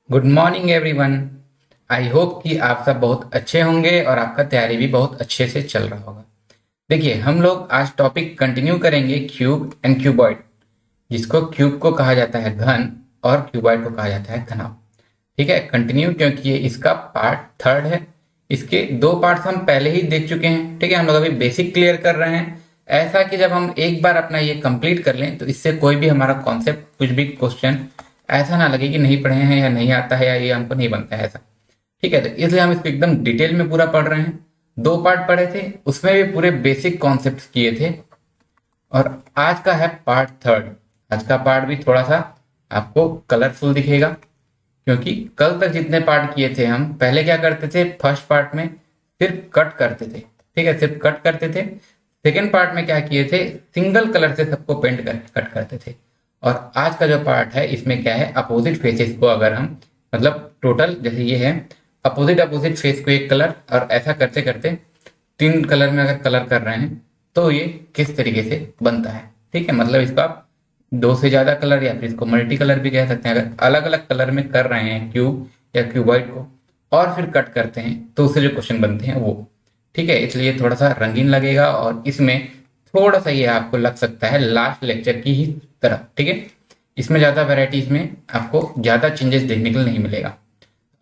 Good morning everyone. I hope कि आप सब बहुत अच्छे होंगे और आपका तैयारी भी बहुत अच्छे से चल रहा होगा। देखिए, हम लोग आज टॉपिक कंटिन्यू करेंगे क्यूब एंड क्यूबॉइड, जिसको क्यूब को कहा जाता है घन और क्यूबॉइड को कहा जाता है घनाभ। ठीक है, कंटिन्यू, क्योंकि ये इसका पार्ट थर्ड है। इसके दो पार्ट्स हम पहले ही देख चुके हैं। ठीक है, हम लोग अभी बेसिक क्लियर कर रहे हैं, ऐसा कि जब हम एक बार अपना ये कंप्लीट कर लें तो इससे कोई भी हमारा कॉन्सेप्ट, कुछ भी क्वेश्चन ऐसा ना लगे कि नहीं पढ़े हैं या नहीं आता है या ये हमको नहीं बनता है ऐसा। ठीक है, तो इसलिए हम इसको एकदम डिटेल में पूरा पढ़ रहे हैं। दो पार्ट पढ़े थे, उसमें भी पूरे बेसिक कॉन्सेप्ट किए थे, और आज का है पार्ट थर्ड। आज का पार्ट भी थोड़ा सा आपको कलरफुल दिखेगा, क्योंकि कल तक जितने पार्ट किए थे हम पहले क्या करते थे, फर्स्ट पार्ट में सिर्फ कट करते थे। ठीक है, सिर्फ कट करते थे। सेकेंड पार्ट में क्या किए थे, सिंगल कलर से सबको पेंट कर कट करते थे। और आज का जो पार्ट है इसमें क्या है, अपोजिट फेसेस को अगर हम, मतलब टोटल जैसे ये है, अपोजिट अपोजिट फेस को एक कलर, और ऐसा करते करते तीन कलर में अगर कलर कर रहे हैं तो ये किस तरीके से बनता है। ठीक है, मतलब इसको आप दो से ज्यादा कलर या फिर इसको मल्टी कलर भी कह सकते हैं। अगर अलग अलग कलर में कर रहे हैं क्यूब या क्यूबॉइड को और फिर कट करते हैं तो उससे जो क्वेश्चन बनते हैं वो। ठीक है, इसलिए थोड़ा सा रंगीन लगेगा और इसमें थोड़ा सा ये आपको लग सकता है लास्ट लेक्चर की ही तरह। ठीक है, इसमें ज्यादा वैरायटीज में आपको ज्यादा चेंजेस देखने को नहीं मिलेगा।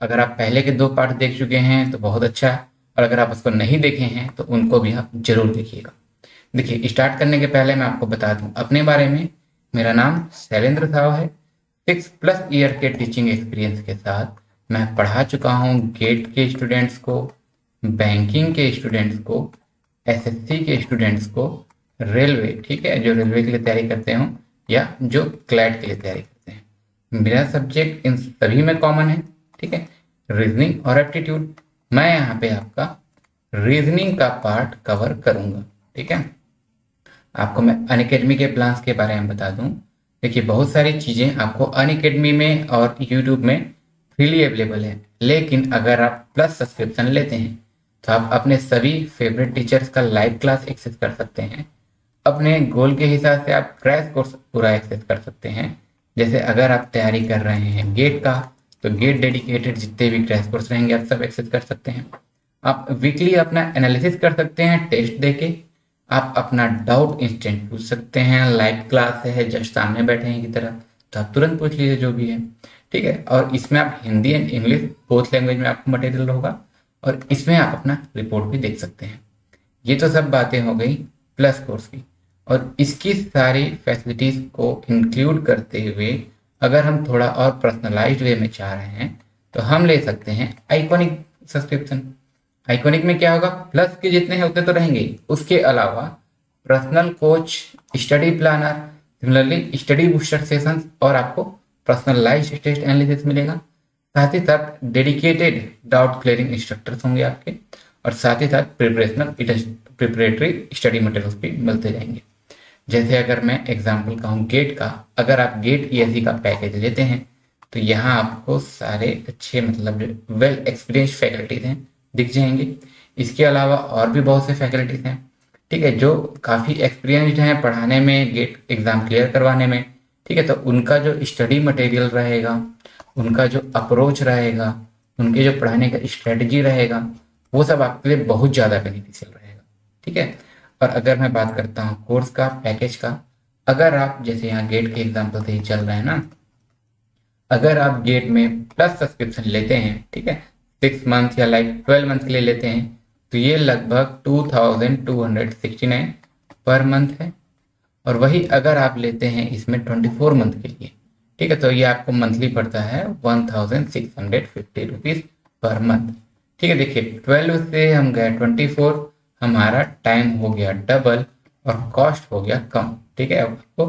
अगर आप पहले के दो पार्ट देख चुके हैं तो बहुत अच्छा है, और अगर आप उसको नहीं देखे हैं तो उनको भी आप जरूर देखिएगा। देखिए, स्टार्ट करने के पहले मैं आपको बता दूं अपने बारे में। मेरा नाम शैलेंद्र साव है। 6+ ईयर के टीचिंग एक्सपीरियंस के साथ मैं पढ़ा चुका हूँ गेट के स्टूडेंट्स को, बैंकिंग के स्टूडेंट्स को, एसएससी के स्टूडेंट्स को, रेलवे, ठीक है, जो रेलवे के लिए तैयारी करते हो या जो क्लैट के लिए तैयारी करते हैं। मेरा सब्जेक्ट इन सभी में कॉमन है। ठीक है, रीजनिंग और एप्टीट्यूड। मैं यहाँ पे आपका रीजनिंग का पार्ट कवर करूंगा। ठीक है, आपको मैं अनअकैडमी के प्लान्स के बारे में बता दूं। देखिए, बहुत सारी चीज़ें आपको अनअकैडमी में और यूट्यूब में फ्रीली अवेलेबल है, लेकिन अगर आप प्लस सब्सक्रिप्शन लेते हैं तो आप अपने सभी फेवरेट टीचर्स का लाइव क्लास एक्सेस कर सकते हैं। अपने गोल के हिसाब से आप क्रैश कोर्स पूरा एक्सेस कर सकते हैं। जैसे अगर आप तैयारी कर रहे हैं गेट का, तो गेट डेडिकेटेड जितने भी क्रैश कोर्स रहेंगे आप सब एक्सेस कर सकते हैं। आप वीकली अपना एनालिसिस कर सकते हैं टेस्ट देके। आप अपना डाउट इंस्टेंट पूछ सकते हैं, लाइव क्लास है, जस्ट सामने बैठे हैं की तरह, तो आप तुरंत पूछ लीजिए जो भी है। ठीक है, और इसमें आप Hindi and English both language में आपको मटेरियल होगा, और इसमें आप अपना रिपोर्ट भी देख सकते हैं। ये तो सब बातें हो गई प्लस कोर्स की, और इसकी सारी फैसिलिटीज को इंक्लूड करते हुए अगर हम थोड़ा और पर्सनलाइज्ड वे में चाह रहे हैं तो हम ले सकते हैं आइकॉनिक सब्सक्रिप्शन। आइकॉनिक में क्या होगा, प्लस के जितने हैं उतने तो रहेंगे ही, उसके अलावा personal coach, study planner, similarly study booster sessions, और आपको पर्सनलाइज्ड टेस्ट एनालिसिस मिलेगा। साथ ही साथ डेडिकेटेड डाउट क्लियरिंग इंस्ट्रक्टर्स होंगे आपके, और साथ ही साथ प्रिपरेटरी स्टडी मटेरियल्स भी मिलते जाएंगे। जैसे अगर मैं एग्जाम्पल कहूँ गेट का, अगर आप गेट ईएससी का पैकेज लेते हैं तो यहाँ आपको सारे अच्छे, मतलब वेल एक्सपीरियंस फैकल्टीज हैं, दिख जाएंगे। इसके अलावा और भी बहुत से फैकल्टीज हैं, ठीक है, जो काफ़ी एक्सपीरियंस्ड हैं पढ़ाने में, गेट एग्जाम क्लियर करवाने में। ठीक है, तो उनका जो स्टडी मटेरियल रहेगा, उनका जो अप्रोच रहेगा, उनके जो पढ़ाने का स्ट्रेटजी रहेगा, वो सब आपके लिए बहुत ज़्यादा बेनिफिशियल रहेगा। ठीक है, और अगर मैं बात करता हूँ कोर्स का पैकेज का, अगर आप जैसे यहाँ गेट के एग्जाम्पल से ही चल रहे हैं ना, अगर आप गेट में प्लस सब्सक्रिप्शन लेते हैं, ठीक है, 6 मंथ या लाइक 12 मंथ के लिए लेते हैं, तो ये लगभग 2269 पर मंथ है। और वही अगर आप लेते हैं इसमें 24 मंथ के लिए, ठीक है, तो ये आपको मंथली पड़ता है 1650 रुपीज पर मंथ। ठीक है, देखिए 12 से हम गए 24, हमारा टाइम हो गया डबल और कॉस्ट हो गया कम। ठीक है, आपको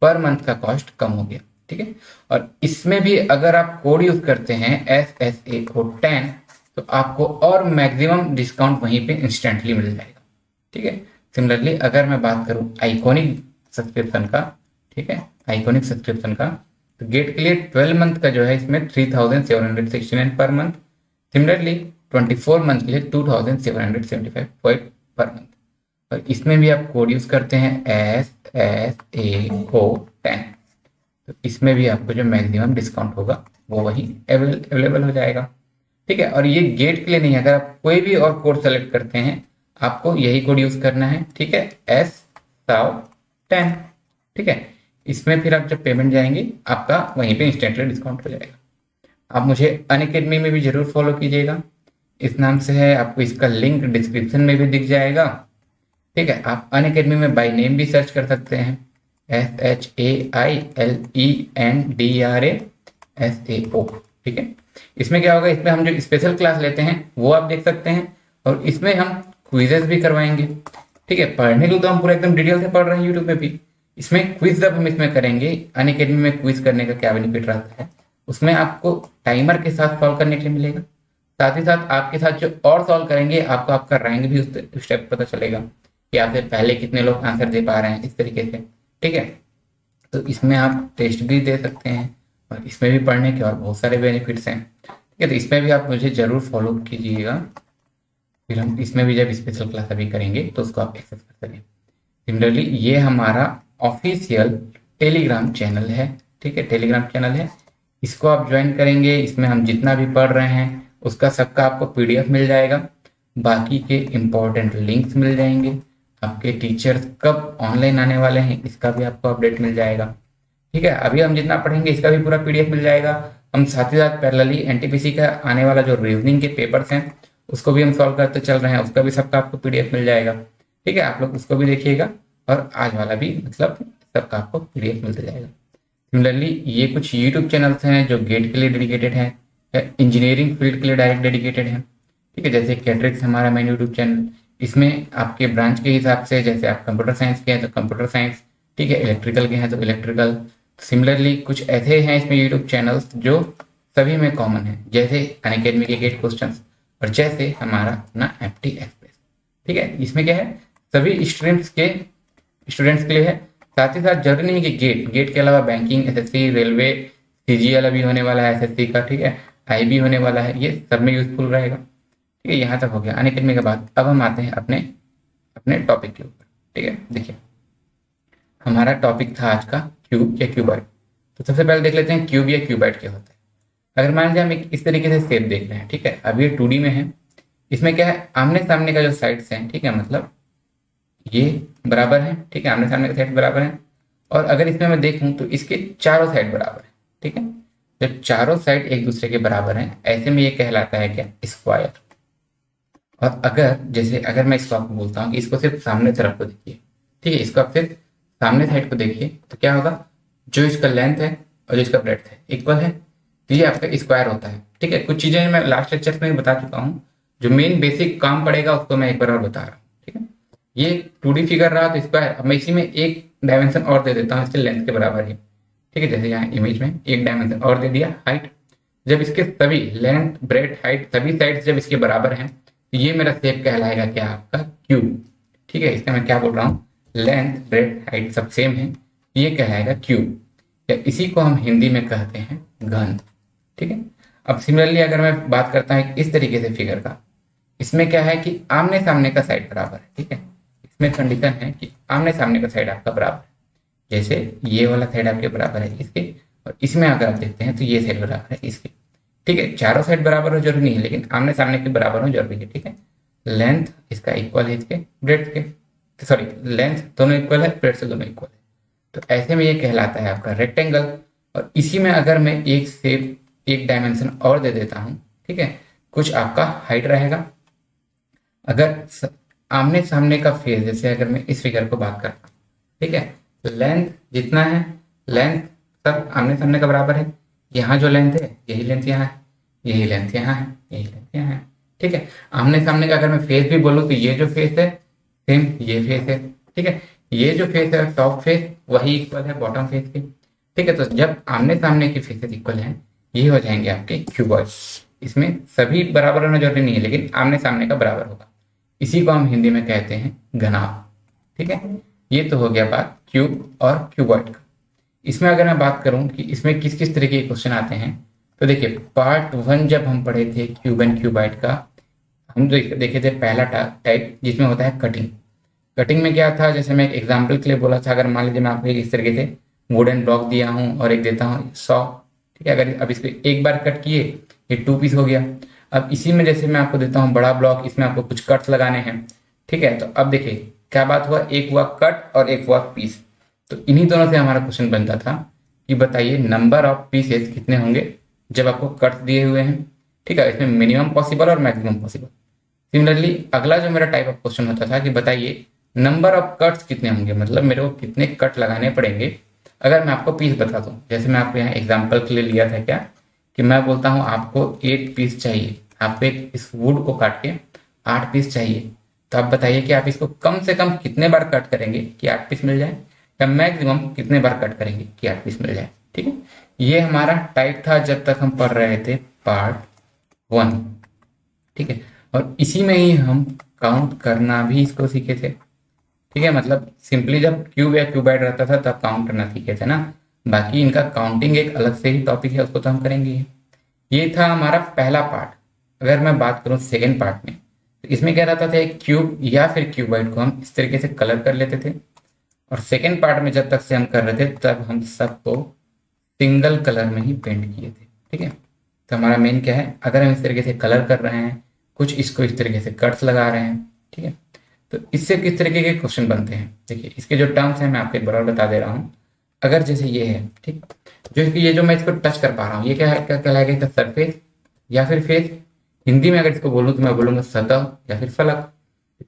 पर मंथ का कॉस्ट कम हो गया। ठीक है, और इसमें भी अगर आप कोड यूज करते हैं SSA कोड 10, तो आपको और मैक्सिमम डिस्काउंट वहीं पे इंस्टेंटली मिल जाएगा। ठीक है, सिमिलरली अगर मैं बात करूं आइकॉनिक सब्सक्रिप्शन का, ठीक है, आइकॉनिक सब्सक्रिप्शन का, तो गेट के लिए 12 मंथ का जो है इसमें 3769 पर मंथ। सिमिलरली 24 मंथ के लिए 2775 पर मंथ, और इसमें भी आप कोड यूज करते हैं SSA कोड 10। तो इसमें भी आपको जो मैक्सिमम डिस्काउंट होगा वो वही अवेलेबल हो जाएगा। ठीक है, और ये गेट के लिए नहीं है, अगर आप कोई भी और कोड सेलेक्ट करते हैं आपको यही कोड यूज करना है। ठीक है, S10। ठीक है, इसमें फिर आप जब पेमेंट जाएंगे आपका वहीं पे इंस्टेंटली डिस्काउंट हो जाएगा। आप मुझे अनअकैडमी में भी जरूर फॉलो कीजिएगा, इस नाम से है, आपको इसका लिंक डिस्क्रिप्शन में भी दिख जाएगा। ठीक है, आप अनअकैडमी में बाय नेम भी सर्च कर सकते हैं, SHAILENDRASAO। ठीक है, इसमें क्या होगा, इसमें हम जो स्पेशल क्लास लेते हैं वो आप देख सकते हैं, और इसमें हम क्विजेस भी करवाएंगे। ठीक है, पढ़ने को तो हम पूरा एकदम डिटेल से पढ़ रहे हैं यूट्यूब में भी, इसमें क्विज जब हम इसमें करेंगे, अनअकैडमी में क्विज करने का क्या बेनिफिट रहता है, उसमें आपको टाइमर के साथ सॉल्व करने के लिए मिलेगा। साथ ही साथ आपके साथ जो और सॉल्व करेंगे आपको आपका रैंक भी उस स्टेप पता चलेगा कि आपसे पहले कितने लोग आंसर दे पा रहे हैं, इस तरीके से। ठीक है, तो इसमें आप टेस्ट भी दे सकते हैं, और इसमें भी पढ़ने के और बहुत सारे बेनिफिट्स हैं। ठीक है, तो इसमें भी आप मुझे जरूर फॉलो कीजिएगा, फिर हम इसमें भी जब स्पेशल क्लास अभी करेंगे तो उसको आप एक्सेस कर सकें। सिमिलरली ये हमारा ऑफिशियल टेलीग्राम चैनल है। ठीक है, टेलीग्राम चैनल है, इसको आप ज्वाइन करेंगे, इसमें हम जितना भी पढ़ रहे हैं उसका सबका आपको PDF मिल जाएगा, बाकी के इम्पोर्टेंट लिंक्स मिल जाएंगे, आपके टीचर्स कब ऑनलाइन आने वाले हैं इसका भी आपको अपडेट मिल जाएगा। ठीक है, अभी हम जितना पढ़ेंगे इसका भी पूरा PDF मिल जाएगा। हम साथ ही साथ पैरेलली NTPC का आने वाला जो रीजनिंग के पेपर्स हैं उसको भी हम सॉल्व करते चल रहे हैं, उसका भी सबका आपको PDF मिल जाएगा। ठीक है, आप लोग उसको भी देखिएगा, और आज वाला भी मतलब सबका आपको PDF मिलता जाएगा। सिमिलरली ये कुछ यूट्यूब चैनल्स हैं जो गेट के लिए डेडिकेटेड हैं या इंजीनियरिंग फील्ड के लिए डायरेक्ट डेडिकेटेड हैं। ठीक है, जैसे कैट्रिक्स हमारा मेन यूट्यूब चैनल, इसमें आपके ब्रांच के हिसाब से, जैसे आप कंप्यूटर साइंस के हैं तो कंप्यूटर साइंस, ठीक है, इलेक्ट्रिकल के हैं तो इलेक्ट्रिकल। सिमिलरली कुछ ऐसे हैं इसमें यूट्यूब चैनल्स जो सभी में कॉमन है, जैसे अनअकैडमी के गेट क्वेश्चंस, और जैसे हमारा अपना FT एक्सप्रेस। ठीक है, इसमें क्या है, सभी स्ट्रीम्स के स्टूडेंट्स के लिए है। साथ ही साथ जरूरी नहीं कि गेट के अलावा बैंकिंग, SSC, रेलवे, CGL अभी होने वाला है SSC का। ठीक है, IB होने वाला है, ये सब में यूजफुल रहेगा। ठीक है, यहाँ तक हो गया अनअकैडमी के बाद। अब हम आते हैं अपने अपने टॉपिक के ऊपर। ठीक है, देखिए हमारा टॉपिक था आज का क्यूब या क्यूबॉइड। तो सबसे पहले देख लेते हैं क्यूब या क्यूबॉइड क्या होता है। अगर मान लीजिए हम एक इस तरीके से शेप देख रहे हैं, ठीक है, अभी ये 2D में है, इसमें क्या है, आमने सामने का जो साइड्स हैं, ठीक है, मतलब ये बराबर है। ठीक है, आमने सामने का साइड बराबर है, और अगर इसमें मैं देखूं तो इसके चारों साइड बराबर है। ठीक है, जब चारों साइड एक दूसरे के बराबर हैं ऐसे में ये कहलाता है क्या, स्क्वायर। और अगर जैसे अगर मैं इसको आपको बोलता हूँ कि इसको सिर्फ सामने तरफ को देखिए, ठीक है, इसको आप सिर्फ सामने साइड को देखिए, तो क्या होगा, जो इसका लेंथ है और जो इसका ब्रेड्थ है इक्वल है, तो ये आपका स्क्वायर होता है। ठीक है, कुछ चीजें मैं लास्ट लेक्चर में बता चुका हूँ, जो मेन बेसिक काम पड़ेगा उसको मैं एक बार और बता रहा हूँ। ठीक है, ये 2D फिगर रहा तो स्क्वायर, अब मैं इसी में एक डायमेंशन और दे देता हूँ इसके लेंथ के बराबर ही। ठीक है, जैसे यहाँ इमेज में एक डायमेंशन और दे दिया, हाइट। जब इसके सभी लेंथ, ब्रेड, हाइट सभी साइड जब इसके बराबर हैं तो ये मेरा शेप कहलाएगा क्या, आपका क्यूब। ठीक है, इसका मैं क्या बोल रहा हूँ, लेंथ, ब्रेड, हाइट सब सेम है, ये कहलाएगा क्यूब, या इसी को हम हिंदी में कहते हैं घन। ठीक है, अब सिमिलरली अगर मैं बात करता हूँ इस तरीके से फिगर का, इसमें क्या है कि आमने सामने का साइड बराबर है। ठीक है, इसमें कंडीशन है कि आमने सामने का साइड आपका बराबर है, जैसे ये वाला साइड आपके बराबर है इसके, और इसमें अगर आप देखते हैं तो ये साइड बराबर है इसके। ठीक है, चारों साइड बराबर हो जरूरी नहीं है, लेकिन आमने सामने के बराबर हो जरूरी है। ठीक है, लेंथ इसका इक्वल है इसके ब्रेड्थ के, सॉरी लेंथ दोनों इक्वल है, ब्रेड्थ से दोनों इक्वल है, तो ऐसे में ये कहलाता है आपका रेक्टेंगल। और इसी में अगर मैं एक शेप, एक डायमेंशन और दे देता हूं, ठीक है, कुछ आपका हाइट रहेगा। अगर आमने सामने का फेस, जैसे अगर मैं इस फिगर को बात करता हूँ, ठीक है, तो लेंथ जितना है, लेंथ सब आमने सामने का बराबर है, यहाँ जो लेंथ है यही लेंथ यहाँ है, यही लेंथ यहाँ है, यही लेंथ यहाँ है। ठीक है, आमने सामने का अगर मैं फेस भी बोलूँ तो ये जो फेस है सेम ये फेस है। ठीक है, ये जो फेस है टॉप फेस वही इक्वल है बॉटम फेस के। ठीक है, तो जब आमने सामने की फेसेस इक्वल हैं ये हो जाएंगे आपके क्यूबॉइड। इसमें सभी बराबर होना जरूरी नहीं है, लेकिन आमने सामने का बराबर होगा, इसी को हम हिंदी में कहते हैं घनाभ। ठीक है, ये तो हो गया बात क्यूब और क्यूबॉइड का। इसमें अगर मैं बात करूं कि इसमें किस किस तरीके के क्वेश्चन आते हैं, तो देखिए पार्ट 1 जब हम पढ़े थे क्यूब एंड क्यूबॉइड का, हम देखे थे पहला टाइप जिसमें होता है कटिंग। कटिंग में क्या था, जैसे मैं एक एग्जाम्पल के लिए बोला था, अगर मान लीजिए मैं आपको इस तरीके से वुडन ब्लॉक दिया हूँ और एक देता हूँ 100। ठीक है, अगर अब इसको एक बार कट किए, ये 2 पीस हो गया। अब इसी में जैसे मैं आपको देता हूँ बड़ा ब्लॉक, इसमें आपको कुछ कट्स लगाने हैं। ठीक है, तो अब देखिए क्या बात हुआ, एक हुआ कट और एक हुआ पीस। तो इन्हीं दोनों से हमारा क्वेश्चन बनता था कि बताइए नंबर ऑफ पीसेस कितने होंगे जब आपको कट्स दिए हुए हैं। ठीक है, इसमें मिनिमम पॉसिबल और मैक्सिमम पॉसिबल। सिमिलरली अगला जो मेरा टाइप ऑफ क्वेश्चन होता था कि बताइए नंबर ऑफ कट्स कितने होंगे, मतलब मेरे को कितने कट लगाने पड़ेंगे अगर मैं आपको पीस बता दूं। जैसे मैं आपको यहाँ एग्जांपल के लिए लिया था क्या, कि मैं बोलता हूँ आपको 8 पीस चाहिए, आपको एक इस वुड को काट के 8 पीस चाहिए। तो आप बताइए कि आप इसको कम से कम कितने बार कट करेंगे कि 8 पीस मिल जाए, या मैक्सिमम कितने बार कट करेंगे कि 8 पीस मिल जाए। ठीक है, ये हमारा टाइप था जब तक हम पढ़ रहे थे पार्ट 1। ठीक है, और इसी में ही हम काउंट करना भी इसको सीखे थे। ठीक है, मतलब सिंपली जब क्यूब या क्यूबाइड रहता था तब काउंट करना सीखे थे ना। बाकी इनका काउंटिंग एक अलग से ही टॉपिक है, उसको तो हम करेंगे ही। ये था हमारा पहला पार्ट। अगर मैं बात करूं सेकेंड पार्ट में, तो इसमें क्या रहता था, एक क्यूब या फिर क्यूबाइड को हम इस तरीके से कलर कर लेते थे। और सेकेंड पार्ट में जब तक से हम कर रहे थे तब हम सबको सिंगल कलर में ही पेंट किए थे। ठीक है, तो हमारा मेन क्या है, अगर हम इस तरीके से कलर कर रहे हैं, कुछ इसको इस तरीके से कट्स लगा रहे हैं। ठीक है, तो इससे किस तरीके के क्वेश्चन बनते हैं, देखिए इसके जो टर्म्स हैं मैं आपको एक बार और बता दे रहा हूँ। अगर जैसे ये है, ठीक, जो ये जो मैं इसको टच कर पा रहा हूँ, ये क्या है, क्या कहलाएगा, इसका सरफेस या फिर फेस। हिंदी में अगर इसको बोलूँ तो मैं बोलूंगा सतह या फिर फलक।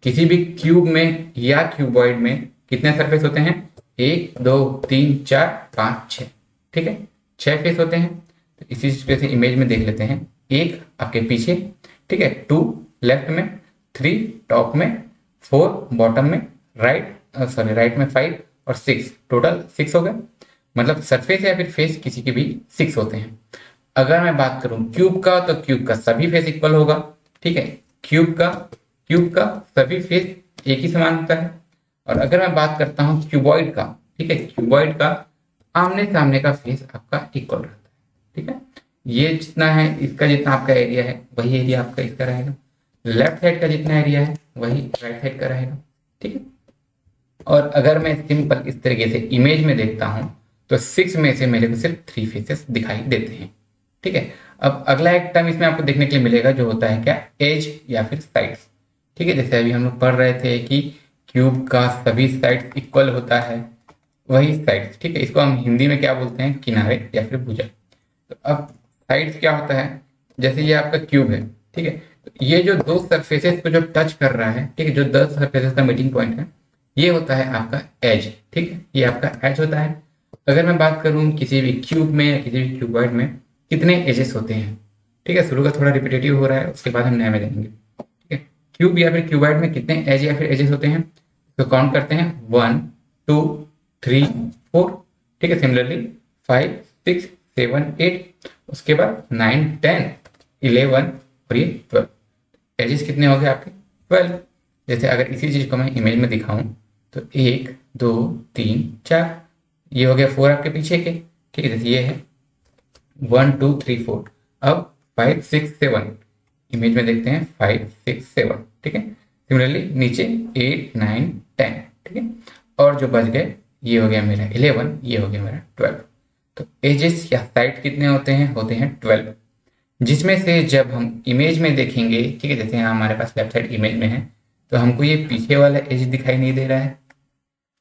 किसी भी क्यूब में या क्यूबॉइड में कितने सरफेस होते हैं, 1 2 3 4 5 6। ठीक है, 6 फेस होते हैं। तो इसी तरह से इमेज में देख लेते हैं, एक आपके पीछे, ठीक है, 2 लेफ्ट में, 3 टॉप में, 4 बॉटम में, राइट में 5 और 6, टोटल 6 हो गए। मतलब सरफेस या फिर फेस किसी के भी 6 होते हैं। अगर मैं बात करूं क्यूब का, तो क्यूब का सभी फेस इक्वल होगा। ठीक है, क्यूब का सभी फेस एक ही समान होता है। और अगर मैं बात करता हूं क्यूबॉइड का, ठीक है, क्यूबॉइड का आमने सामने का फेस आपका इक्वल रहता है। ठीक है, ये जितना है, इसका जितना आपका एरिया है वही एरिया आपका इसका रहेगा। लेफ्ट साइड का जितना एरिया है वही राइट साइड का रहेगा। ठीक है, और अगर मैं सिंपल इस तरीके से इमेज में देखता हूं तो 6 में से मेरे को सिर्फ 3 फेसेस दिखाई देते हैं। ठीक है, अब अगला एक टर्म इसमें आपको देखने के लिए मिलेगा जो होता है क्या, एज या फिर साइड्स। ठीक है, जैसे अभी हम लोग पढ़ रहे थे कि क्यूब का सभी साइड इक्वल होता है, वही साइड्स। ठीक है, इसको हम हिंदी में क्या बोलते हैं, किनारे या फिर भुजा। तो अब साइड्स क्या होता है, जैसे ये आपका क्यूब है। ठीक है, तो ये जो दो सरफेसेस को जो टच कर रहा है, ठीक है, जो 10 सरफेसेस का मीटिंग पॉइंट है, ये होता है आपका एज। ठीक है, ये आपका एज होता है। अगर मैं बात करूं किसी भी क्यूब में या किसी भी क्यूबॉइड में कितने एजेस होते हैं, ठीक है, शुरू का थोड़ा रिपीटेटिव हो रहा है, उसके बाद हम नए में जाएंगे। ठीक है, क्यूब या फिर क्यूबॉइड में कितने एज या फिर एजेस होते हैं, तो काउंट करते हैं 1 2 3 4। ठीक है, सिमिलरली 5 6 7 8, उसके बाद 9 10 11 और ये 12। एजेस कितने हो गए आपके, 12। जैसे अगर इसी चीज को मैं इमेज में दिखाऊं तो 1 2 3 4, ये हो गया 4 आपके पीछे के। ठीक है, जैसे ये है 1 2 3 4। अब 5 6 7 इमेज में देखते हैं, 5 6 7। ठीक है, सिमिलरली नीचे 8 9 10। ठीक है, और जो बच गए ये हो गया मेरा 11, ये हो गया मेरा 12। तो एजेस या साइड कितने होते हैं, होते हैं 12, जिसमें से जब हम इमेज में देखेंगे, ठीक है, जैसे यहाँ हमारे पास लेफ्ट साइड इमेज में है, तो हमको ये पीछे वाला एज दिखाई नहीं दे रहा है।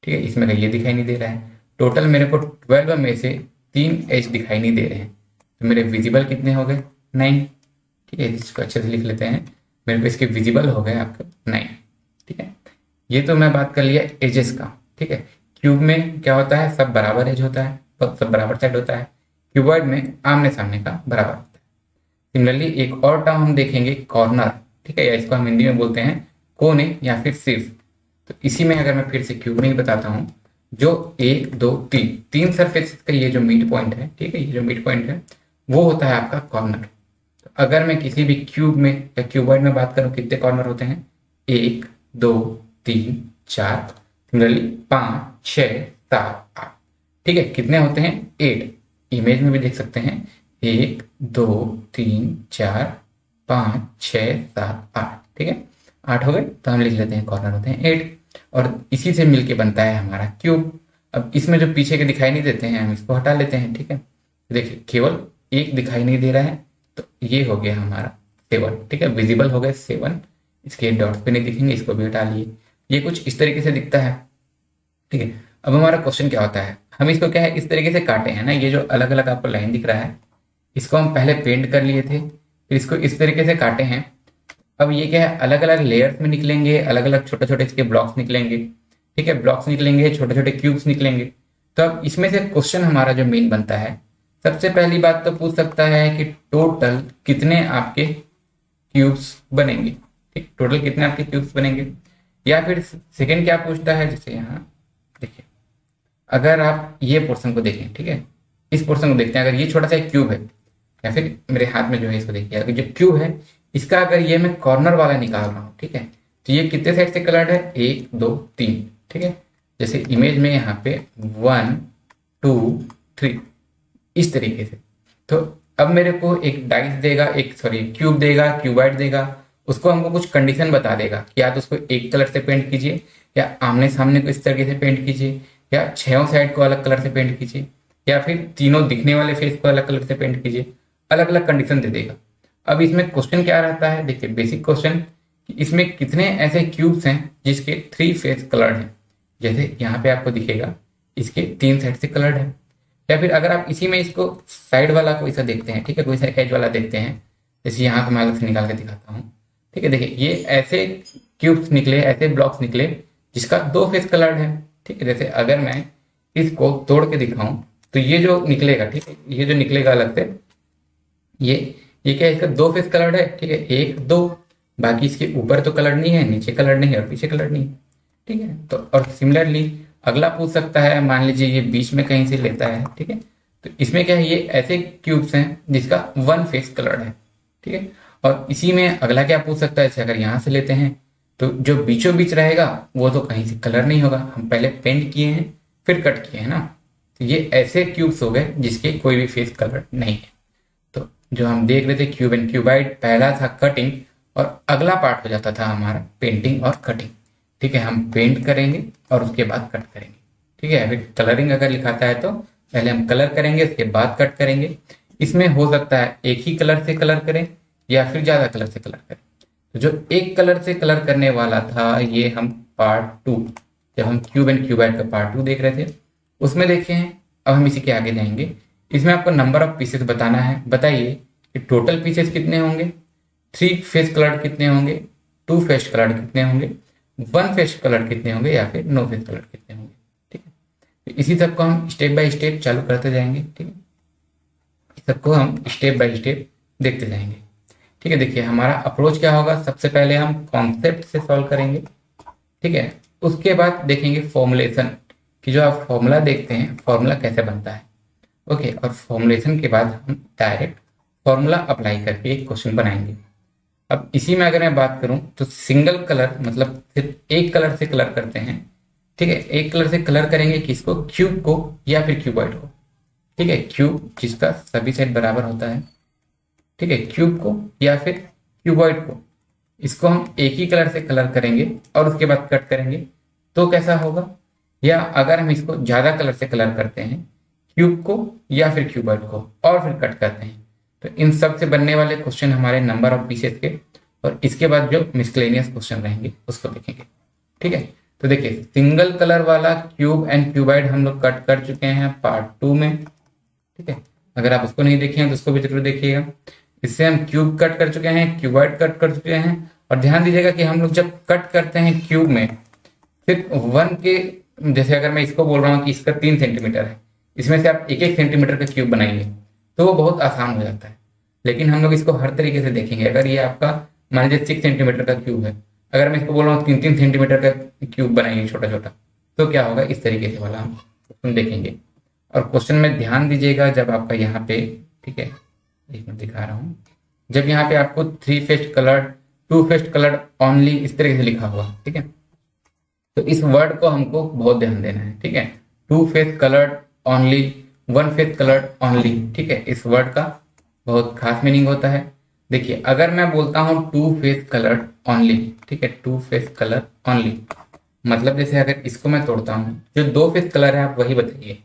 ठीक है, इसमें का ये दिखाई नहीं दे रहा है। टोटल मेरे को 12 में से 3 एज दिखाई नहीं दे रहे हैं। तो मेरे विजिबल कितने हो गए, 9। ठीक है, इसको अच्छे से लिख लेते हैं, मेरे को इसके विजिबल हो गए आपके 9। ठीक है, ये तो मैं बात कर लिया एजेस का। ठीक है, क्यूब में क्या होता है, सब बराबर एज होता है, सब बराबर साइड होता है। क्यूबॉइड में आमने सामने का बराबर होता है। सिमिलरली एक और टर्म हम देखेंगे, कॉर्नर। ठीक है, या इसको हम हिंदी में बोलते हैं कोने या फिर शीर्ष। तो इसी में अगर मैं फिर से क्यूब में ही बताता हूँ, जो 1 2 3 3 सरफेस का ये जो मिड पॉइंट है, ठीक है, ये जो मिड पॉइंट है वो होता है आपका कॉर्नर। तो अगर मैं किसी भी क्यूब में या क्यूबॉइड में बात करूं कितने कॉर्नर होते हैं, 1 2 3 4, सिमिलरली 5 6 7 8। ठीक है, कितने होते हैं, 8। इमेज में भी देख सकते हैं, 1 2 3 4 5 6 7 8। ठीक है, 8 हो गए, तो हम लिख लेते हैं कॉर्नर होते हैं 8। और इसी से मिलके बनता है हमारा क्यूब। अब इसमें जो पीछे के दिखाई नहीं देते हैं हम इसको हटा लेते हैं, ठीक है। देखिए केवल एक दिखाई नहीं दे रहा है, तो ये हो गया हमारा 7, ठीक है, विजिबल हो गया 7। इसके डॉट्स पे नहीं दिखेंगे, इसको भी हटा लिए। ये कुछ इस तरीके से दिखता है, ठीक है। अब हमारा क्वेश्चन क्या होता है, हम इसको क्या है इस तरीके से काटे हैं ना, ये जो अलग अलग आपको लाइन दिख रहा है इसको हम पहले पेंट कर लिए थे, फिर इसको इस तरीके से काटे हैं। अब ये क्या है अलग अलग लेयर्स में निकलेंगे, अलग अलग छोटे छोटे इसके ब्लॉक्स निकलेंगे, ठीक है, ब्लॉक्स निकलेंगे, छोटे छोटे क्यूब्स निकलेंगे। तो अब इसमें से क्वेश्चन हमारा जो मेन बनता है, सबसे पहली बात तो पूछ सकता है कि टोटल कितने आपके क्यूब्स बनेंगे, ठीक, टोटल कितने आपके क्यूब्स बनेंगे। या फिर सेकंड क्या पूछता है, जैसे यहाँ देखिए अगर आप ये पोर्शन को देखें, ठीक है, इस पोर्शन को देखते हैं, अगर ये छोटा सा एक क्यूब है, या फिर मेरे हाथ में जो है इसको देखिए, अगर जो क्यूब है इसका अगर ये मैं कॉर्नर वाला निकाल रहा हूँ, ठीक है, तो ये कितने साइड से कलर्ड है, 1 2 3, ठीक है। जैसे इमेज में यहाँ पे 1 2 3 इस तरीके से। तो अब मेरे को एक डाइस देगा, एक सॉरी क्यूब देगा, क्यूबाइड देगा, उसको हमको कुछ कंडीशन बता देगा कि या तो उसको एक कलर से पेंट कीजिए, या आमने सामने को इस तरीके से पेंट कीजिए, या 6 साइड को अलग कलर से पेंट कीजिए, या फिर तीनों दिखने वाले फेस को अलग कलर से पेंट कीजिए, अलग अलग कंडीशन दे देगा। अब इसमें क्वेश्चन क्या रहता है, देखिए बेसिक क्वेश्चन, इसमें कितने ऐसे क्यूब्स हैं जिसके 3 फेस कलर्ड हैं। जैसे यहाँ पे आपको दिखेगा इसके 3 साइड से कलर्ड है। या फिर अगर आप इसी में इसको साइड वाला कोई सा देखते हैं, ठीक है, कोई सा एज वाला देखते हैं, जैसे यहाँ को मैं अलग से निकाल के दिखाता हूँ, ठीक है। देखिए ये ऐसे क्यूब्स निकले, ऐसे ब्लॉक्स निकले जिसका 2 फेस कलर्ड है, ठीक है। जैसे अगर मैं इसको तोड़ के दिखाऊं तो ये जो निकलेगा, ठीक है, ये जो निकलेगा अलग से, ये क्या है, इसका 2 फेस कलर्ड है, ठीक है, 1 2, बाकी इसके ऊपर तो कलर नहीं है, नीचे कलर नहीं है और पीछे कलर नहीं है, ठीक है। तो और सिमिलरली अगला पूछ सकता है, मान लीजिए ये बीच में कहीं से लेता है, ठीक है, तो इसमें क्या है, ये ऐसे क्यूब्स हैं जिसका 1 फेस कलर्ड है, ठीक है। और इसी में अगला क्या पूछ सकता है, अगर यहाँ से लेते हैं तो जो बीचों बीच रहेगा वो तो कहीं से कलर नहीं होगा, हम पहले पेंट किए हैं फिर कट किए हैं ना, तो ये ऐसे क्यूब्स हो गए जिसके कोई भी फेस कलर नहीं है। तो जो हम देख रहे थे क्यूब एंड क्यूबाइड, पहला था कटिंग और अगला पार्ट हो जाता था हमारा पेंटिंग और कटिंग, ठीक है। हम पेंट करेंगे और उसके बाद कट करेंगे, ठीक है। अभी कलरिंग अगर लिखाता है तो पहले हम कलर करेंगे उसके बाद कट करेंगे। इसमें हो सकता है एक ही कलर से कलर करें या फिर ज्यादा कलर से कलर करें। तो जो एक कलर से कलर करने वाला था ये हम पार्ट 2, जब हम क्यूब एंड क्यूबाइड का पार्ट 2 देख रहे थे उसमें देखे हैं। अब हम इसी के आगे जाएंगे, इसमें आपको नंबर ऑफ पीसेस बताना है। बताइए कि टोटल पीसेस कितने होंगे, 3 फेस कलर कितने होंगे, 2 फेस कलर कितने होंगे, 1 फेस कलर कितने होंगे, या फिर 9 फेस कलर कितने होंगे, ठीक है। तो इसी सबको हम स्टेप बाय स्टेप चालू करते जाएंगे, ठीक है, सबको हम स्टेप बाय स्टेप देखते जाएंगे, ठीक है। देखिए हमारा अप्रोच क्या होगा, सबसे पहले हम कॉन्सेप्ट से सॉल्व करेंगे, ठीक है। उसके बाद देखेंगे फॉर्मुलेशन कि जो आप फॉर्मूला देखते हैं फॉर्मूला कैसे बनता है, ओके। और फॉर्मुलेशन के बाद हम डायरेक्ट फॉर्मूला अप्लाई करके एक क्वेश्चन बनाएंगे। अब इसी में अगर मैं बात करूं तो सिंगल कलर मतलब सिर्फ एक कलर से कलर करते हैं, ठीक है। एक कलर से कलर करेंगे किसको, क्यूब को या फिर क्यूबॉइड को, ठीक है। क्यूब जिसका सभी साइड बराबर होता है, ठीक है, क्यूब को या फिर क्यूबॉइड को, इसको हम एक ही कलर से कलर करेंगे और उसके बाद कट करेंगे तो कैसा होगा। या अगर हम इसको ज्यादा कलर से कलर करते हैं, क्यूब को या फिर क्यूबॉइड को, और फिर कट करते हैं, तो इन सब से बनने वाले क्वेश्चन हमारे नंबर ऑफ पीसेस के, और इसके बाद जो मिसलेनियस क्वेश्चन रहेंगे उसको देखेंगे, ठीक है। तो देखिए सिंगल कलर वाला क्यूब एंड क्यूबाइड हम लोग कट कर चुके हैं पार्ट 2 में, ठीक है। अगर आप उसको नहीं देखे हैं तो उसको भी जरूर देखिएगा। इससे हम क्यूब कट कर चुके हैं, क्यूबाइड कट कर चुके हैं। और ध्यान दीजिएगा कि हम लोग जब कट करते हैं क्यूब में सिर्फ 1 के, जैसे अगर मैं इसको बोल रहा हूँ कि इसका 3 सेंटीमीटर है, इसमें से आप 1-1 सेंटीमीटर का क्यूब बनाएंगे तो वो बहुत आसान हो जाता है। लेकिन हम लोग इसको हर तरीके से देखेंगे। अगर ये आपका मान लीजिए 6 सेंटीमीटर का क्यूब है, अगर मैं इसको बोल रहा हूँ 3-3 सेंटीमीटर का क्यूब बनाएंगे छोटा छोटा, तो क्या होगा, इस तरीके से वाला हम देखेंगे। और क्वेश्चन में ध्यान दीजिएगा जब आपका यहाँ पे, ठीक है, एक मिनट दिखा रहा हूँ, जब यहाँ पे आपको 3 faced coloured 2 faced coloured only इस तरीके से लिखा हुआ, ठीक है, तो इस वर्ड को हमको बहुत ध्यान देना है, ठीक है। 2 face coloured only, 1 face coloured only, ठीक है, इस वर्ड का बहुत खास मीनिंग होता है। देखिए अगर मैं बोलता हूँ 2 फेस कलर्ड ओनली, ठीक है, 2 फेस कलर ओनली, मतलब जैसे अगर इसको मैं तोड़ता हूँ, जो 2 फेस कलर है आप वही बताइए,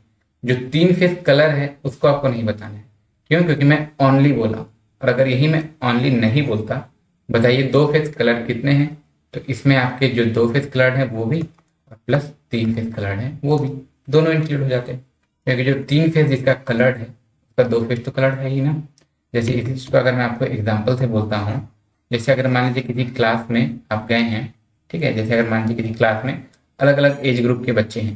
जो 3 फेस कलर है उसको आपको नहीं बताना है। क्यों? क्योंकि मैं ओनली बोला, और अगर यही मैं ओनली नहीं बोलता, बताइए 2 फेस कलर कितने हैं, तो इसमें आपके जो 2 फेस कलर हैं वो भी, और प्लस 3 फेस कलर हैं वो भी, दोनों इंक्लूड हो जाते हैं। क्योंकि जो 3 फेस जिसका कलर है उसका 2 फेस तो कलर है ही ना। जैसे इसको अगर मैं आपको एग्जाम्पल से बोलता हूँ, जैसे अगर मान लीजिए किसी क्लास में आप गए हैं, ठीक है, जैसे अगर मान लीजिए किसी क्लास में अलग अलग एज ग्रुप के बच्चे हैं,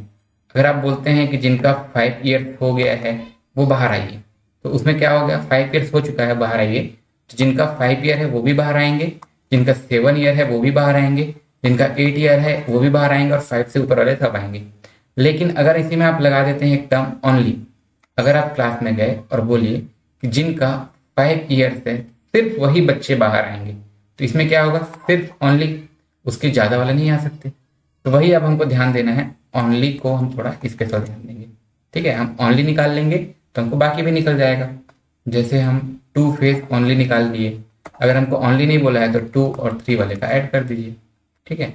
अगर आप बोलते हैं कि जिनका 5 ईयर्स हो गया है वो बाहर आइए, तो उसमें क्या हो गया, 5 ईयर्स हो चुका है बाहर आइए, तो जिनका 5 ईयर है वो भी बाहर आएंगे, जिनका 7 ईयर है वो भी बाहर आएंगे, जिनका 8 ईयर है वो भी बाहर आएंगे, और 5 से ऊपर वाले सब आएंगे। लेकिन अगर इसी में आप लगा देते हैं एक टर्म ओनली, अगर आप क्लास में गए और बोलिए कि जिनका 5 ईयर्स है सिर्फ वही बच्चे बाहर आएंगे, तो इसमें क्या होगा, सिर्फ ओनली, उसके ज़्यादा वाले नहीं आ सकते। तो वही अब हमको ध्यान देना है, ओनली को हम थोड़ा स्पेशल ध्यान देंगे। ठीक है, हम ओनली निकाल लेंगे तो हमको बाकी भी निकल जाएगा। जैसे हम 2 फेस ओनली निकाल लिए, अगर हमको ओनली नहीं बोला है तो 2 और 3 वाले का ऐड कर दीजिए। ठीक है,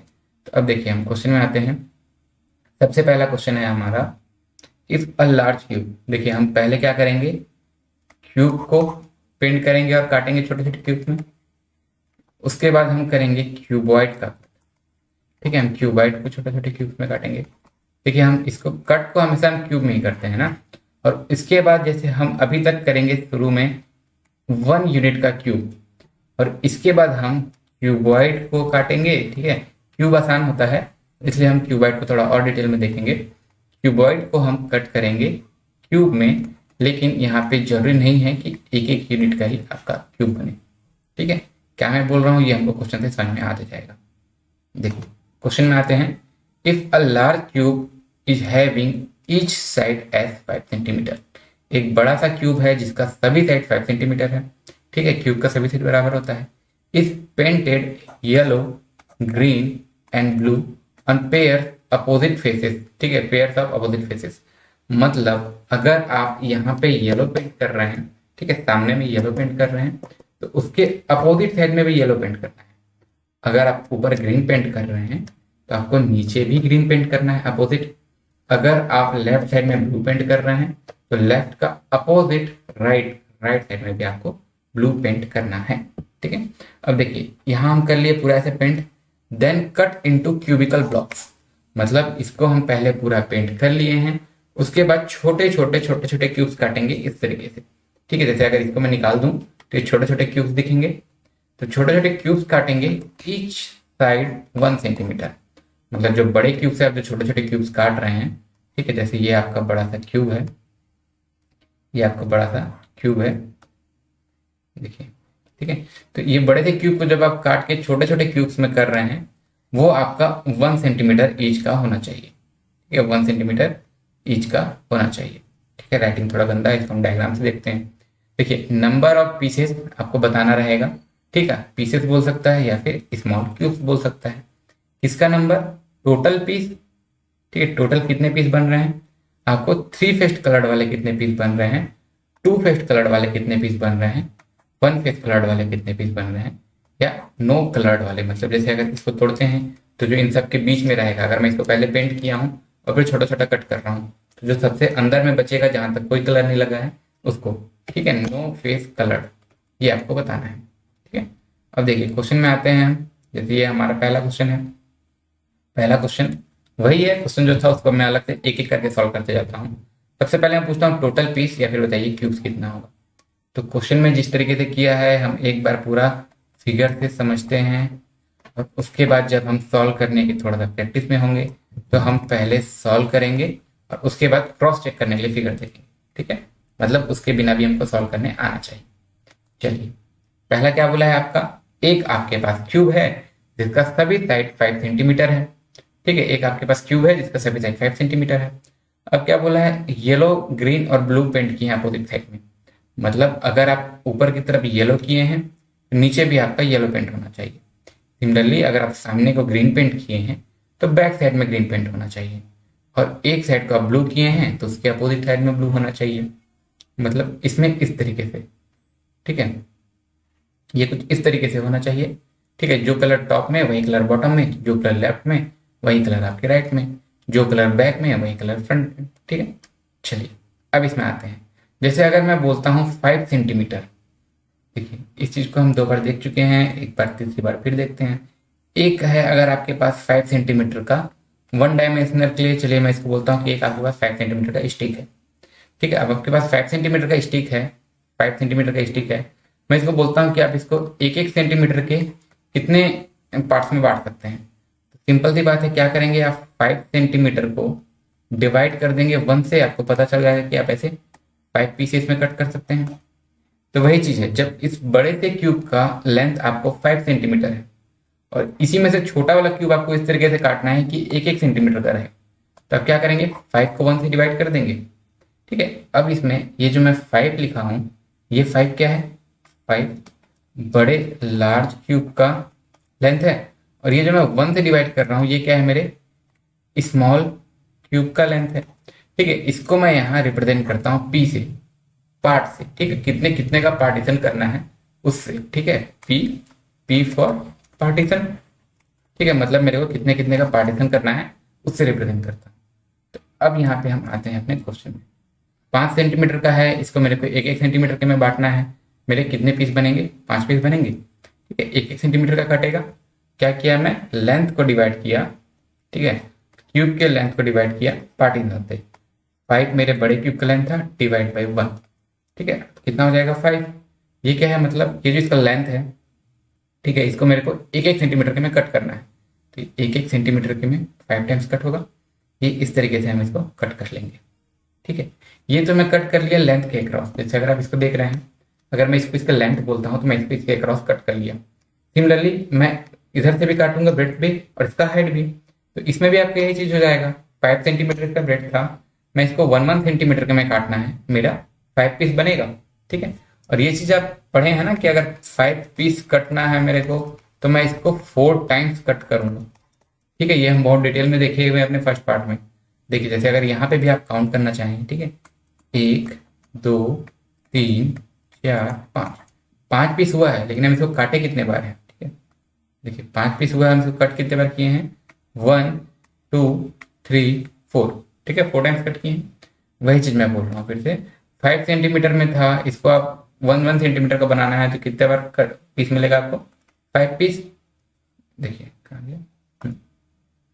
तो अब देखिए हम क्वेश्चन में आते हैं। सबसे पहला क्वेश्चन है हमारा, इफ अ लार्ज क्यूब। देखिए हम पहले क्या करेंगे, क्यूब को पेंट करेंगे और काटेंगे छोटे छोटे क्यूब में। उसके बाद हम करेंगे क्यूबॉइड का। ठीक है, हम क्यूबॉइड को छोटे छोटे क्यूब में काटेंगे। देखिए हम इसको कट को हमेशा हम क्यूब में ही करते हैं ना। और इसके बाद जैसे हम अभी तक करेंगे शुरू में 1 यूनिट का क्यूब, और इसके बाद हम क्यूबॉइड को काटेंगे। ठीक है, क्यूब आसान होता है इसलिए हम क्यूबॉइड को थोड़ा और डिटेल में देखेंगे। क्यूबॉइड को हम कट करेंगे क्यूब में, लेकिन यहाँ पे जरूरी नहीं है कि एक एक यूनिट का ही आपका क्यूब बने। ठीक है, क्या मैं बोल रहा हूँ ये हमको क्वेश्चन से समझ में आ जाएगा। देखिए क्वेश्चन में आते हैं, if a large cube is having each side as 5 centimetre. एक बड़ा सा क्यूब है जिसका सभी साइड 5 सेंटीमीटर है। ठीक है, क्यूब का सभी साइड बराबर होता है। Is painted yellow, green and blue on pair opposite faces. ठीक है, पेयर्स ऑफ अपोजिट फेसेस, मतलब अगर आप यहाँ पे येलो पेंट कर रहे हैं, ठीक है, सामने में येलो पेंट कर रहे हैं, तो उसके अपोजिट साइड में भी येलो पेंट करना है। अगर आप ऊपर ग्रीन पेंट कर रहे हैं तो आपको नीचे भी ग्रीन पेंट करना है अपोजिट। अगर आप लेफ्ट साइड में ब्लू पेंट कर रहे हैं तो लेफ्ट का अपोजिट राइट साइड में भी आपको ब्लू पेंट करना है। ठीक है, अब देखिए यहाँ हम कर लिए पूरा ऐसे paint, then cut into cubical blocks, मतलब इसको हम पहले पूरा पेंट कर लिए हैं, उसके बाद छोटे छोटे क्यूब्स काटेंगे इस तरीके से। ठीक है, जैसे अगर इसको मैं निकाल दूं तो ये छोटे छोटे क्यूब्स दिखेंगे, तो छोटे छोटे क्यूब्स काटेंगे ईच साइड 1 सेंटीमीटर। मतलब जो बड़े क्यूब से आप जो छोटे छोटे क्यूब्स काट रहे हैं, ठीक है, जैसे ये आपका बड़ा सा क्यूब है, ये आपका बड़ा सा क्यूब है, देखिए। ठीक है, तो ये बड़े से क्यूब को जब आप काट के छोटे छोटे क्यूब्स में कर रहे हैं, वो आपका 1 सेंटीमीटर ईच का होना चाहिए। ठीक है, 1 सेंटीमीटर ईच का होना चाहिए। ठीक है, राइटिंग थोड़ा गंदा है, इसको हम डायग्राम से देखते हैं। देखिए नंबर ऑफ पीसेस आपको बताना रहेगा। ठीक है, पीसेस बोल सकता है या फिर स्मॉल क्यूब्स बोल सकता है। किसका नंबर, टोटल पीस। ठीक है, टोटल कितने पीस बन रहे हैं, आपको 3 फेस्ड कलर्ड वाले कितने पीस बन रहे हैं, 2 फेस्ड कलर्ड वाले कितने पीस बन रहे हैं, 1 फेस्ड कलर्ड वाले कितने पीस बन रहे हैं, या नो कलर्ड वाले। मतलब जैसे अगर इसको तोड़ते हैं तो जो इन सब के बीच में रहेगा, अगर मैं इसको पहले पेंट किया हूँ और फिर छोटा छोटा कट कर रहा हूँ, तो जो सबसे अंदर में बचेगा जहां तक कोई कलर नहीं लगा है उसको, ठीक है, नो फेस कलर्ड, ये आपको बताना है। ठीक है, अब देखिए क्वेश्चन में आते हैं हम। जैसे ये हमारा पहला क्वेश्चन है, पहला क्वेश्चन वही है, क्वेश्चन जो था उसको मैं अलग से एक एक करके सॉल्व करते जाता हूँ। सबसे पहले मैं पूछता हूँ टोटल पीस, या फिर बताइए क्यूब्स कितना होगा। तो क्वेश्चन में जिस तरीके से किया है हम एक बार पूरा फिगर से समझते हैं, और उसके बाद जब हम सॉल्व करने की थोड़ा सा प्रैक्टिस में होंगे तो हम पहले सॉल्व करेंगे और उसके बाद क्रॉस चेक करने के लिए फिगर देखेंगे। ठीक है, मतलब उसके बिना भी हमको सॉल्व करने आना चाहिए। चलिए पहला क्या बोला है आपका, एक आपके पास क्यूब है जिसका सभी साइड 5 सेंटीमीटर है। ठीक है, एक आपके पास क्यूब है जिसका सभी साइड 5 सेंटीमीटर है। अब क्या बोला है, येलो, ग्रीन और ब्लू पेंट किए हैं अपोजिट साइड में। मतलब अगर आप ऊपर की तरफ येलो किए हैं तो नीचे भी आपका येलो पेंट होना चाहिए। सिमिलरली अगर आप सामने को ग्रीन पेंट किए हैं तो बैक साइड में ग्रीन पेंट होना चाहिए, और एक साइड को आप ब्लू किए हैं तो उसके अपोजिट साइड में ब्लू होना चाहिए। मतलब इसमें इस तरीके से, ठीक है, ये कुछ इस तरीके से होना चाहिए। ठीक है, जो कलर टॉप में वही कलर बॉटम में, जो कलर लेफ्ट में वही कलर आपके राइट में, जो कलर बैक में है वही कलर फ्रंट में। ठीक है, चलिए अब इसमें आते हैं। जैसे अगर मैं बोलता हूँ 5 सेंटीमीटर, देखिए इस चीज को हम 2 बार देख चुके हैं, एक बार तीसरी बार फिर देखते हैं। एक है अगर आपके पास 5 सेंटीमीटर का वन डायमेंशनल के लिए, चलिए मैं इसको बोलता हूँ कि एक आपके पास 5 सेंटीमीटर का स्टिक है। ठीक है, अब आपके पास 5 सेंटीमीटर का स्टिक है, 5 सेंटीमीटर का स्टिक है, मैं इसको बोलता हूँ कि आप इसको एक एक सेंटीमीटर के कितने पार्ट्स में बांट सकते हैं। तो सिंपल सी बात है, क्या करेंगे आप 5 सेंटीमीटर को डिवाइड कर देंगे 1 से, आपको पता चल जाएगा कि आप ऐसे 5 पीसेस में कट कर सकते हैं। तो वही चीज है, जब इस बड़े से क्यूब का लेंथ आपको 5 सेंटीमीटर है और इसी में से छोटा वाला क्यूब आपको इस तरीके से काटना है कि एक एक सेंटीमीटर का रहे, तो आप क्या करेंगे 5 को 1 से डिवाइड कर देंगे। ठीक है, अब इसमें ये जो मैं 5 लिखा हूं, ये 5 क्या है, 5 बड़े लार्ज क्यूब का लेंथ है, और ये जो मैं 1 से डिवाइड कर रहा हूं ये क्या है, मेरे स्मॉल क्यूब का लेंथ है। ठीक है, इसको मैं यहाँ रिप्रेजेंट करता हूँ पी से, पार्ट से। ठीक है, कितने कितने का पार्टीशन करना है उससे। ठीक है, पी, पी फॉर पार्टीशन। ठीक है, मतलब मेरे को कितने कितने का पार्टीशन करना है उससे रिप्रेजेंट करता हूँ। तो अब यहाँ पे हम आते हैं अपने क्वेश्चन में। 5 सेंटीमीटर का है, इसको मेरे को एक एक सेंटीमीटर के में बांटना है। मेरे कितने पीस बनेंगे, 5 पीस बनेंगे। ठीक है, एक एक सेंटीमीटर का कटेगा। क्या किया, मैं लेंथ को डिवाइड किया। ठीक है, क्यूब के लेंथ को डिवाइड किया पार्टीशन से। 5 मेरे बड़े क्यूब का लेंथ था, डिवाइड बाई 1। ठीक है, तो कितना हो जाएगा 5। ये क्या है, मतलब ये जो इसका लेंथ है, ठीक है, इसको मेरे को एक एक सेंटीमीटर के में कट करना है। तो एक एक सेंटीमीटर के में 5 टाइम्स कट होगा। ये इस तरीके से हम इसको कट कर लेंगे। ठीक है, ये तो मैं कट कर लिया लेंथ के अक्रॉस। जैसे अगर आप इसको देख रहे हैं, अगर मैं इसको इसका लेंथ बोलता हूँ तो मैं इसको इसके अक्रॉस कट कर लिया। सिमिलरली मैं इधर से भी काटूंगा ब्रेड्थ भी और इसका हाइट भी, तो इसमें भी आपका यही चीज हो जाएगा। 5 सेंटीमीटर का ब्रेड्थ था, मैं इसको 1 सेंटीमीटर का मैं काटना है, मेरा 5 पीस बनेगा। ठीक है, और ये चीज आप पढ़े हैं ना कि अगर 5 पीस कटना है मेरे को तो मैं इसको 4 टाइम्स कट करूंगा। ठीक है, ये हम बहुत डिटेल में देखे हुए अपने फर्स्ट पार्ट में। देखिए जैसे अगर यहाँ पे भी आप काउंट करना चाहें, ठीक है, 1 2 3 4 5, 5 पीस हुआ है, लेकिन हम इसको काटे कितने बार है। ठीक है, देखिए 5 पीस हुआ है, हम इसको कट कितने बार किए हैं, 1 2 3 4। ठीक है, 4 टाइम्स कट किए हैं। वही चीज मैं बोल रहा हूँ फिर से, 5 सेंटीमीटर में था, इसको आप 1 सेंटीमीटर का बनाना है तो कितने बार कट पीस मिलेगा आपको, 5 पीस। देखिए कहाँ गया,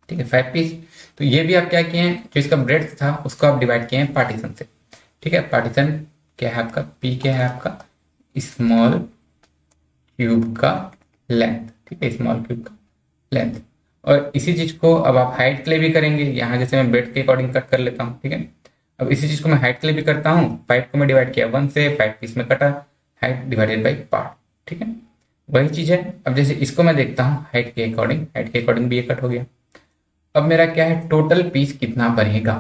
ठीक है 5 पीस। तो ये भी आप क्या किए हैं, जो इसका ब्रेड्थ था उसको आप डिवाइड किए हैं पार्टीशन से। ठीक है, पार्टीशन क्या है आपका, पी क्या है आपका, स्मॉल क्यूब का लेंथ। ठीक है, स्मॉल क्यूब का लेंथ। और इसी चीज को अब आप हाइट के लिए भी करेंगे। यहाँ जैसे मैं ब्रेड्थ के अकॉर्डिंग कट कर लेता हूँ। ठीक है, अब इसी चीज को मैं हाइट के लिए भी करता हूँ। 5 को मैं डिवाइड किया 1 से, 5 पीस में कटा, हाइट डिवाइडेड बाई पार्ट। ठीक है, वही चीज है। अब जैसे इसको मैं देखता हूँ हाइट के अकॉर्डिंग, हाइट के अकॉर्डिंग भी ये कट हो गया। अब मेरा क्या है, टोटल पीस कितना बनेगा।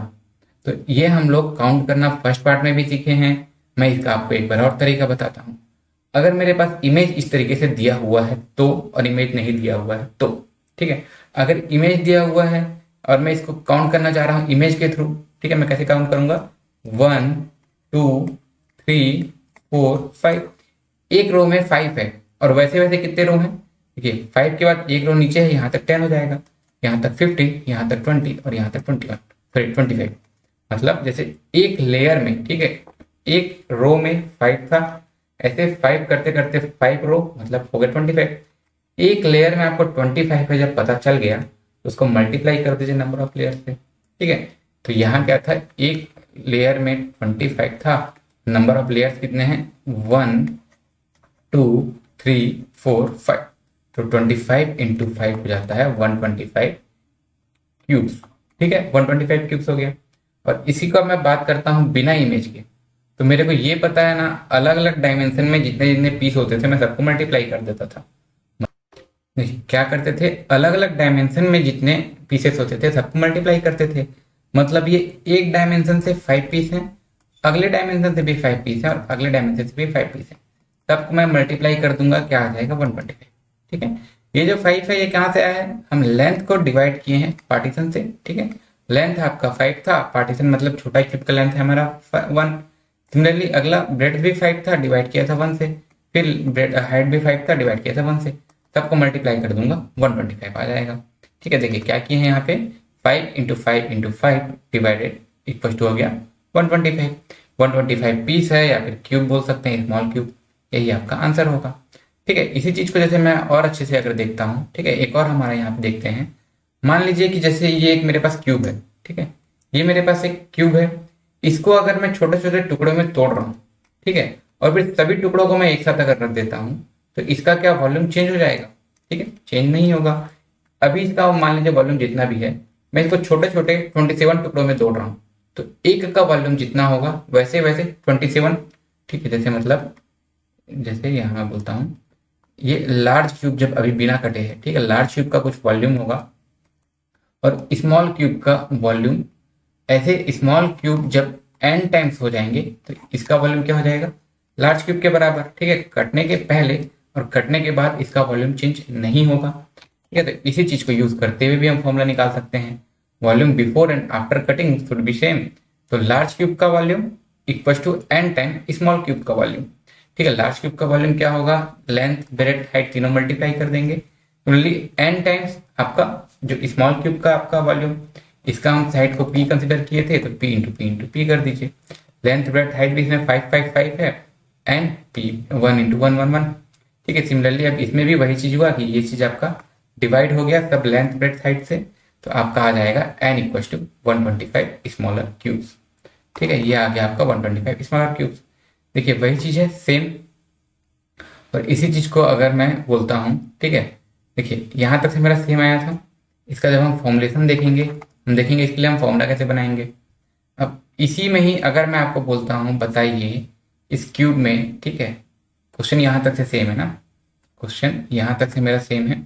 तो ये हम लोग काउंट करना फर्स्ट पार्ट में भी सीखे हैं। मैं इसका आपको एक बार और तरीका बताता हूँ। अगर मेरे पास इमेज इस तरीके से दिया हुआ है तो, और इमेज नहीं दिया हुआ है तो, ठीक है, अगर इमेज दिया हुआ है और मैं इसको काउंट करना चाह रहा हूँ इमेज के थ्रू, ठीक है, मैं कैसे काउंट करूंगा, 1 2 3 4 5। एक रो में 5 है और वैसे वैसे कितने रो हैं, देखिए 5 के बाद एक रो नीचे है, यहाँ तक 10 हो जाएगा, यहाँ तक 50, यहाँ तक 20 और यहाँ तक 21, सॉरी 25। मतलब जैसे एक लेयर में, ठीक है, एक रो में 5 था, ऐसे 5 करते करते 5 रो मतलब हो गए 25। एक लेयर में आपको 25 है जब पता चल गया तो उसको मल्टीप्लाई कर दीजिए नंबर ऑफ लेयर से। ठीक है, तो यहाँ क्या था, एक लेयर में 25 था, नंबर ऑफ लेयर्स कितने हैं, 1 2 3 4 5, तो 25 इंटू 5 हो जाता है 125 क्यूब्स। ठीक है, 125 क्यूब्स हो गया। और इसी को मैं बात करता हूँ बिना इमेज के, तो मेरे को ये पता है ना, अलग अलग डायमेंशन में जितने जितने पीस होते थे मैं सबको मल्टीप्लाई कर देता था। नहीं, क्या करते थे, अलग अलग डायमेंशन में जितने पीसेस होते थे सबको मल्टीप्लाई करते थे। मतलब ये एक डायमेंशन से 5 पीस है, अगले डायमेंशन से भी 5 पीस है और अगले डायमेंशन से भी 5 पीस है, सबको मैं मल्टीप्लाई कर दूंगा, क्या आ जाएगा 125। ठीक है, ये जो 5 है ये कहाँ से आया है, हम लेंथ को डिवाइड किए हैं पार्टीशन से। ठीक है, लेंथ आपका 5 था, पार्टीशन मतलब छोटा क्यूब का लेंथ है हमारा 1। सिमिलरली अगला ब्रेड भी 5 था, डिवाइड किया था 1 से, फिर ब्रेड हाइट भी 5 था, डिवाइड किया था 1 से, सबको मल्टीप्लाई कर दूंगा 125 आ जाएगा। ठीक है, देखिए क्या किए हैं यहाँ पे, 5 × 5 × 5 डिवाइडेड इक्वल टू हो गया 125। 125 पीस है या फिर क्यूब बोल सकते हैं, स्मॉल क्यूब, यही आपका आंसर होगा। ठीक है, इसी चीज को जैसे मैं और अच्छे से अगर देखता हूँ, ठीक है, एक और हमारे यहाँ पे देखते हैं। मान लीजिए कि जैसे ये एक मेरे पास क्यूब है, ठीक है, ये मेरे पास एक क्यूब है, इसको अगर मैं छोटे छोटे टुकड़ों में तोड़ रहा हूँ, ठीक है, और फिर सभी टुकड़ों को मैं एक साथ अगर रख देता हूँ, तो इसका क्या वॉल्यूम चेंज हो जाएगा? ठीक है, चेंज नहीं होगा। अभी इसका मान लीजिए वॉल्यूम जितना भी है, मैं इसको छोटे छोटे 27 टुकड़ों में तोड़ रहा हूँ, तो एक का वॉल्यूम जितना होगा वैसे वैसे 27। ठीक है, जैसे मतलब जैसे यहाँ मैं बोलता हूँ, ये लार्ज क्यूब जब अभी बिना कटे है, ठीक है, लार्ज क्यूब का कुछ वॉल्यूम होगा और स्मॉल क्यूब का वॉल्यूम, ऐसे स्मॉल क्यूब जब n टाइम्स हो जाएंगे तो इसका वॉल्यूम क्या हो जाएगा? लार्ज क्यूब के बराबर। ठीक है, कटने के पहले और कटने के बाद इसका वॉल्यूम चेंज नहीं होगा। ठीक है, तो इसी चीज को यूज करते हुए भी हम फॉर्मूला निकाल सकते हैं, volume before and after cutting should be same. तो लार्ज क्यूब का volume equal to n time small cube का वॉल्यूम। ठीक है, लार्ज क्यूब का वॉल्यूम क्या होगा? लेंथ, ब्रेड्थ, हाइट तीनों मल्टीप्लाई कर देंगे, ओनली n टाइम्स आपका जो स्मॉल क्यूब का आपका वॉल्यूम, इसका हम साइड को p कंसिडर किए थे, तो p इंटू p कर दीजिए। लेंथ, ब्रेड्थ, हाइट भी इसमें 5 5 5 है, एंड p 1 इंटू 1 1 1। ठीक है, सिमिलरली अब इसमें भी वही चीज हुआ कि ये चीज आपका डिवाइड हो गया सब लेंथ, ब्रेड्थ, हाइट से, तो आपका आ जाएगा n equal to 125 smaller cubes. ठीक है, ये आ गया आपका 125 स्मॉलर क्यूब्स। देखिए वही चीज है सेम, और इसी चीज को अगर मैं बोलता हूँ, ठीक है, देखिए यहां तक से मेरा सेम आया था, इसका जब हम फॉर्मुलेशन देखेंगे, हम देखेंगे इसके लिए हम फॉर्मूला कैसे बनाएंगे। अब इसी में ही अगर मैं आपको बोलता हूँ बताइए इस क्यूब में, ठीक है, क्वेश्चन यहां तक से सेम है ना, क्वेश्चन यहां तक से मेरा सेम है।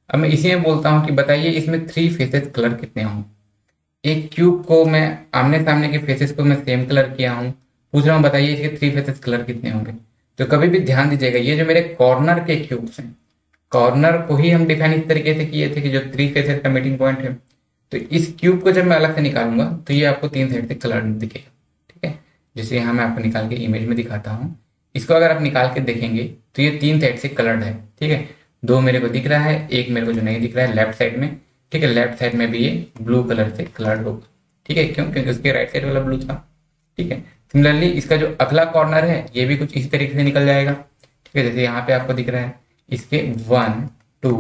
अब मैं इसी में बोलता हूँ कि बताइए इसमें 3 फेसेस कलर कितने होंगे। एक क्यूब को मैं आमने सामने के फेसेस को मैं सेम कलर किया हूँ, पूछ रहा हूँ बताइए इसके 3 फेसेस कलर कितने होंगे। तो कभी भी ध्यान दीजिएगा, ये जो मेरे कॉर्नर के क्यूब्स हैं, कॉर्नर को ही हम डिफाइन इस तरीके से किए थे कि जो 3 फेसेस का मीटिंग पॉइंट है, तो इस क्यूब को जब मैं अलग से निकालूंगा तो ये आपको 3 साइड से कलर दिखेगा। ठीक है, जैसे यहाँ मैं आपको निकाल के इमेज में दिखाता हूँ, इसको अगर आप निकाल के देखेंगे तो ये 3 साइड से कलर्ड है। ठीक है, 2 मेरे को दिख रहा है, एक मेरे को जो नहीं दिख रहा है लेफ्ट साइड में। ठीक है, लेफ्ट साइड में भी ये ब्लू कलर से कलर्ड होगा। ठीक है, क्यों? क्योंकि उसके राइट साइड वाला ब्लू था। ठीक है, सिमिलरली इसका जो अगला कॉर्नर है ये भी कुछ इसी तरीके से निकल जाएगा। ठीक है, जैसे यहाँ पे आपको दिख रहा है, इसके 1 2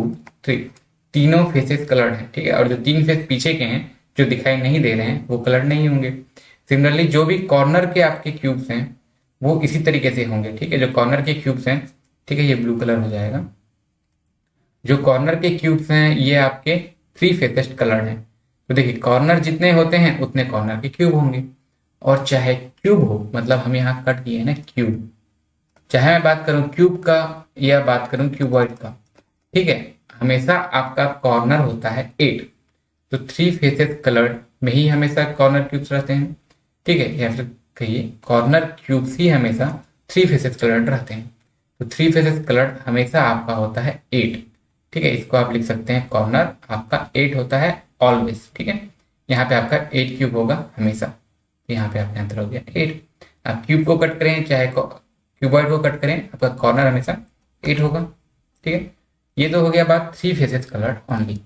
3 तीनों फेसेस कलर्ड हैं। ठीक है, और जो 3 फेस पीछे के हैं जो दिखाई नहीं दे रहे हैं वो कलर्ड नहीं होंगे। सिमिलरली जो भी कॉर्नर के आपके क्यूब्स हैं वो इसी तरीके से होंगे। ठीक है, जो कॉर्नर के क्यूब्स हैं, ठीक है, ये ब्लू कलर हो जाएगा। जो कॉर्नर के क्यूब्स हैं ये आपके 3 फेसेस कलर्ड हैं। तो देखिए कॉर्नर जितने होते हैं उतने कॉर्नर के क्यूब होंगे, और चाहे क्यूब हो, मतलब हम यहाँ कट किए हैं ना क्यूब, चाहे मैं बात करूं क्यूब का या बात करूं क्यूबॉइड का, ठीक है, हमेशा आपका कॉर्नर होता है 8। तो 3 फेसेस कलर्ड में ही हमेशा कॉर्नर क्यूब्स रहते हैं। ठीक है, या फिर कहिए कॉर्नर क्यूब्स ही हमेशा 3 फेसेस कलर्ड रहते हैं। तो 3 फेसेस कलर्ड हमेशा आपका होता है 8। ठीक है, इसको आप लिख सकते हैं कॉर्नर आपका 8 होता है ऑलवेज। ठीक है, यहाँ पे आपका 8 क्यूब होगा हमेशा, यहाँ पे आपका आंसर हो गया 8। आप क्यूब को कट करें चाहे क्यूबॉइड को कट करें, आपका कॉर्नर हमेशा 8 होगा। ठीक है, ये तो हो गया बात 3 फेसेस कलर्ड ओनली।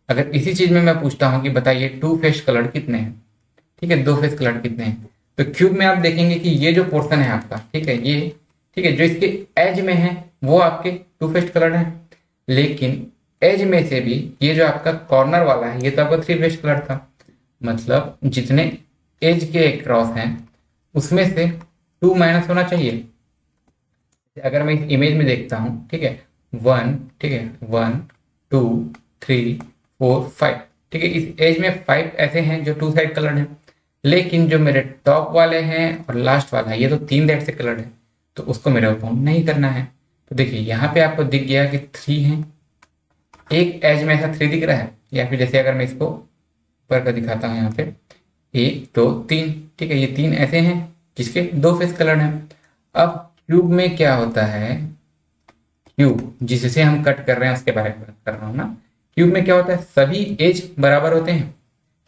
अगर इसी चीज में मैं पूछता हूँ कि बताइए 2 फेस कलर्ड कितने हैं, ठीक है, 2 फेस कलर्ड कितने हैं, तो क्यूब में आप देखेंगे कि ये जो पोर्शन है आपका, ठीक है, ये, ठीक है, जो इसके एज में है वो आपके 2 फेस कलर्ड है, लेकिन एज में से भी ये जो आपका कॉर्नर वाला है ये तो आपका 3 फेस कलर्ड था। मतलब जितने एज के क्रॉस हैं उसमें से 2 माइनस होना चाहिए। अगर मैं इस इमेज में देखता हूं, ठीक है, 1, ठीक है, 1 2 3 4 5, ठीक है, इस एज में 5 ऐसे हैं जो 2 साइड कलर्ड हैं, लेकिन जो मेरे टॉप वाले हैं और लास्ट वाला है ये तो 3 साइड से कलर्ड है, तो उसको मेरे को काउंट नहीं करना है। तो देखिए यहाँ पे आपको दिख गया कि 3 है, एक एज में ऐसा 3 दिख रहा है, या फिर जैसे अगर मैं इसको ऊपर का दिखाता हूँ यहाँ पे 1 2 3, ठीक है, ये 3 ऐसे हैं जिसके 2 फेस कलर्ड हैं। अब क्यूब में क्या होता है, क्यूब जिससे हम कट कर रहे हैं उसके बारे में बात कर रहा हूँ ना, क्यूब में क्या होता है सभी एज बराबर होते हैं।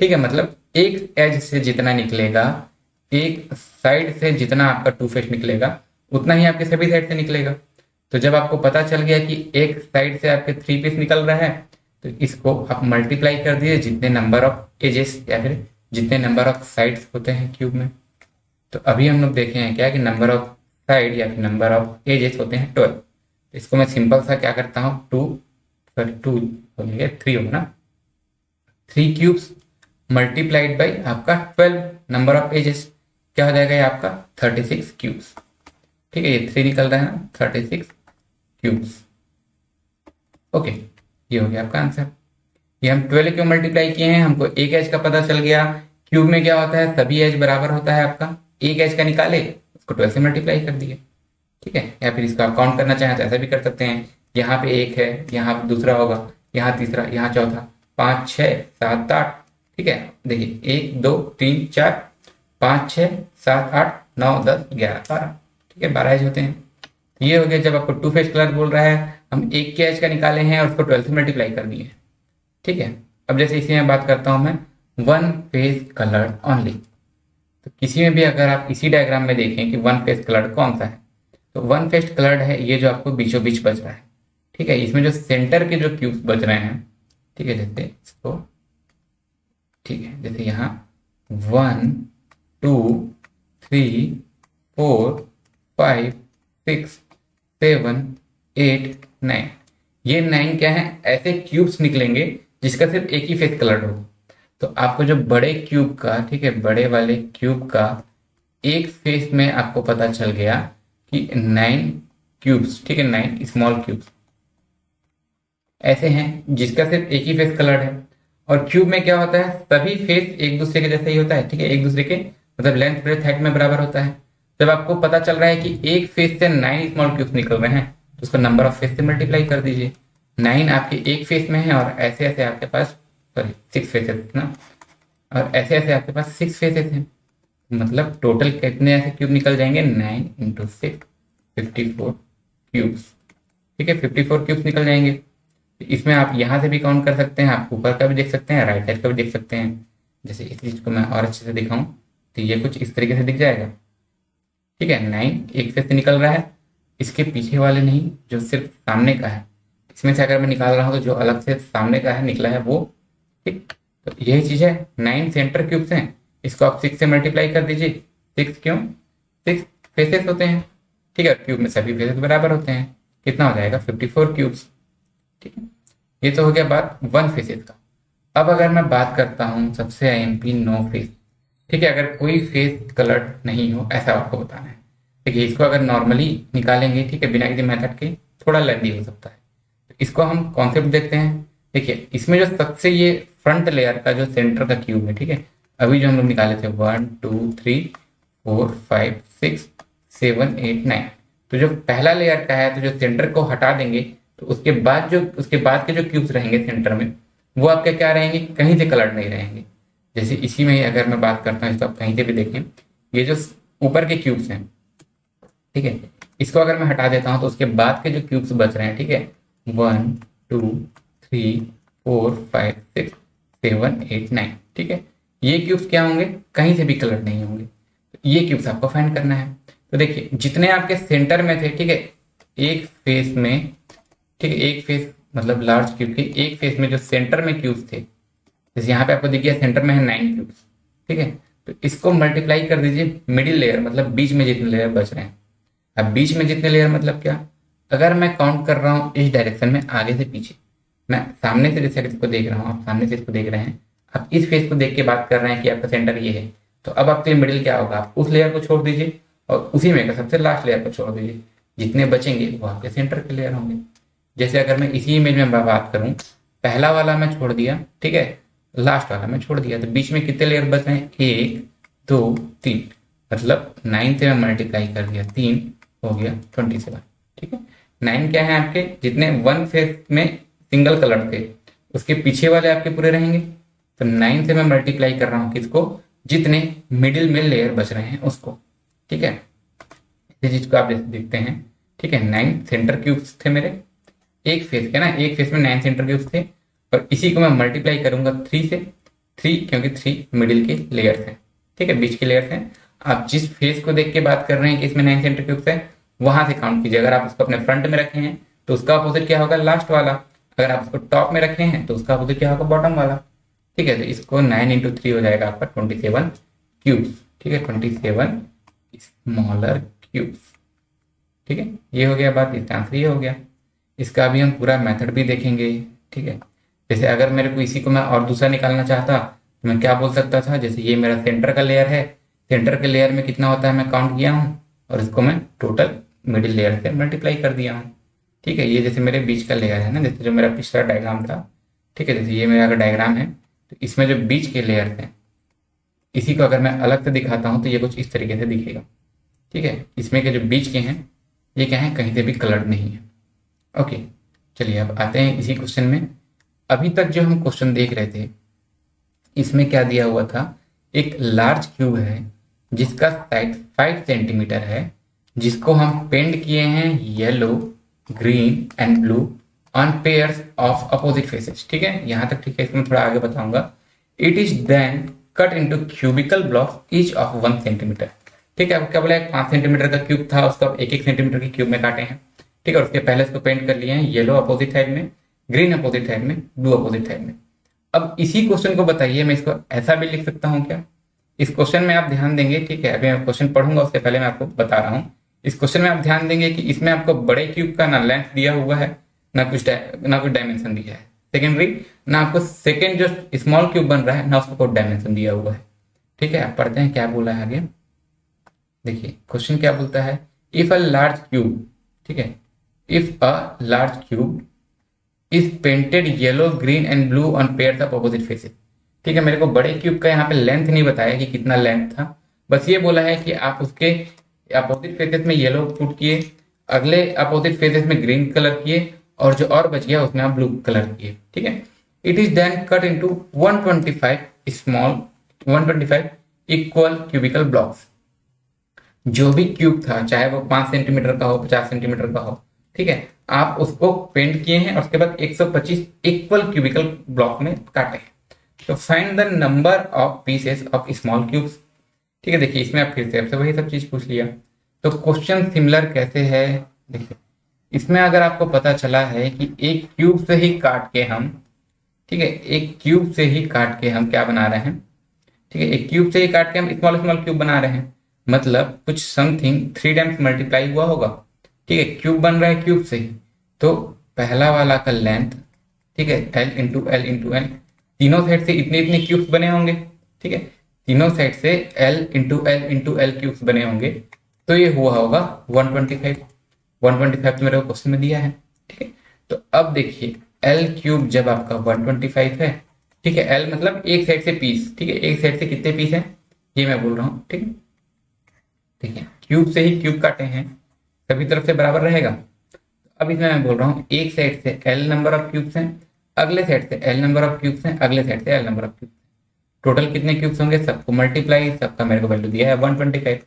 ठीक है, मतलब एक एज से जितना निकलेगा, एक साइड से जितना आपका 2 फेस निकलेगा उतना ही आपके सभी साइड से निकलेगा। तो जब आपको पता चल गया कि एक साइड से आपके 3 पीस निकल रहा है, तो इसको आप मल्टीप्लाई कर दीजिए जितने नंबर ऑफ एजेस या फिर जितने नंबर ऑफ साइड्स होते हैं क्यूब में। तो अभी हम लोग देखे हैं क्या कि नंबर ऑफ साइड या फिर नंबर ऑफ एजेस होते हैं 12। इसको मैं सिंपल सा क्या करता हूँ, 2 हो गया 3 होगा ना, 3 क्यूब्स मल्टीप्लाइड बाई आपका 12 नंबर ऑफ एजेस, क्या हो जाएगा ये आपका 36 क्यूब्स। ठीक है, ये 3 निकल रहा है ना, 36 क्यूब्स। ओके, ये हो गया आपका आंसर। ये हम 12 क्यों मल्टीप्लाई किए हैं, हमको एक एज का पता चल गया। क्यूब में क्या होता है, सभी एज बराबर होता है आपका, एक एज का निकाले उसको 12 से मल्टीप्लाई कर दिए। ठीक है, या फिर इसको आप काउंट करना चाहें तो ऐसा भी कर सकते हैं, यहाँ पे एक है, यहाँ पे दूसरा होगा, यहाँ तीसरा, यहाँ चौथा, 5 6 7 8। ठीक है, देखिए 1 2 3 4 5 6 7 8 9 10 11 12। ठीक है, 12 एज होते हैं। ये हो गया जब आपको टू फेस कलर बोल रहा है, हम एक के एज का निकाले हैं और उसको 12 से मल्टीप्लाई कर दिए। ठीक है, अब जैसे इसी में बात करता हूं मैं, वन फेस कलर ओनली। तो किसी में भी अगर आप इसी डायग्राम में देखें कि वन फेस कलर कौन सा है, तो वन फेस कलर्ड है ये जो आपको बीचों बीच बच रहा है। ठीक है, इसमें जो सेंटर के जो क्यूब्स बच रहे हैं, ठीक है, जैसे इसको, ठीक है, जैसे यहाँ 1 2 3 4 5 6 7 8 9। ये 9 क्या है, ऐसे क्यूब्स निकलेंगे जिसका सिर्फ एक ही फेस कलर्ड हो। तो आपको जो बड़े क्यूब का, ठीक है, बड़े वाले क्यूब का एक फेस में आपको पता चल गया कि 9 क्यूब्स, ठीक है, 9 स्मॉल क्यूब्स ऐसे हैं जिसका सिर्फ एक ही फेस कलर्ड है। और क्यूब में क्या होता है, सभी फेस एक दूसरे के जैसे ही होता है। ठीक है, एक दूसरे के मतलब लेंथ ब्रेथ हाइट में बराबर होता है। जब आपको पता चल रहा है कि एक फेस से 9 स्मॉल क्यूब्स निकल रहे हैं, तो उसको नंबर ऑफ फेस से मल्टीप्लाई कर दीजिए। 9 आपके एक फेस में है और ऐसे ऐसे आपके पास, सॉरी 6 फेसेस ना, और ऐसे ऐसे आपके पास 6 फेसेस हैं। मतलब टोटल कितने ऐसे क्यूब निकल जाएंगे, 9 × 6 54 क्यूब्स। ठीक है, 54 क्यूब्स निकल जाएंगे। इसमें आप यहाँ से भी काउंट कर सकते हैं, आप ऊपर का भी देख सकते हैं, राइट साइड का भी देख सकते हैं। जैसे इस चीज को मैं और अच्छे से दिखाऊं तो ये कुछ इस तरीके से दिख जाएगा। ठीक है, 9 एक फेस से निकल रहा है, इसके पीछे वाले नहीं, जो सिर्फ सामने का है। इसमें से अगर मैं निकाल रहा हूँ तो जो अलग से सामने का है निकला है वो। ठीक, तो यही चीज है, 9 सेंटर क्यूब्स हैं, इसको आप 6 से मल्टीप्लाई कर दीजिए। 6 क्यों, 6 फेसेस होते हैं। ठीक है, क्यूब में सभी फेसेस बराबर होते हैं, कितना हो जाएगा 54 क्यूब्स। ठीक है, ये तो हो गया बात वन फेसेस का। अब अगर मैं बात करता हूं सबसे आईएमपी नो फेस। ठीक है, अगर कोई फेस कलर्ड नहीं हो ऐसा आपको बताना है। ठीक है, इसको अगर नॉर्मली निकालेंगे, ठीक है, बिना किसी मेथड के, थोड़ा लेंदी हो सकता है। तो इसको हम कॉन्सेप्ट देखते हैं। देखिए, इसमें जो सबसे ये फ्रंट लेयर का जो सेंटर का क्यूब है, ठीक है, अभी जो हम लोग निकाले थे 1 2 3 4 5 6 7 8 9, तो जो पहला लेयर का है, तो जो सेंटर को हटा देंगे तो उसके बाद के जो क्यूब्स रहेंगे सेंटर में, वो आपके क्या रहेंगे, कहीं से कलर्ड नहीं रहेंगे। जैसे इसी में ही अगर मैं बात करता हूँ, इसको आप कहीं से भी देखें, ये जो ऊपर के क्यूब्स हैं, ठीक है, इसको अगर मैं हटा देता हूँ तो उसके बाद के जो क्यूब्स बच रहे हैं, ठीक है, 1 2 3 4 5 6 7 8 9, ठीक है, ये क्यूब्स क्या होंगे, कहीं से भी कलर नहीं होंगे। तो ये क्यूब्स आपको फाइंड करना है। तो देखिए, जितने आपके सेंटर में थे, ठीक है, एक फेस में, ठीक है, एक फेस मतलब लार्ज क्यूब के एक फेस में जो सेंटर में क्यूब्स थे, जैसे यहाँ पे आपको दिख गया सेंटर में है 9 क्यूब्स। ठीक है, तो इसको मल्टीप्लाई कर दीजिए मिडिल लेयर, मतलब बीच में जितने लेयर बच रहे हैं। अब बीच में जितने लेयर मतलब क्या, अगर मैं काउंट कर रहा हूँ इस डायरेक्शन में आगे से पीछे, मैं सामने से जैसे इसको देख रहा हूँ, आप सामने से इसको देख रहे हैं, आप इस फेस को देख के बात कर रहे हैं कि आपका सेंटर ये है, तो अब आपके लिए मिडिल क्या होगा, आप उस लेयर को छोड़ दीजिए और उसी में का सबसे लास्ट लेयर को छोड़ दीजिए। जितने बचेंगे वो आपके सेंटर के लेयर होंगे। जैसे अगर मैं इसी इमेज में बात करूं, पहला वाला मैं छोड़ दिया, ठीक है, लास्ट वाला मैं छोड़ दिया, तो बीच में कितने लेयर बच रहे हैं, 1 2 3, मतलब 9 से मैं मल्टीप्लाई कर दिया, 3 हो गया 27। ठीक है, 9 क्या है आपके, जितने वन फेस में सिंगल कलर थे उसके पीछे वाले आपके पूरे रहेंगे। तो 9 से मैं मल्टीप्लाई कर रहा हूँ किसको, जितने मिडिल में लेयर बच रहे हैं उसको। ठीक है, इस चीज को आप देखते हैं। ठीक है, 9 सेंटर क्यूब्स थे मेरे एक फेस के ना, एक फेस में 9 सेंटर क्यूब्स थे, और इसी को मैं मल्टीप्लाई करूंगा 3 से, 3 क्योंकि 3 मिडिल के लेयर थे। ठीक है, बीच के लेयर थे। आप जिस फेस को देख के बात कर रहे हैं कि इसमें 9 सेंटर क्यूब्स है, वहां से काउंट कीजिए। अगर आप उसको अपने फ्रंट में रखे हैं तो उसका अपोजिट क्या होगा, लास्ट वाला। अगर आप उसको टॉप में रखे हैं तो उसका अपोजिट क्या होगा, बॉटम वाला। ठीक है, तो इसको 9 × 3 हो जाएगा आपका 27 क्यूब्स। ठीक है, 27 स्मॉलर क्यूब्स। ठीक है, ये हो गया बात, इसका आंसर ये हो गया। इसका अभी हम पूरा मेथड भी देखेंगे। ठीक है, जैसे अगर मेरे को इसी को मैं और दूसरा निकालना चाहता तो मैं क्या बोल सकता था, जैसे ये मेरा सेंटर का लेयर है, सेंटर के लेयर में कितना होता है मैं काउंट किया हूँ, और इसको मैं टोटल मिडिल लेयर से मल्टीप्लाई कर दिया हूँ। ठीक है, ये जैसे मेरे बीच का लेयर है ना, जैसे जो मेरा पिछला डायग्राम था। ठीक है, जैसे ये मेरा अगर डायग्राम है तो इसमें जो बीच के लेयर थे, इसी को अगर मैं अलग से दिखाता हूँ तो ये कुछ इस तरीके से दिखेगा। ठीक है, इसमें के जो बीच के हैं ये क्या है, कहीं से भी कलर्ड नहीं है। ओके, चलिए अब आते हैं इसी क्वेश्चन में। अभी तक जो हम क्वेश्चन देख रहे थे इसमें क्या दिया हुआ था, एक लार्ज क्यूब है जिसका साइज 5 सेंटीमीटर है, जिसको हम पेंट किए हैं yellow, green and blue on pairs of opposite faces. ठीक है, यहां तक ठीक है, इसको मैं थोड़ा आगे बताऊंगा। It is then cut into cubical blocks each of 1 centimetre. ठीक है, अब क्या बोला, 5 सेंटीमीटर का क्यूब था, उसको 1 सेंटीमीटर के क्यूब में काटे हैं। ठीक है, और उसके पहले इसको पेंट कर लिए हैं येलो अपोजिट साइड में, ग्रीन अपोजिट साइड में, ब्लू अपोजिट साइड में। अब इसी क्वेश्चन को बताइए, मैं इसको ऐसा भी लिख सकता हूँ क्या? इस क्वेश्चन में आप ध्यान देंगे, ठीक है, अभी मैं क्वेश्चन पढ़ूंगा उससे पहले मैं आपको बता रहा हूँ। इस क्वेश्चन में आप ध्यान देंगे कि इसमें आपको बड़े क्यूब का ना लेंथ दिया हुआ है, ना कुछ डायमेंशन दिया है। सेकेंडरी, ना आपको सेकेंड जो स्मॉल क्यूब बन रहा है ना उसको कोई डायमेंशन दिया हुआ है। ठीक है, आप पढ़ते हैं क्या बोला है आगे। देखिए क्वेश्चन क्या बोलता है, इफ अ लार्ज क्यूब, ठीक है, if a large cube is painted yellow, green and blue on pairs of opposite faces. ठीक है, मेरे को बड़े क्यूब का यहाँ पे लेंथ नहीं बताया कि कितना लेंथ था, बस ये बोला है कि आप उसके अपोजिट फेसेस में येलो पुट किए, अगले अपोजिट फेसेस में ग्रीन कलर किए, और जो और बच गया उसमें आप ब्लू कलर किए। ठीक है, it is then cut into 125 small 125 equal cubical blocks. जो भी क्यूब था, चाहे वो 5 सेंटीमीटर का हो, 50 सेंटीमीटर का हो, ठीक है, आप उसको पेंट किए हैं और उसके बाद 125 इक्वल क्यूबिकल ब्लॉक में काटे हैं। तो find the number of pieces of small cubes. ठीक है, देखिए इसमें आप फिर से आपसे वही सब चीज पूछ लिया। तो क्वेश्चन सिमिलर कैसे है, देखिए इसमें अगर आपको पता चला है कि एक क्यूब से ही काट के हम, ठीक है, एक क्यूब से ही काट के हम क्या बना रहे हैं, ठीक है, एक क्यूब से ही काट के हम स्मॉल स्मॉल क्यूब बना रहे हैं, मतलब कुछ समथिंग 3 टाइम्स मल्टीप्लाई हुआ होगा। ठीक है, क्यूब बन रहा है क्यूब से ही, तो पहला वाला का लेंथ, ठीक है, L into L into L, तीनों साइड से इतने इतने क्यूब्स बने होंगे। ठीक है, तीनों साइड से एल इंटू एल क्यूब्स बने होंगे, तो ये हुआ होगा 125। 125 तो मेरे को क्वेश्चन में दिया है। ठीक है, तो अब देखिए एल क्यूब जब आपका 125 है, ठीक है, एल मतलब एक साइड से पीस, ठीक है, एक साइड से कितने पीस है ये मैं बोल रहा हूँ। ठीक है, ठीक है, क्यूब से ही क्यूब काटे हैं, सभी तरफ से बराबर रहेगा। अब इसमें मैं बोल रहा हूँ एक साइड से एल नंबर ऑफ क्यूब्स हैं, अगले साइड से एल नंबर ऑफ क्यूब्स हैं, अगले साइड से L number of cubes. Total कितने क्यूब्स होंगे, सबको मल्टीप्लाई, सबका मेरे को वैल्यू दिया है 125।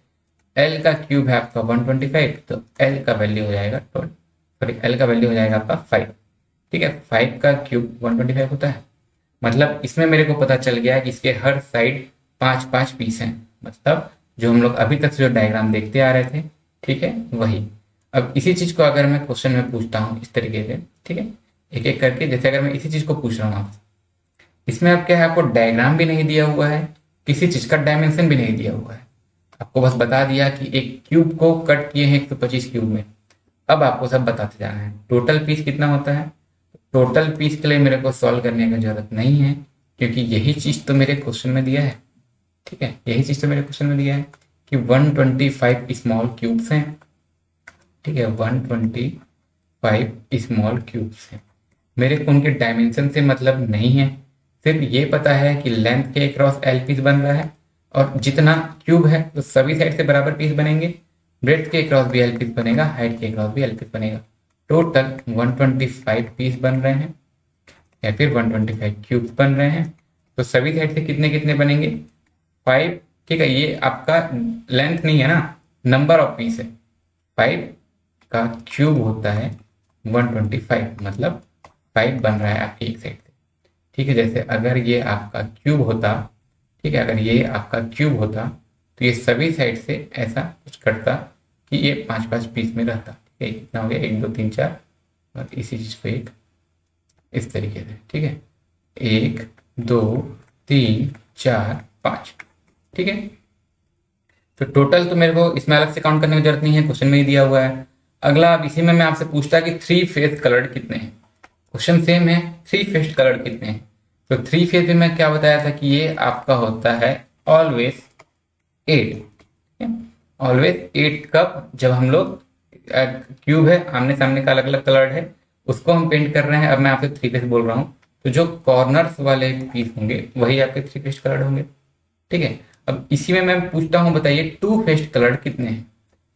एल का क्यूब है आपका 125, तो एल का वैल्यू हो जाएगा सॉरी एल का वैल्यू हो जाएगा आपका 5। ठीक है, 5 का क्यूब 125 होता है, मतलब इसमें मेरे को पता चल गया कि इसके हर साइड 5-5 पीस हैं, मतलब जो हम लोग अभी तक से जो डायग्राम देखते आ रहे थे, ठीक है, वही। अब इसी चीज को अगर मैं क्वेश्चन में पूछता हूँ इस तरीके से, ठीक है, एक एक करके, जैसे अगर मैं इसी चीज को पूछ रहा हूँ आपसे, इसमें अब क्या है, आपको डायग्राम भी नहीं दिया हुआ है, किसी चीज का डायमेंशन भी नहीं दिया हुआ है, आपको बस बता दिया कि एक क्यूब को कट किए हैं 125 क्यूब में। अब आपको सब बताते जाना है टोटल पीस कितना होता है। टोटल पीस के लिए मेरे को सॉल्व करने की जरूरत नहीं है, क्योंकि यही चीज तो मेरे क्वेश्चन में दिया है। ठीक है, यही चीज तो मेरे क्वेश्चन में दिया है कि 125 स्मॉल क्यूब्स हैं। ठीक है, 125 स्मॉल क्यूब्स हैं, मेरे को उनके डायमेंशन से मतलब नहीं है, सिर्फ ये पता है कि लेंथ के अक्रॉस एल पीस बन रहा है, और जितना क्यूब है तो सभी साइड से बराबर पीस बनेंगे, ब्रेड्थ के अक्रॉस भी एल पीस बनेगा, हाइट के अक्रॉस भी एल पीस बनेगा। टोटल 125 पीस बन रहे हैं या फिर 125 क्यूब्स बन रहे हैं, तो सभी साइड से कितने कितने बनेंगे, 5। ठीक है, ये आपका लेंथ नहीं है ना, नंबर ऑफ पीस है। 5 का क्यूब होता है 125, मतलब 5 बन रहा है आपकी एक साइड से। ठीक है, जैसे अगर ये आपका क्यूब होता, ठीक है, अगर ये आपका क्यूब होता तो ये सभी साइड से ऐसा कुछ करता कि ये 5-5 पीस में रहता। ठीक है, कितना हो गया, 1 2 3 4, और इसी चीज को एक इस तरीके से, ठीक है, 1 2 3 4 5, ठीक है। तो टोटल तो मेरे को इसमें अलग से काउंट करने की जरूरत नहीं है, क्वेश्चन में ही दिया हुआ है। अगला, अब इसी में मैं आपसे पूछता कि थ्री फेस कलर्ड कितने हैं। क्वेश्चन सेम है, थ्री फेस कलर्ड कितने हैं। तो थ्री फेस में मैं क्या बताया था कि ये आपका होता है ऑलवेज 8। ऑलवेज 8 कब, जब हम लोग क्यूब है, आमने सामने का अलग अलग कलर्ड है, उसको हम पेंट कर रहे हैं। अब मैं आपसे थ्री फेस बोल रहा हूँ, तो जो कॉर्नर्स वाले पीस होंगे वही आपके थ्री फेस कलर्ड होंगे, ठीक है। अब इसी में मैं पूछता हूँ, बताइए टू फेस्ड कलर्ड कितने हैं,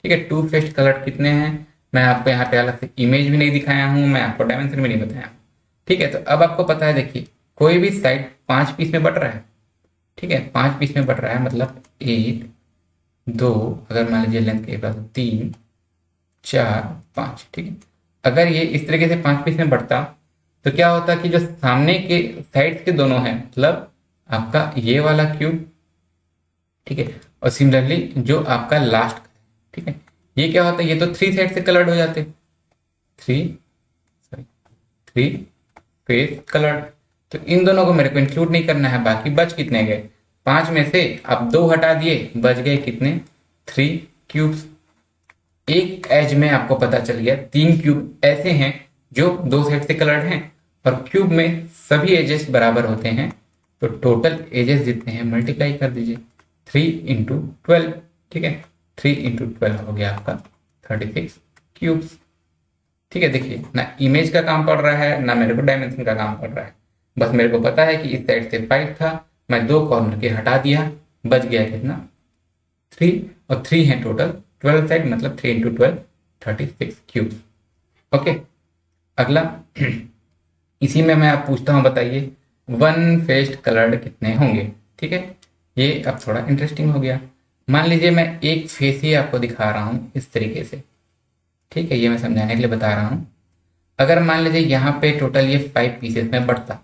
ठीक है। टू फेस्ड कलर्ड कितने हैं, मैं आपको यहाँ पे अलग से इमेज भी नहीं दिखाया हूँ, मैं आपको डायमेंशन भी नहीं बताया हूँ, ठीक है। तो अब आपको पता है, देखिए कोई भी साइड 5 पीस में बट रहा है, ठीक है, 5 पीस में बट रहा है, मतलब 1 2, अगर मान लीजिए लेंथ के बाद 3 4 5, ठीक है। अगर ये इस तरीके से 5 पीस में बढ़ता तो क्या होता कि जो सामने के साइड के दोनों हैं, मतलब आपका ये वाला क्यूब, ठीक है, और सिमिलरली जो आपका लास्ट, ठीक है, ये क्या होता है, ये तो थ्री साइड से कलर्ड हो जाते, three sorry three face coloured. तो इन दोनों को मेरे को इंक्लूड नहीं करना है। बाकी बच कितने गए, 5 में से आप 2 हटा दिए, बच गए कितने, 3 क्यूब्स। एक एज में आपको पता चल गया 3 क्यूब ऐसे हैं जो 2 साइड से कलर्ड हैं, और क्यूब में सभी एजेस बराबर होते हैं। तो टोटल एजेस जितने हैं मल्टीप्लाई कर दीजिए, 3 × 12, ठीक है, 3 × 12 हो गया आपका 36 क्यूब्स, ठीक है। देखिए ना इमेज का काम पड़ रहा है, ना मेरे को डायमेंशन का काम पड़ रहा है, बस मेरे को पता है कि इस साइड से 5 था, मैं 2 कॉर्नर के हटा दिया, बच गया कितना, 3, और 3 है टोटल 12 साइड, मतलब 3 × 12 36 क्यूब्स, ओके। अगला इसी में मैं आप पूछता हूँ, बताइए वन फेस्ड कलर्ड कितने होंगे, ठीक है। ये अब थोड़ा इंटरेस्टिंग हो गया। मान लीजिए मैं एक फेस ही आपको दिखा रहा हूँ इस तरीके से, ठीक है, ये मैं समझाने के लिए बता रहा हूँ। अगर मान लीजिए यहाँ पे टोटल ये 5 पीसेस में बढ़ता,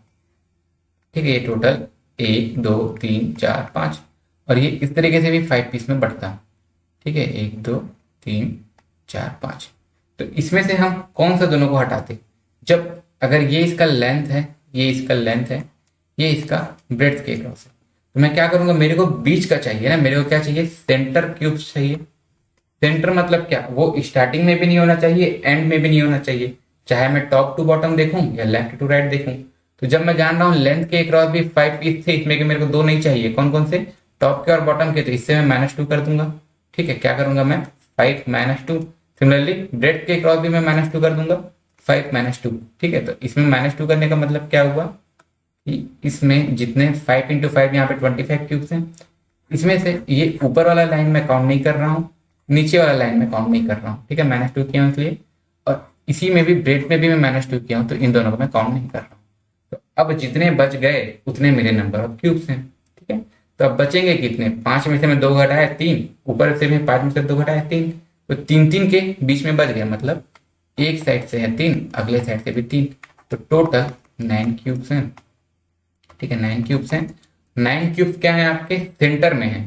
ठीक है, ये टोटल 1 2 3 4 5, और ये इस तरीके से भी 5 पीस में बढ़ता, ठीक है, 1 2 3 4 5। तो इसमें से हम कौन सा दोनों को हटाते, जब अगर ये इसका लेंथ है, ये इसका लेंथ है, ये इसका ब्रेड्थ के क्रॉस है, तो मैं क्या करूंगा, मेरे को बीच का चाहिए ना, मेरे को क्या चाहिए, सेंटर क्यूब्स चाहिए। सेंटर मतलब क्या, वो स्टार्टिंग में भी नहीं होना चाहिए, एंड में भी नहीं होना चाहिए, चाहे मैं टॉप टू बॉटम देखूं या लेफ्ट टू राइट देखूं। तो जब मैं जान रहा हूं लेंथ के क्रॉस भी 5 पीस थे, इसमें के मेरे को 2 नहीं चाहिए, कौन कौन से, टॉप के और बॉटम के, तो इससे मैं -2 कर दूंगा, ठीक है। क्या करूंगा मैं, 5 -2। सिमिलरली ब्रेड के क्रॉस भी मैं -2 कर दूंगा, 5 -2, ठीक है। तो इसमें -2 करने का मतलब क्या हुआ कि इसमें जितने 5 × 5, यहाँ पे 25 क्यूब्स हैं, इसमें से ये ऊपर वाला लाइन में काउंट नहीं कर रहा हूँ, नीचे वाला लाइन में काउंट नहीं कर रहा हूँ, ठीक है, -2 किया हूँ इसलिए। और इसी में भी ब्रेड में भी मैं -2 किया हूँ, तो इन दोनों को मैं काउंट नहीं कर रहा हूँ। तो अब जितने बच गए उतने मेरे नंबर ऑफ क्यूब्स हैं, ठीक है। तो अब बचेंगे कितने, 5 में से मैं 2 घटाया 3, ऊपर से मैं 5 में से 2 घटाया 3, तो 3 के बीच में बच गया, मतलब एक साइड से है 3, अगले साइड से भी 3, तो टोटल 9 क्यूब्स हैं, ठीक है, 9 क्यूब्स हैं। 9 क्यूब्स क्या है, आपके सेंटर में है।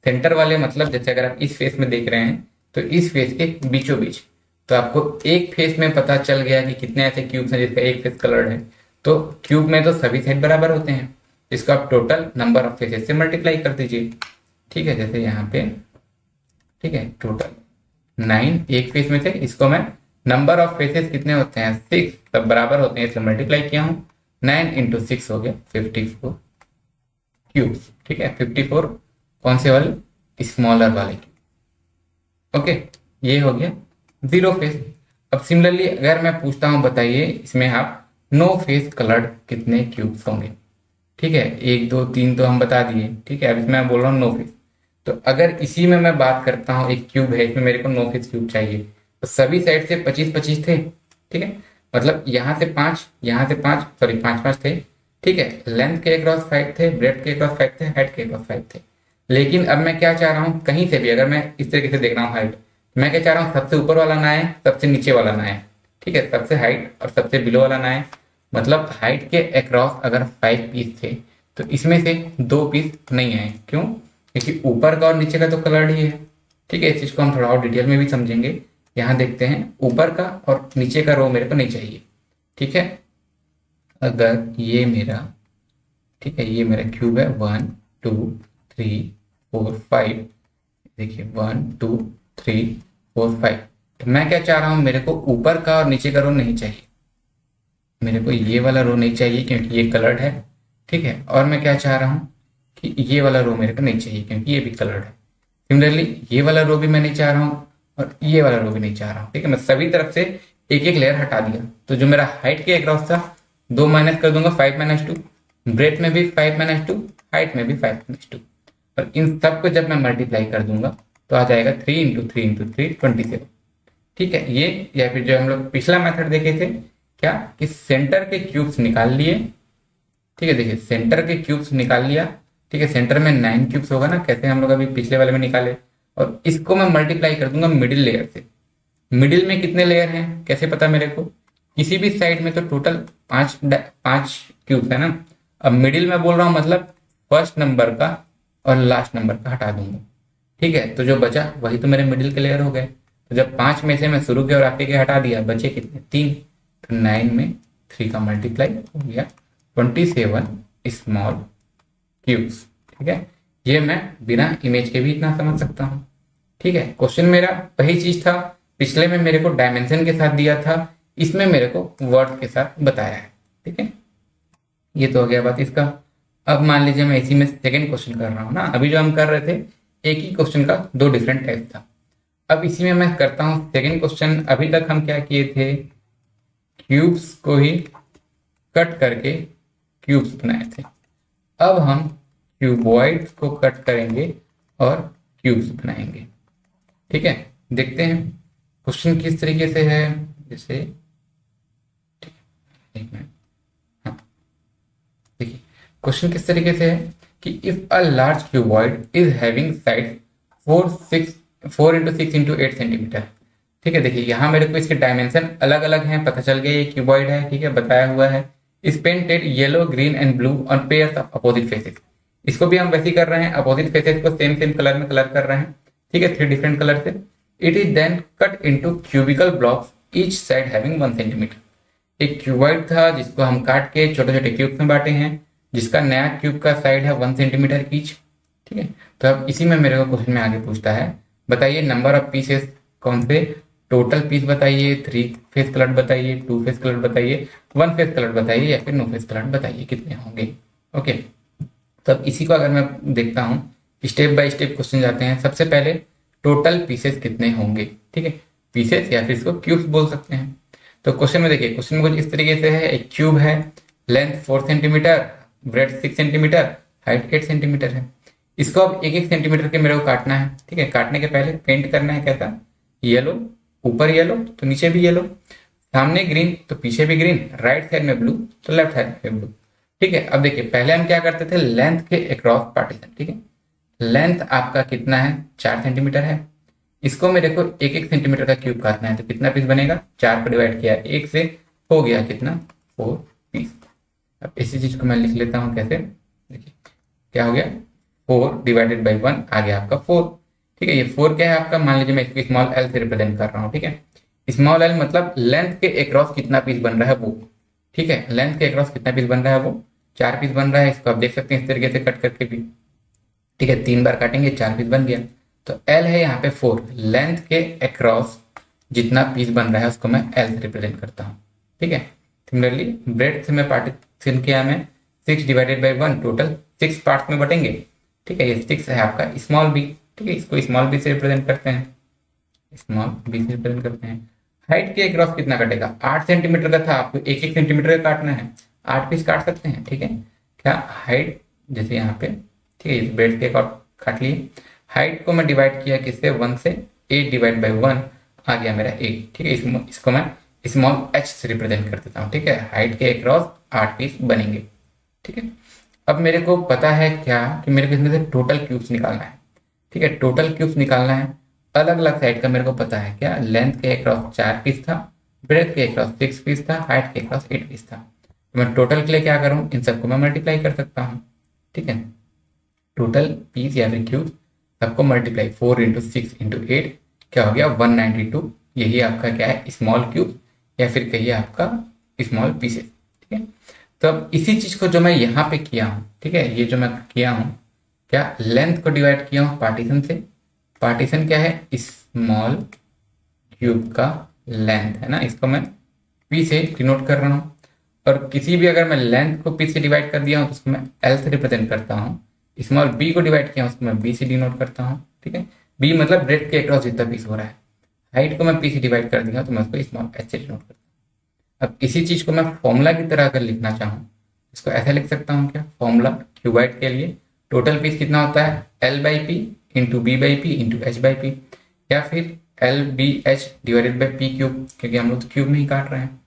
सेंटर वाले मतलब जैसे अगर आप इस फेस में देख रहे हैं, तो इस फेस के बीचों बीच, तो आपको एक फेस में पता चल गया कि कितने ऐसे क्यूब्स हैं जिसका एक फेस कलर्ड है। तो क्यूब में तो सभी साइड बराबर होते हैं, इसको आप टोटल नंबर ऑफ फेसेस से मल्टीप्लाई कर दीजिए, ठीक है। जैसे यहाँ पे, ठीक है, टोटल 9 एक फेस में थे, इसको मैं नंबर ऑफ फेसेस कितने होते हैं 6, तब बराबर होते हैं, इसलिए मल्टीप्लाई किया हूँ, 9 × 6 हो गया 54 क्यूब्स, ठीक है। 54 कौन से वाले, स्मॉलर वाले क्यूब, ओके। ये हो गया 0 फेस। अब सिमिलरली अगर मैं पूछता हूं, बताइए इसमें आप नो फेस कलर्ड कितने क्यूब्स होंगे, ठीक है, 1 2 3 तो हम बता दिए, ठीक है। अब इसमें मैं बोल रहा हूँ नो फेस, तो अगर इसी में मैं बात करता हूँ, एक क्यूब है, इसमें मेरे को नो फेस क्यूब चाहिए, तो सभी साइड से 25 25 थे, ठीक है, मतलब यहाँ से 5, यहाँ से 5, सॉरी 5 5 थे, ठीक है। लेंथ के क्रॉस 5 थे, ब्रेड के क्रॉस 5 थे, हाइट के क्रॉस 5 थे। लेकिन अब मैं क्या चाह रहा हूँ, कहीं से भी अगर मैं इस तरीके से देख रहा हूँ हाइट, मैं क्या चाह रहा हूँ, सबसे ऊपर वाला ना आए, सबसे नीचे वाला ना आए, ठीक है, सबसे हाइट और सबसे बिलो वाला ना आए। मतलब हाइट के अक्रॉस अगर 5 पीस थे, तो इसमें से 2 पीस नहीं आए, क्यों, क्योंकि ऊपर का और नीचे का तो कलर्ड ही है, ठीक है। इस चीज को हम थोड़ा और डिटेल में भी समझेंगे। यहाँ देखते हैं, ऊपर का और नीचे का रो मेरे को नहीं चाहिए, ठीक है। अगर ये मेरा, ठीक है, ये मेरा क्यूब है 1 2 3 4 5, देखिए 1 2 3 4 5। तो मैं क्या चाह रहा हूँ, मेरे को ऊपर का और नीचे का रो नहीं चाहिए, मेरे को ये वाला रो नहीं चाहिए क्योंकि ये कलर्ड है, ठीक है। और मैं क्या चाह रहा हूँ कि ये वाला रो मेरे को नहीं चाहिए क्योंकि ये भी कलर्ड है। सिमिलरली ये वाला रो भी मैं नहीं चाह रहा हूँ और ये वाला रो भी नहीं चाह रहा हूँ, ठीक है। मैं सभी तरफ से एक एक लेयर हटा दिया, तो जो मेरा हाइट के अक्रॉस था 2 माइनस कर दूंगा 5 - 2, ब्रेथ में भी 5 - 2, हाइट में भी 5 - 2, और इन सब को जब मैं मल्टीप्लाई कर दूंगा तो आ जाएगा 3 × 3 × 3 27, ठीक है। ये या फिर जो हम लोग पिछला मेथड देखे थे, क्या कि सेंटर के क्यूब्स निकाल लिए, ठीक है। देखिए सेंटर के क्यूब्स निकाल लिया, ठीक है। सेंटर में 9 क्यूब्स होगा ना, कैसे हम लोग अभी पिछले वाले में निकाले, और इसको मैं मल्टीप्लाई कर दूंगा मिडिल लेयर से। मिडिल में कितने लेयर हैं कैसे पता मेरे को, किसी भी साइड में तो टोटल 5 क्यूब्स है ना। अब मिडिल में बोल रहा हूं मतलब फर्स्ट नंबर का और लास्ट नंबर का हटा दूंगा, ठीक है। तो जो बचा वही तो मेरे मिडिल के लेयर हो गए। तो जब 5 में से मैं शुरू के और आखिर के हटा दिया, बचे कितने 3, तो 9 में 3 का मल्टीप्लाई हो गया 27 स्मॉल क्यूब्स, ठीक है। ये मैं बिना इमेज के भी इतना समझ सकता हूँ, ठीक है। क्वेश्चन मेरा वही चीज था, पिछले में मेरे को डायमेंशन के साथ दिया था, इसमें मेरे को वर्ड के साथ बताया है, ठीक है। ये तो हो गया बात इसका। अब मान लीजिए मैं इसी में सेकंड क्वेश्चन कर रहा हूँ ना, अभी जो हम कर रहे थे एक ही क्वेश्चन का 2 डिफरेंट टाइप था। अब इसी में मैं करता हूँ सेकंड क्वेश्चन। अभी तक हम क्या किए थे, क्यूब्स को ही कट करके क्यूब्स बनाए थे। अब हम क्यूबॉइड को कट करेंगे और क्यूब्स बनाएंगे, ठीक है। देखते हैं क्वेश्चन किस तरीके से है। जैसे एक मिनट, हाँ देखिए क्वेश्चन किस तरीके से है कि if a large cuboid is having side 4 × 6 × 8 centimetre, ठीक है। देखिए यहाँ मेरे को इसके डायमेंशन अलग अलग हैं, पता चल गया ये क्यूबॉइड है, ठीक है, बताया हुआ है। इस painted yellow green and blue on pairs of opposite faces, इसको भी हम वैसे ही कर रहे हैं, अपोजिट फेसेस को सेम सेम कलर में कलर कर रहे हैं, ठीक है, 3 डिफरेंट कलर से। It is then cut into cubical blocks each side having 1 centimetre. एक क्यूबॉइड था जिसको हम काट के छोटे छोटे क्यूब में बांटे हैं, जिसका नया क्यूब का साइड है 1 सेंटीमीटर ईच, ठीक है। तो अब इसी में मेरे को क्वेश्चन में आगे पूछता है, बताइए नंबर ऑफ पीसेस कौन से, टोटल पीस बताइए, 3 फेस कलर बताइए, 2 फेस कलर बताइए, 1 फेस कलर बताइए या फिर 9 फेस कलर बताइए, कितने होंगे, ओके। तो अब इसी को अगर मैं देखता हूँ, स्टेप बाय स्टेप क्वेश्चन जाते हैं। सबसे पहले टोटल पीसेस कितने होंगे, ठीक है, पीसेस या फिर इसको क्यूब्स बोल सकते हैं। तो क्वेश्चन में देखिए, क्वेश्चन में कुछ इस तरीके से है, एक क्यूब है, length 4 centimetre, bread 6 centimetre, height 8 centimetre है। इसको अब 1 1 सेंटीमीटर के मेरे को काटना है, ठीक है। काटने के पहले पेंट करना है कैसा, येलो, ऊपर येलो तो नीचे भी येलो, सामने ग्रीन तो पीछे भी ग्रीन, राइट साइड में ब्लू तो लेफ्ट साइड में ब्लू, ठीक है। अब देखिए पहले हम क्या करते थे, लेंथ के अक्रॉस पार्टीशन, ठीक है। लेंथ आपका कितना है, 4 सेंटीमीटर है, इसको मेरे को 1 1 सेंटीमीटर का क्यूब काटना है, तो कितना पीस बनेगा, 4 को डिवाइड किया 1 से, हो गया कितना 4 पीस। अब इसी चीज को मैं लिख लेता हूं कैसे, देखिए क्या हो गया 4 डिवाइडेड बाई 1 आ गया आपका 4, ठीक है। ये 4 क्या है आपका, मान लीजिए मैं इसको स्मॉल एल से रिप्रेजेंट कर रहा हूँ, ठीक है। स्मॉल एल मतलब लेंथ के अक्रॉस कितना पीस बन रहा है वो, ठीक है। लेंथ के अक्रॉस कितना पीस बन रहा है वो 4 पीस बन रहा है। इसको आप देख सकते हैं इस तरीके से कट करके भी, ठीक है, 3 बार काटेंगे 4 पीस बन गया। तो एल है यहाँ पे 4, लेंथ के अक्रॉस जितना पीस बन रहा है उसको मैं एल से रिप्रेजेंट करता हूँ, ठीक है। सिमिलरली ब्रेड से मैं पार्टीशन किया मैं 6 डिवाइडेड बाई 1, टोटल 6 पार्ट में बटेंगे, ठीक है। ये 6 है आपका स्मॉल बी, ठीक है, इसको स्मॉल बी से रिप्रेजेंट करते हैं, स्मॉल बी से रिप्रेजेंट करते हैं। हाइट के अक्रॉस कितना कटेगा, 8 सेंटीमीटर का था, आपको 1 1 सेंटीमीटर का काटना है, 8 पीस काट सकते हैं, ठीक है। क्या हाइट जैसे यहाँ पे, ठीक है, इस ब्रेड के अकॉर्ड काट लिए। हाइट को मैं डिवाइड किया किससे, 1 से, 8 डिवाइड बाई 1 आ गया मेरा 8, ठीक है। इसको मैं स्मॉल एच से रिप्रेजेंट कर देता हूँ, ठीक है। हाइट के अक्रॉस 8 पीस बनेंगे, ठीक है। अब मेरे को पता है क्या कि मेरे को इसमें से टोटल क्यूब्स निकालना है, ठीक है। टोटल क्यूब्स निकालना है, अलग अलग साइड का मेरे को पता है क्या, लेंथ के अक्रॉस 4 पीस था, ब्रेथ के अक्रॉस 6 पीस था, हाइट के अक्रॉस 8 पीस था। तो मैं टोटल के लिए क्या करूं, इन सबको मैं मल्टीप्लाई कर सकता हूं, ठीक है। टोटल पीस या फिर क्यूब सबको मल्टीप्लाई 4 × 6 × 8 क्या हो गया 192, यही आपका क्या है स्मॉल क्यूब या फिर कहिए आपका स्मॉल पीसेस, ठीक है। तो अब इसी चीज को जो मैं यहाँ पे किया हूँ, ठीक है, ये जो मैं किया हूँ, क्या लेंथ को डिवाइड किया हूँ पार्टीशन से। पार्टीशन क्या है, स्मॉल क्यूब का लेंथ है ना, इसको मैं पी से डिनोट कर रहा हूँ। और किसी भी अगर मैं लेंथ को पी से डिवाइड कर दिया हूँ तो उसको मैं एल से रिप्रेजेंट करता हूँ। स्मॉल बी को डिवाइड किया हूँ उसको मैं बी से डिनोट करता हूँ, ठीक है। बी मतलब ब्रेड के अक्रॉस जितना पीस हो रहा है। हाइट को मैं पी से डिवाइड कर दिया तो मैं उसको स्मॉल एच से डिनोट करता हूँ। अब इसी चीज को मैं फॉर्मूला की तरह अगर लिखना चाहूँ, इसको ऐसा लिख सकता हूँ क्या, फॉर्मूला क्यूबाइड के लिए टोटल पीस कितना होता है, L by P into B by P into H by P, या फिर L B H divided by P cube, क्योंकि हम लोग तो क्यूब में ही काट रहे हैं।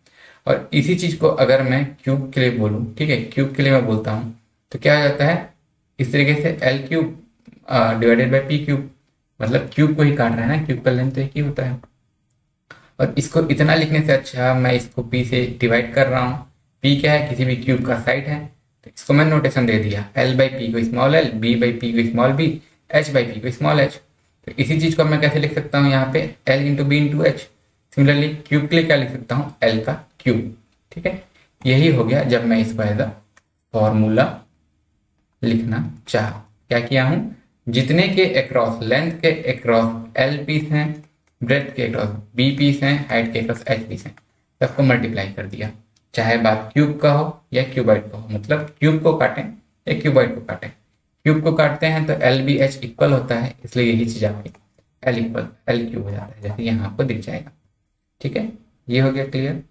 और इसी चीज को अगर मैं क्यूब के लिए बोलूँ, ठीक है, क्यूब के लिए मैं बोलता हूँ तो क्या हो जाता है, इस तरीके से L cube divided by P cube, मतलब क्यूब को ही काट रहे हैं ना, क्यूब का लेंथ तो एक ही होता है। और इसको इतना लिखने से अच्छा मैं इसको पी से डिवाइड कर रहा हूँ। पी क्या है, किसी भी क्यूब का साइड है, तो इसको मैं नोटेशन दे दिया, एल बाई पी को small L, B by P को small B, H by P को स्मॉल एच। तो इसी चीज को मैं कैसे लिख सकता हूँ यहाँ पे, L into B into H. Similarly cube के लिए क्या लिख सकता हूँ, एल का क्यूब, ठीक है। यही हो गया जब मैं इसको एज अ फॉर्मूला लिखना चाह, क्या किया हूं, जितने के अक्रॉस लेंथ के अक्रॉस एल पीस हैं, ब्रेथ के अक्रॉस बी पीस हैं, हाइट के अक्रॉस एच पीस हैं, सबको मल्टीप्लाई कर दिया। चाहे बात क्यूब का हो या क्यूबाइड का हो, मतलब क्यूब को काटें या क्यूबाइड को काटें। क्यूब को काटते हैं तो एल बी एच इक्वल होता है, इसलिए यही चीज आपकी एल इक्वल एल क्यूब हो जाता है, जैसे यहाँ आपको दिख जाएगा। ठीक है, ये हो गया क्लियर।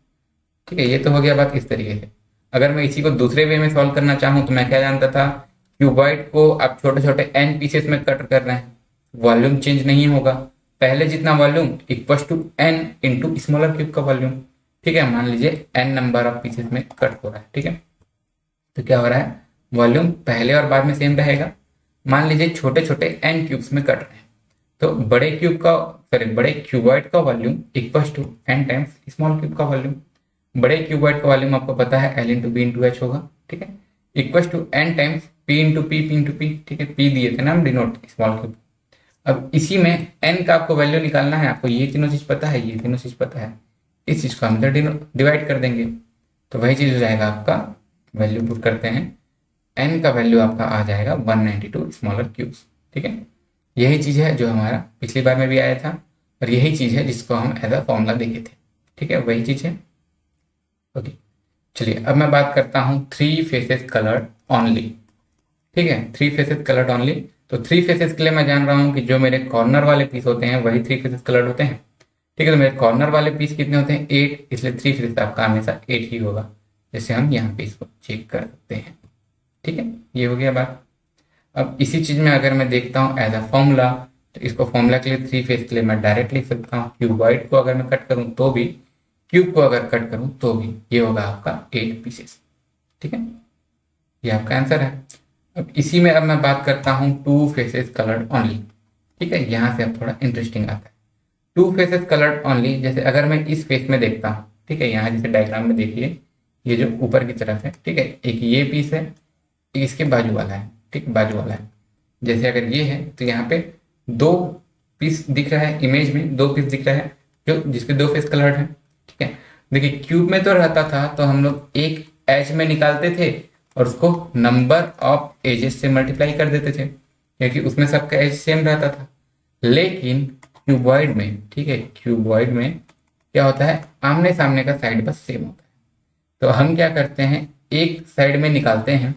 ठीक है, ये तो हो गया बात इस तरीके से। अगर मैं इसी को दूसरे वे में सॉल्व करना चाहूँ तो मैं क्या जानता था, क्यूबॉइड को आप छोटे छोटे एन पीसेस में कट कर रहे हैं, वॉल्यूम चेंज नहीं होगा, पहले जितना volume equal to N into smaller cube का वॉल्यूम। ठीक है, मान लीजिए एन नंबर ऑफ पीसेस में कट हो रहा है, ठीक है, तो क्या हो रहा है, वॉल्यूम पहले और बाद में सेम रहेगा। मान लीजिए छोटे छोटे एन क्यूब्स में कट रहे हैं, तो बड़े क्यूब का सॉरी बड़े क्यूबॉइड का volume equal to N times small cube का वॉल्यूम। बड़े क्यूबॉइड का वॉल्यूम आपको पता है L into B into H होगा, ठीक है, equal to N times P into P P into P, ठीक है, पी दिए थे ना हम डिनोट स्मॉल क्यूब। अब इसी में एन का आपको वैल्यू निकालना है, आपको ये तीनों चीज पता है, ये तीनों चीज पता है, इस चीज को हम इधर डिवाइड कर देंगे तो वही चीज हो जाएगा आपका, वैल्यू पुट करते हैं, एन का वैल्यू आपका आ जाएगा 192 स्मॉलर क्यूब्स। ठीक है, यही चीज है जो हमारा पिछली बार में भी आया था और यही चीज है जिसको हम एज अ फॉर्मूला देखे थे। ठीक है, वही चीज है। ओके, चलिए अब मैं बात करता हूँ थ्री फेसेस कलर्ड ऑनली। ठीक है, थ्री फेसेस कलर्ड ऑनली, तो थ्री फेसेस के लिए मैं जान रहा हूँ कि जो मेरे कॉर्नर वाले पीस होते हैं वही थ्री फेसेस कलर्ड होते हैं। ठीक है, तो मेरे कॉर्नर वाले पीस कितने होते हैं, 8, इसलिए थ्री फेसेस आपका हमेशा 8 ही होगा, जैसे हम यहाँ पे इसको चेक कर सकते हैं। ठीक है, ये हो गया बात। अब इसी चीज में अगर मैं देखता हूँ एज अ फॉर्मूला, तो इसको फॉर्मूला के लिए थ्री फेस के लिए मैं डायरेक्ट लिख सकता हूँ, क्यूबॉइड को अगर मैं कट करूँ तो भी, क्यूब को अगर कट करूँ तो भी, ये होगा आपका 8 पीसेस। ठीक है, ये आपका आंसर है। अब इसी में अब मैं बात करता हूँ टू फेसेस कलर्ड ऑनली। ठीक है, यहाँ से अब थोड़ा इंटरेस्टिंग आता है। टू फेसेस कलर्ड ऑनली, जैसे अगर मैं इस फेस में देखता हूँ, ठीक है, यहाँ जैसे डायग्राम में देखिए, ये जो ऊपर की तरफ है, ठीक है, एक ये पीस है, एक इसके बाजू वाला है, ठीक, बाजू वाला है। जैसे अगर ये है तो यहाँ पे दो पीस दिख रहा है, इमेज में दो पीस दिख रहा है जो जिसके दो फेस कलर्ड है। ठीक है, देखिए क्यूब में तो रहता था तो हम लोग एक एज में निकालते थे और उसको नंबर ऑफ एजेस से मल्टीप्लाई कर देते थे, क्योंकि उसमें सबका एज सेम रहता था। लेकिन क्यूबॉइड में, ठीक है, क्यूबॉइड में क्या होता है, आमने सामने का साइड बस सेम होता है, तो हम क्या करते हैं, एक साइड में निकालते हैं,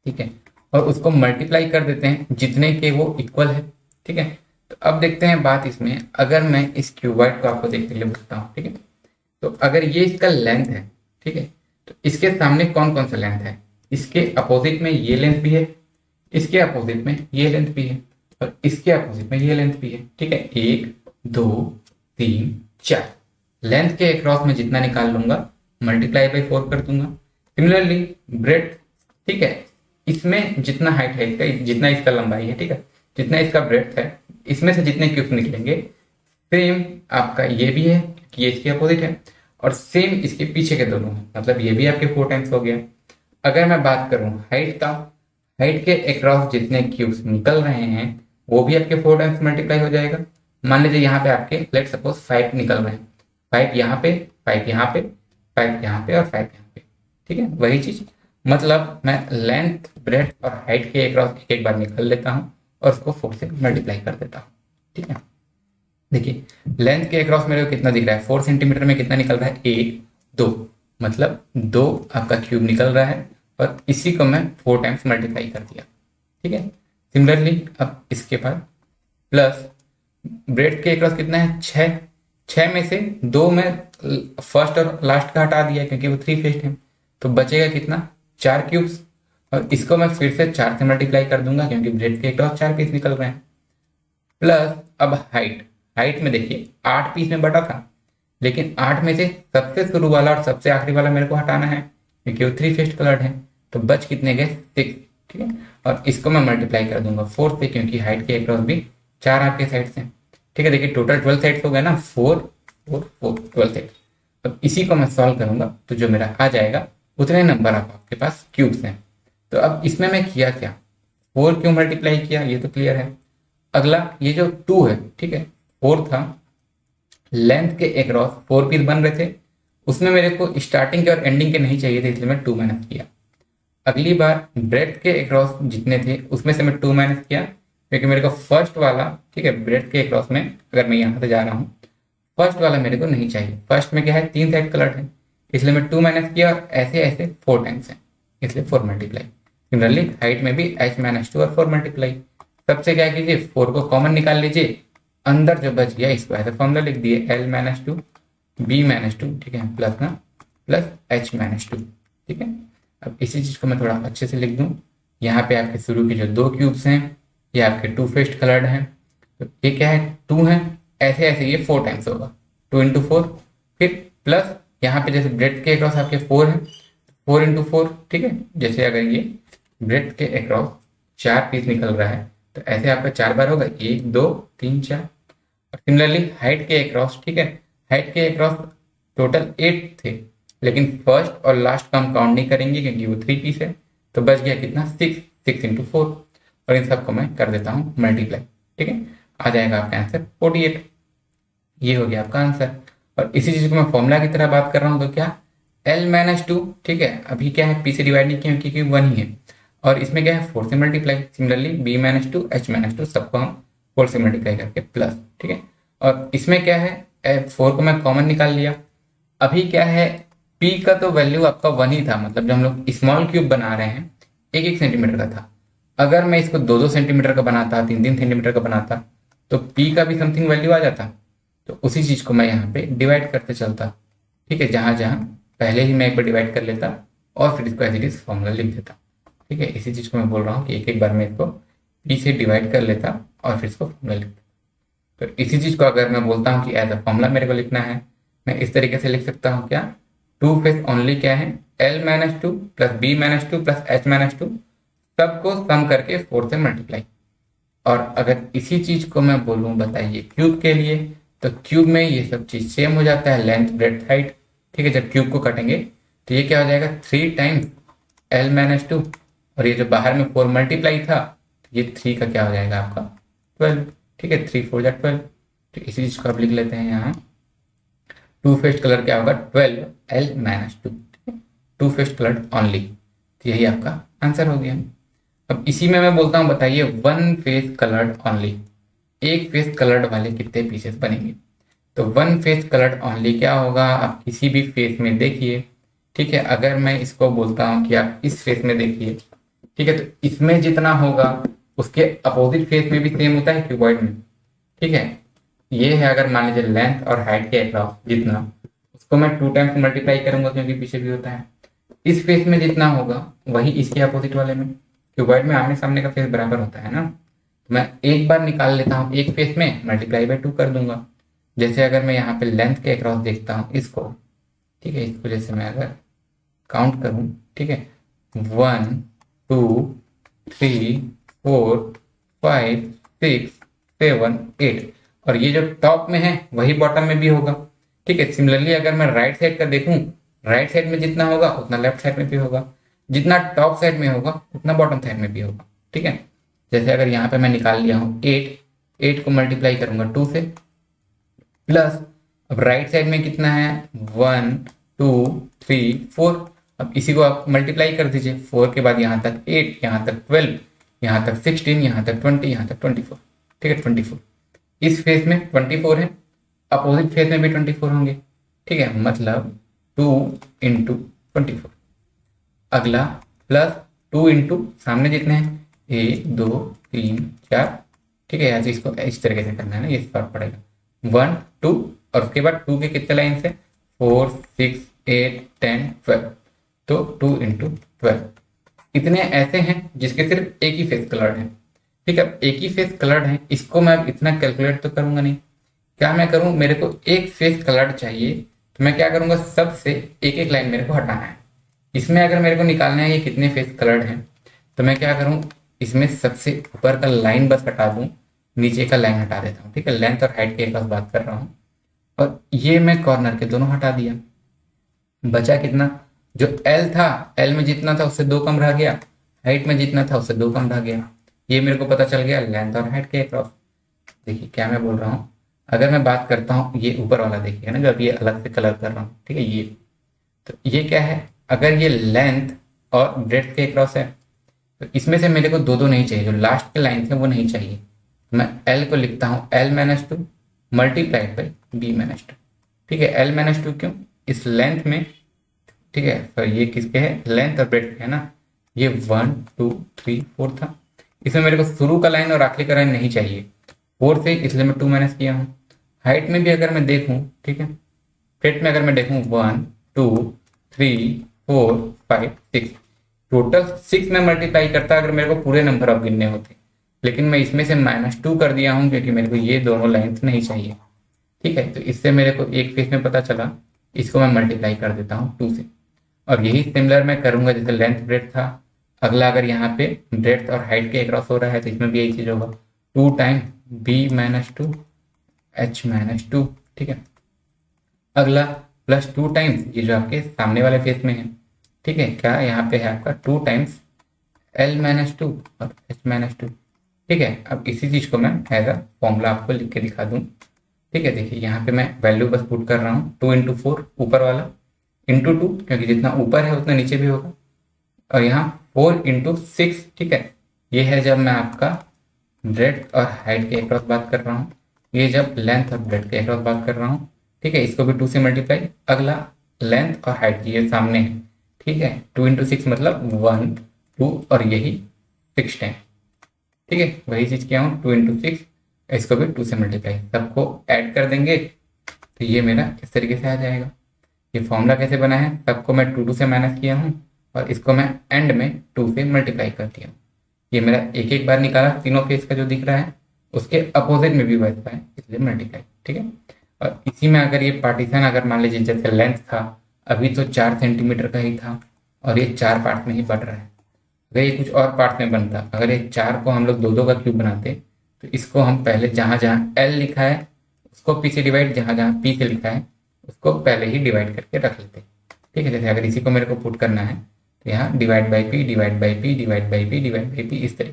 ठीक है, और उसको मल्टीप्लाई कर देते हैं जितने के वो इक्वल है। ठीक है, तो अब देखते हैं बात इसमें, अगर मैं इस क्यूबॉइड को आपको देखने के लिए बोलता हूँ, ठीक है, तो अगर ये इसका लेंथ है, ठीक है, तो इसके सामने कौन कौन सा लेंथ है, इसके अपोजिट में ये लेंथ भी है, इसके अपोजिट में ये लेंथ भी है, और इसके अपोजिट में ये लेंथ भी है। ठीक है, 1 2 3 4 लेंथ के अक्रॉस में जितना निकाल लूंगा मल्टीप्लाई बाई 4 कर दूंगा। सिमिलरली ब्रेथ, ठीक है, इसमें जितना हाइट है इसका, जितना इसका लंबाई है, ठीक है, जितना इसका ब्रेथ है, इसमें से जितने क्यूब निकलेंगे, सेम आपका ये भी है कि ये इसके अपोजिट है, और सेम इसके पीछे के दोनों है, मतलब ये भी आपके 4 टाइम्स हो गया। अगर मैं बात करूं हाइट का, हाइट के अक्रॉस जितने क्यूब्स निकल रहे हैं वो भी आपके 4 टाइम्स मल्टीप्लाई हो जाएगा। मान लीजिए यहाँ पे आपके लेट सपोज 5 निकल रहे हैं, 5 यहाँ पे, 5 यहाँ पे, 5 यहाँ पे और 5 यहाँ पे। ठीक है, वही चीज, मतलब मैं लेंथ ब्रेथ और हाइट के अक्रॉस एक एक बार निकाल लेता हूँ और उसको 4 से मल्टीप्लाई कर देता हूँ। ठीक है, देखिए लेंथ के अक्रॉस मेरे को कितना दिख रहा है, 4 सेंटीमीटर में कितना निकल रहा है, 1 2, मतलब 2 आपका क्यूब निकल रहा है और इसी को मैं 4 टाइम्स मल्टीप्लाई कर दिया। ठीक है, सिमिलरली अब इसके बाद प्लस ब्रेड के अक्रॉस कितना है, 6, 6 में से 2 में फर्स्ट और लास्ट का हटा दिया क्योंकि वो 3 फेस्ड है, तो बचेगा कितना, 4 क्यूब्स, और इसको मैं फिर से 4 से मल्टीप्लाई कर दूंगा क्योंकि ब्रेड के अक्रॉस 4 पीस निकल रहे हैं। प्लस अब हाइट, हाइट में देखिए 8 पीस में बटा था, लेकिन 8 में से सबसे शुरू वाला और सबसे आखिरी वाला मेरे को हटाना है क्योंकि वो 3 फेस्ड कलर्ड है, तो बच कितने गए, 6। ठीक है, और इसको मैं मल्टीप्लाई कर दूंगा 4 से क्योंकि हाइट के अक्रॉस भी 4 आपके साइड से। ठीक है, देखिए टोटल 12 साइड्स हो गए ना, 4 4 4 12 साइड। अब इसी को मैं सॉल्व करूंगा तो जो मेरा आ जाएगा उतने नंबर आपके पास क्यूब्स हैं। तो अब इसमें मैं किया क्या, 4 क्यों मल्टीप्लाई किया ये तो क्लियर है। अगला ये जो 2 है, ठीक है, 4 था, लेंथ के अक्रॉस 4 पीस बन रहे थे, उसमें मेरे को स्टार्टिंग के और एंडिंग के नहीं चाहिए थे, इसलिए मैं 2 माइनस किया। अगली बार ब्रेथ के अक्रॉस जितने थे उसमें से मैं 2 माइनस किया क्योंकि मेरे को फर्स्ट वाला, ठीक है, ब्रेथ के अक्रॉस में अगर मैं यहाँ से जा रहा हूँ, फर्स्ट वाला मेरे को नहीं चाहिए, फर्स्ट में क्या है, 3 साइड कलर है, इसलिए मैं 2 माइनस किया और ऐसे ऐसे 4 टाइम्स है, इसलिए 4 मल्टीप्लाई। सिमिलरली हाइट में भी h माइनस 2 और 4 मल्टीप्लाई। सबसे क्या कीजिए, 4 को कॉमन निकाल लीजिए, अंदर जो बच गया इसको ऐसे फॉर्मूला लिख दिए, l माइनस 2 b माइनस 2, ठीक है, प्लस ना प्लस h माइनस 2। ठीक है, अब इसी चीज को मैं थोड़ा अच्छे से लिख दूं, यहाँ पे आपके शुरू के जो 2 क्यूब्स हैं ये आपके 2 फेस्ड कलर्ड हैं, तो ये क्या है, 2 है, ऐसे ऐसे ये 4 टाइम्स होगा, 2 इंटू 4, फिर प्लस यहाँ पे जैसे ब्रेड के अक्रॉस आपके 4 है, 4 इंटू 4। ठीक है, जैसे अगर ये ब्रेड के अक्रॉस 4 पीस निकल रहा है तो ऐसे आपका 4 बार होगा, 1 2 3 4। और सिमिलरली हाइट के अक्रॉस, ठीक है, हाइट के अक्रॉस टोटल 8 थे, लेकिन फर्स्ट और लास्ट का हम काउंट नहीं करेंगे क्योंकि वो 3 पीस है, तो बच गया कितना, 6, 6 इंटू 4, और इन सबको मैं कर देता हूँ मल्टीप्लाई। ठीक है, आ जाएगा आपका आंसर 48। ये हो गया आपका आंसर। और इसी चीज को मैं फॉर्मूला की तरह बात कर रहा हूँ तो क्या, l माइनस 2, ठीक है, अभी क्या है, p से डिवाइड नहीं किया क्योंकि 1 ही है, और इसमें क्या है 4 से multiply. Similarly b minus 2 h minus 2 सबको हम 4 से मल्टीप्लाई करके प्लस। ठीक है, और इसमें क्या है, 4 को मैं कॉमन निकाल लिया। अभी क्या है, p का तो वैल्यू आपका 1 ही था, मतलब जो हम लोग स्मॉल क्यूब बना रहे हैं 1-1 सेंटीमीटर का था, अगर मैं इसको 2-2 सेंटीमीटर का बनाता, 3-3 सेंटीमीटर का बनाता तो p का भी समथिंग वैल्यू आ जाता, तो उसी चीज को मैं यहाँ पे डिवाइड करते चलता। ठीक है, जहां जहां पहले ही मैं एक बार डिवाइड कर लेता और फिर इसको एज इट इज फॉर्मूला लिख देता। ठीक है, इसी चीज को मैं बोल रहा हूँ कि एक एक बार मैं इसको p से डिवाइड कर लेता और फिर इसको फॉर्मूला लिखता। तो इसी चीज को अगर मैं बोलता हूँ कि एज अ फॉर्मूला मेरे को लिखना है, मैं इस तरीके से लिख सकता हूँ, क्या, 2 फेस ओनली क्या है, l minus 2 plus b minus 2 plus h minus 2, सबको सम करके 4 से मल्टीप्लाई। और अगर इसी चीज को मैं बोलूं बताइए क्यूब के लिए, तो क्यूब में ये सब चीज सेम हो जाता है, लेंथ ब्रेड्थ हाइट। ठीक है, जब क्यूब को काटेंगे तो ये क्या हो जाएगा, 3 टाइम्स l माइनस 2, और ये जो बाहर में 4 मल्टीप्लाई था तो ये 3 का क्या हो जाएगा आपका 12। ठीक है, 3 4 12। तो इसी चीज को आप लिख लेते हैं यहाँ, 2 फेस्ड कलर क्या होगा, 12 l minus 2, 2 faced colour only, तो यही आपका आंसर हो गया। अब इसी में मैं बोलता हूँ बताइए 1 फेस कलर्ड ओनली, एक फेस कलर्ड वाले कितने पीसेस बनेंगे। तो 1 फेस कलर्ड ओनली क्या होगा, आप किसी भी फेस में देखिए। ठीक है, अगर मैं इसको बोलता हूँ कि आप इस फेस में देखिए, ठीक है, तो इसमें जितना होगा उसके अपोजिट फेस में भी सेम होता है क्यूबॉइड में। ठीक है, ये है अगर मान लीजिए लेंथ और हाइट के अक्रॉस जितना, उसको मैं 2 टाइम्स मल्टीप्लाई करूंगा क्योंकि पीछे भी होता है। इस फेस में जितना होगा वही इसके अपोजिट वाले में, क्यूबॉइड में आमने सामने का फेस बराबर होता है ना, तो मैं एक बार निकाल लेता हूँ, एक फेस में मल्टीप्लाई बाय 2 कर दूंगा। जैसे अगर मैं यहाँ पे लेंथ के अक्रॉस देखता हूँ इसको, ठीक है, इसको जैसे मैं अगर काउंट करूँ, ठीक है, 1 2 3 4 5 6 7 8, और ये जो टॉप में है वही बॉटम में भी होगा। ठीक है, सिमिलरली अगर मैं राइट साइड का देखूं, राइट साइड में जितना होगा उतना लेफ्ट साइड में भी होगा, जितना टॉप साइड में होगा उतना बॉटम साइड में भी होगा। ठीक है, जैसे अगर यहाँ पे मैं निकाल लिया हूँ 8 को मल्टीप्लाई करूंगा 2 से, प्लस अब राइट साइड में कितना है 1 2 3 4, अब इसी को आप मल्टीप्लाई कर दीजिए, 4 के बाद यहाँ तक 8, यहाँ तक 12, यहाँ तक 16, यहाँ तक 20, यहाँ तक 24। ठीक है, 24। इस फेज में 24 है, अपोजिट फेज में भी 24 होंगे। ठीक है, मतलब 2 इंटू 24। अगला प्लस 2 इंटू सामने जितने हैं 1 2 3 4। ठीक है, ऐसे इसको इस तरीके से करना है ना, ये फर्क पड़ेगा। 1 2 और उसके बाद 2 के कितने लाइन से 4 6 8 10 12, तो 2 इंटू 12। इतने ऐसे हैं जिसके सिर्फ एक ही फेस कलर्ड है। ठीक है, एक ही फेस कलर्ड है, इसको मैं अब इतना कैलकुलेट तो करूंगा नहीं। क्या मैं करूं, मेरे को एक फेस कलर्ड चाहिए, तो मैं क्या करूंगा, सबसे एक एक लाइन मेरे को हटाना है। इसमें अगर मेरे को निकालना है ये कितने फेस कलर्ड हैं, तो मैं क्या करूं, इसमें सबसे ऊपर का लाइन बस हटा दूं, नीचे का लाइन हटा देता हूं। ठीक है, लेंथ और हाइट की एक बात कर रहा हूं। और ये मैं कॉर्नर के दोनों हटा दिया। बचा कितना, जो एल था, एल में जितना था उससे 2 कम रह गया, हाइट में जितना था उससे 2 कम रह गया। ये मेरे को पता चल गया लेंथ और हाइट के अक्रॉस। देखिए क्या मैं बोल रहा हूँ, अगर मैं बात करता हूँ ये ऊपर वाला देखिए ना, जब ये अलग से कलर कर रहा हूँ। ठीक है, ये तो ये क्या है, अगर ये लेंथ और ब्रेड्थ के अक्रॉस है, तो इसमें से मेरे को दो दो नहीं चाहिए, जो लास्ट के लाइन थे वो नहीं चाहिए। मैं एल को लिखता हूँ L-2 मल्टीप्लाइड बाई B-2। ठीक है, L-2 क्यों, इस लेंथ में, ठीक है, तो ये किसके है, लेंथ और ब्रेड्थ है ना, ये 1 2 3 4 था। इसमें मेरे को शुरू का लाइन और आखिरी का लाइन नहीं चाहिए, 4 से, इसलिए मैं 2 माइनस किया हूँ। हाइट में भी अगर मैं देखूँ, ठीक है, ब्रेड्थ में अगर मैं देखूँ 1 2 3 4 5 6, टोटल 6 में मल्टीप्लाई करता अगर मेरे को पूरे नंबर अब गिनने होते, लेकिन मैं इसमें से -2 कर दिया हूँ क्योंकि मेरे को ये दोनों लाइन्स नहीं चाहिए। ठीक है, तो इससे मेरे को एक फेस में पता चला, इसको मैं मल्टीप्लाई कर देता हूँ 2 से। और यही सिमिलर मैं करूंगा जैसे लेंथ ब्रेड्थ था। अगला अगर यहाँ पे ब्रेड्थ और हाइट के अक्रॉस हो रहा है तो इसमें भी यही चीज होगा, 2 टाइम B-2 H-2। ठीक है, अगला +2 टाइम्स ये जो आपके सामने वाले फेस में है। ठीक है, क्या यहाँ पे है आपका 2 टाइम्स L-2 और H-2। ठीक है, अब इसी चीज को मैं एज अ फॉर्मूला आपको लिख के दिखा दूं। ठीक है, देखिए यहाँ पे मैं वैल्यू बस पुट कर रहा हूँ, 2 इंटू 4 ऊपर वाला इंटू 2, क्योंकि जितना ऊपर है उतना नीचे भी होगा, और यहाँ 4 इंटू 6। ठीक है, ये है जब मैं आपका ब्रेड्थ और हाइट के अक्रॉस बात कर रहा हूँ, ये जब लेंथ और ब्रेड्थ के अक्रॉस बात कर रहा हूँ। ठीक है, इसको भी 2 से मल्टीप्लाई, अगला लेंथ और हाइट ये सामने है। ठीक है, 2 इंटू 6 मतलब 1 2 और यही 6 टाइम। ठीक है, वही चीज किया हूँ, 2 इंटू 6, इसको भी 2 से मल्टीप्लाई, सबको ऐड कर देंगे तो ये मेरा इस तरीके से आ जाएगा। ये फॉर्मूला कैसे बना है, सबको मैं 2 से माइनस किया हूँ और इसको मैं एंड में 2 से मल्टीप्लाई कर दिया हूँ। ये मेरा एक एक बार निकाला, तीनों फेस का जो दिख रहा है उसके अपोजिट में भी वैसा है, इसलिए मल्टीप्लाई। ठीक है, और इसी में अगर ये पार्टीशन अगर मान लीजिए जैसे लेंथ था अभी तो 4 सेंटीमीटर का ही था और ये 4 पार्ट में ही बढ़ रहा है, अगर ये कुछ और पार्ट में बनता, अगर ये 4 को हम लोग 2 2 का क्यूब बनाते, तो इसको हम पहले जहां जहां L लिखा है उसको P से डिवाइड, जहां जहां P से लिखा है उसको पहले ही डिवाइड करके रख लेते। ठीक है, जैसे अगर इसी को मेरे को पुट करना है तो यहाँ divide by P divide by P divide by P divide by P, इस तरीके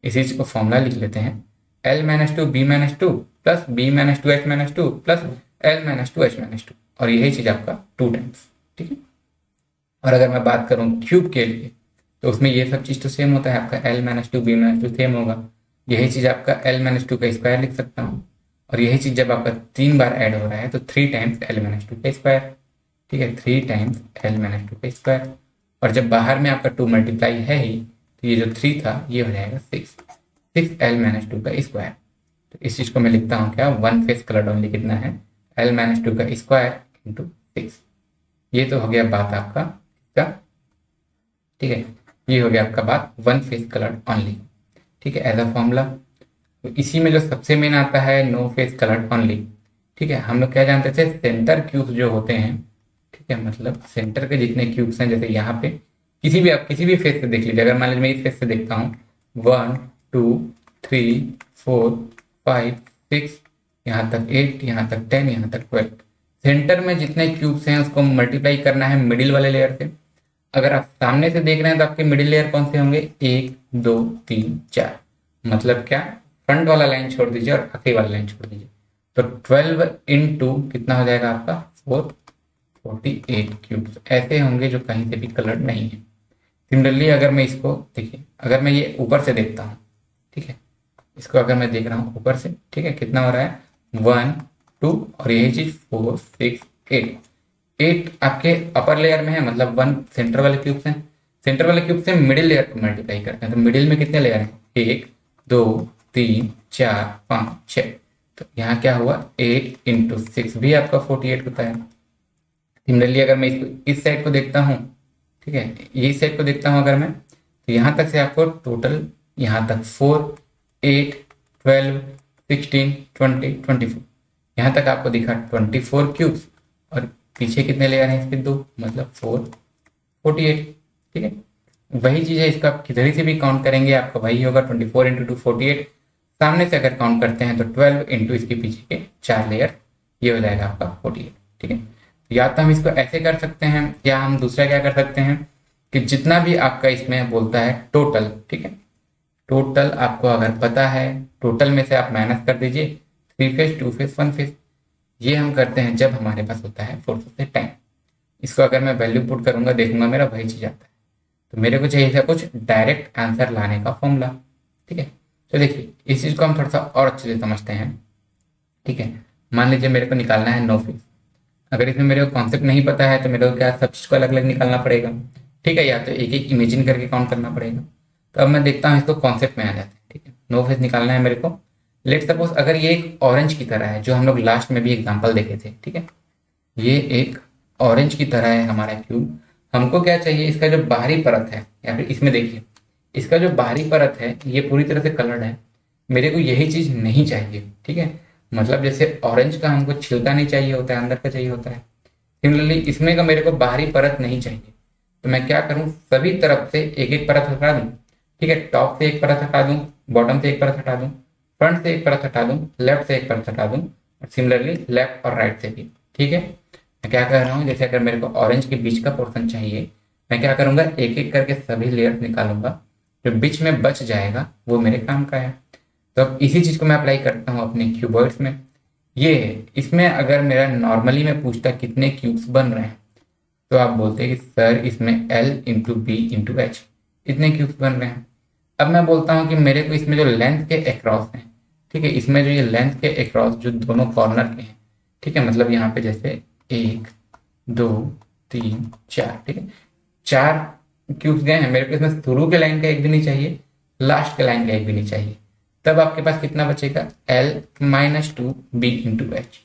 से इसी चीज को फॉर्मूला लिख लेते हैं, L-2 B-2 plus B-2 H-2 plus L-2 H-2, और यही चीज आपका 2 टाइम्स। ठीक है, और अगर मैं बात करूं क्यूब के लिए तो उसमें ये सब चीज तो सेम होता है, आपका L-2 B-2 सेम होगा, यही चीज आपका L-2 का स्क्वायर लिख सकता हूँ, और यही चीज जब आपका 3 बार ऐड हो रहा है तो 3 टाइम्स L-2 का स्क्वायर। ठीक है, 3 टाइम्स L-2 का स्क्वायर, और जब बाहर में आपका 2 मल्टीप्लाई है ही तो ये जो 3 था ये हो जाएगा 6 L-2 का स्क्वायर। तो इस चीज को मैं लिखता हूँ क्या, 1 फेस कलर ओनली कितना है, L-2 का स्क्वायर इंटू 6। ये तो हो गया बात आपका क्या, ठीक है, ये हो गया आपका बात 1 फेस कलर ओनली। ठीक है, एज अ फॉर्मूला। तो इसी में जो सबसे मेन आता है नो फेस कलर ओनली। ठीक है, हम लोग क्या जानते थे, सेंटर क्यूब्स जो होते हैं, ठीक है, मतलब सेंटर के जितने क्यूब्स हैं, जैसे यहाँ पे किसी भी आप किसी भी फेस से देख लीजिए, अगर मान लीजिए मैं इस फेस से देखता हूँ 1 2 3 4 5 6, यहाँ तक 8, यहाँ तक 10, यहाँ तक 12, सेंटर में जितने क्यूब्स हैं उसको मल्टीप्लाई करना है मिडिल वाले लेयर से। अगर आप सामने से देख रहे हैं तो आपके मिडिल लेयर कौन से होंगे, 1 2 3 4, मतलब क्या, फ्रंट वाला लाइन छोड़ दीजिए और आखिरी वाला लाइन छोड़ दीजिए, तो 12 इंटू कितना हो जाएगा आपका 4, 48 क्यूब्स ऐसे होंगे जो कहीं से भी कलर नहीं है। सिमिलरली अगर मैं इसको देखिए, अगर मैं ये ऊपर से देखता हूँ, ठीक है, इसको अगर मैं देख रहा हूँ ऊपर से, ठीक है, कितना हो रहा है 1 2 और यही चीज 4 6 8 8 आपके अपर लेयर में है, मतलब 1 सेंटर वाले क्यूब से, सेंटर वाले क्यूब से मिडिल लेयर को मल्टीप्लाई करते हैं तो मिडिल में कितने लेयर हैं 1 2 3 4 5 6। तो यहाँ क्या हुआ 8 इंटू 6 भी आपका 48 होता है। सिमिलरली अगर मैं इसको इस साइड को देखता हूँ, ठीक है, ये साइड को देखता हूँ अगर मैं, तो यहाँ तक से आपको टोटल यहाँ तक 4 8 12 16 20 24 यहाँ तक आपको दिखा 24 क्यूब्स और पीछे कितने लेयर हैं इसके 2, मतलब 4 48। ठीक है, वही चीज़ है, इसका आप किधर से भी काउंट करेंगे आपका वही होगा 24 इंटू 2 48। सामने से अगर काउंट करते हैं तो 12 इंटू इसके पीछे के 4 लेयर, ये हो जाएगा आपका 48। ठीक है, या तो हम इसको ऐसे कर सकते हैं या हम दूसरा क्या कर सकते हैं कि जितना भी आपका इसमें बोलता है टोटल, ठीक है, टोटल आपको अगर पता है टोटल में से आप माइनस कर दीजिए 3 फेज 2 फेज 1 फेज। ये हम करते हैं जब हमारे पास होता है 4 से 10। इसको अगर मैं वैल्यू पुट करूंगा देखूंगा मेरा वही चीज आता है, तो मेरे को चाहिए था कुछ डायरेक्ट आंसर लाने का फॉर्मूला। ठीक है, तो देखिए इस चीज को हम थोड़ा सा और अच्छे से समझते हैं। ठीक है, मान लीजिए मेरे को निकालना है 9 फेज, अगर इसमें मेरे को कॉन्सेप्ट नहीं पता है तो मेरे को क्या सब चीज को अलग अलग निकालना पड़ेगा। ठीक है, या तो एक एक इमेजिन करके काउंट करना पड़ेगा। तो अब मैं देखता हूँ इसको कॉन्सेप्ट में आ जाते हैं। ठीक है, 9 फेज निकालना है मेरे को। लेट सपोज अगर ये एक ऑरेंज की तरह है, जो हम लोग लास्ट में भी एग्जाम्पल देखे थे। ठीक है, ये एक ऑरेंज की तरह है हमारा क्यूब। हमको क्या चाहिए, इसका जो बाहरी परत है, या फिर इसमें देखिए इसका जो बाहरी परत है ये पूरी तरह से कलर्ड है। मेरे को यही चीज नहीं चाहिए। ठीक है, मतलब जैसे ऑरेंज का हमको छिलका नहीं चाहिए होता है, अंदर का चाहिए होता है, सिमिलरली इसमें का मेरे को बाहरी परत नहीं चाहिए। तो मैं क्या करूं, सभी तरफ से एक एक परत हटा दूं। ठीक है, टॉप से एक परत हटा दूं, बॉटम से एक परत हटा दूं, फ्रंट से एक परत हटा दूं, लेफ्ट से एक परत हटा दूं, और सिमिलरली लेफ्ट और राइट से भी। ठीक है, मैं क्या कर रहा हूँ, जैसे अगर मेरे को ऑरेंज के बीच का पोर्शन चाहिए, मैं क्या करूंगा एक एक करके सभी लेयर निकालूंगा, जो बीच में बच जाएगा वो मेरे काम का है। तो अब इसी चीज को मैं अप्लाई करता हूँ अपने क्यूबॉइड्स में। ये है, इसमें अगर मेरा नॉर्मली में पूछता कितने क्यूब्स बन रहे हैं, तो आप बोलते हैं कि सर इसमें L into B into H इतने क्यूब्स बन रहे हैं। अब मैं बोलता हूँ कि मेरे को इसमें जो लेंथ के अक्रॉस है, ठीक है, इसमें जो ये लेंथ के अक्रॉस जो दोनों कॉर्नर के हैं, ठीक है, मतलब यहाँ पे जैसे 1 2 3 4, ठीक है, 4 क्यूब्स गए हैं। मेरे को इसमें शुरू के लाइन का एक भी नहीं चाहिए, लास्ट के लाइन का एक भी नहीं चाहिए। तब आपके पास कितना बचेगा, L minus 2 B into H.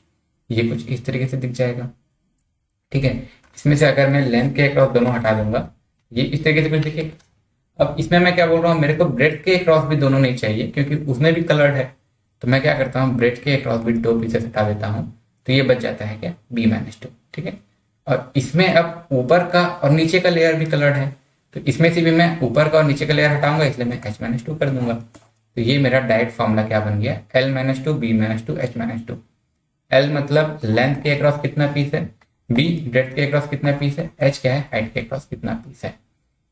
ये कुछ इस तरीके से दिख जाएगा। ठीक है, इसमें से अगर मैं लेंथ के अक्रॉस दोनों हटा दूंगा, ये इस तरीके से कुछ दिखेगा। अब इसमें मैं क्या बोल रहा हूँ, मेरे को ब्रेड के अक्रॉस भी दोनों नहीं चाहिए क्योंकि उसमें भी कलर्ड है। तो मैं क्या करता हूँ, ब्रेड के अक्रॉस भी 2 पीसेस हटा देता हूँ, तो ये बच जाता है क्या बी माइनस 2। ठीक है, और इसमें अब ऊपर का और नीचे का लेयर भी कलर्ड है, तो इसमें से भी मैं ऊपर का और नीचे का लेयर हटाऊंगा, इसलिए मैं H माइनस 2 कर दूंगा। तो ये मेरा डायरेक्ट फॉर्मूला क्या बन गया, L minus 2 B minus 2 H minus 2। L मतलब लेंथ के अक्रॉस कितना पीस है, B ब्रेड के अक्रॉस कितना पीस है, H क्या है हाइट के अक्रॉस कितना पीस है।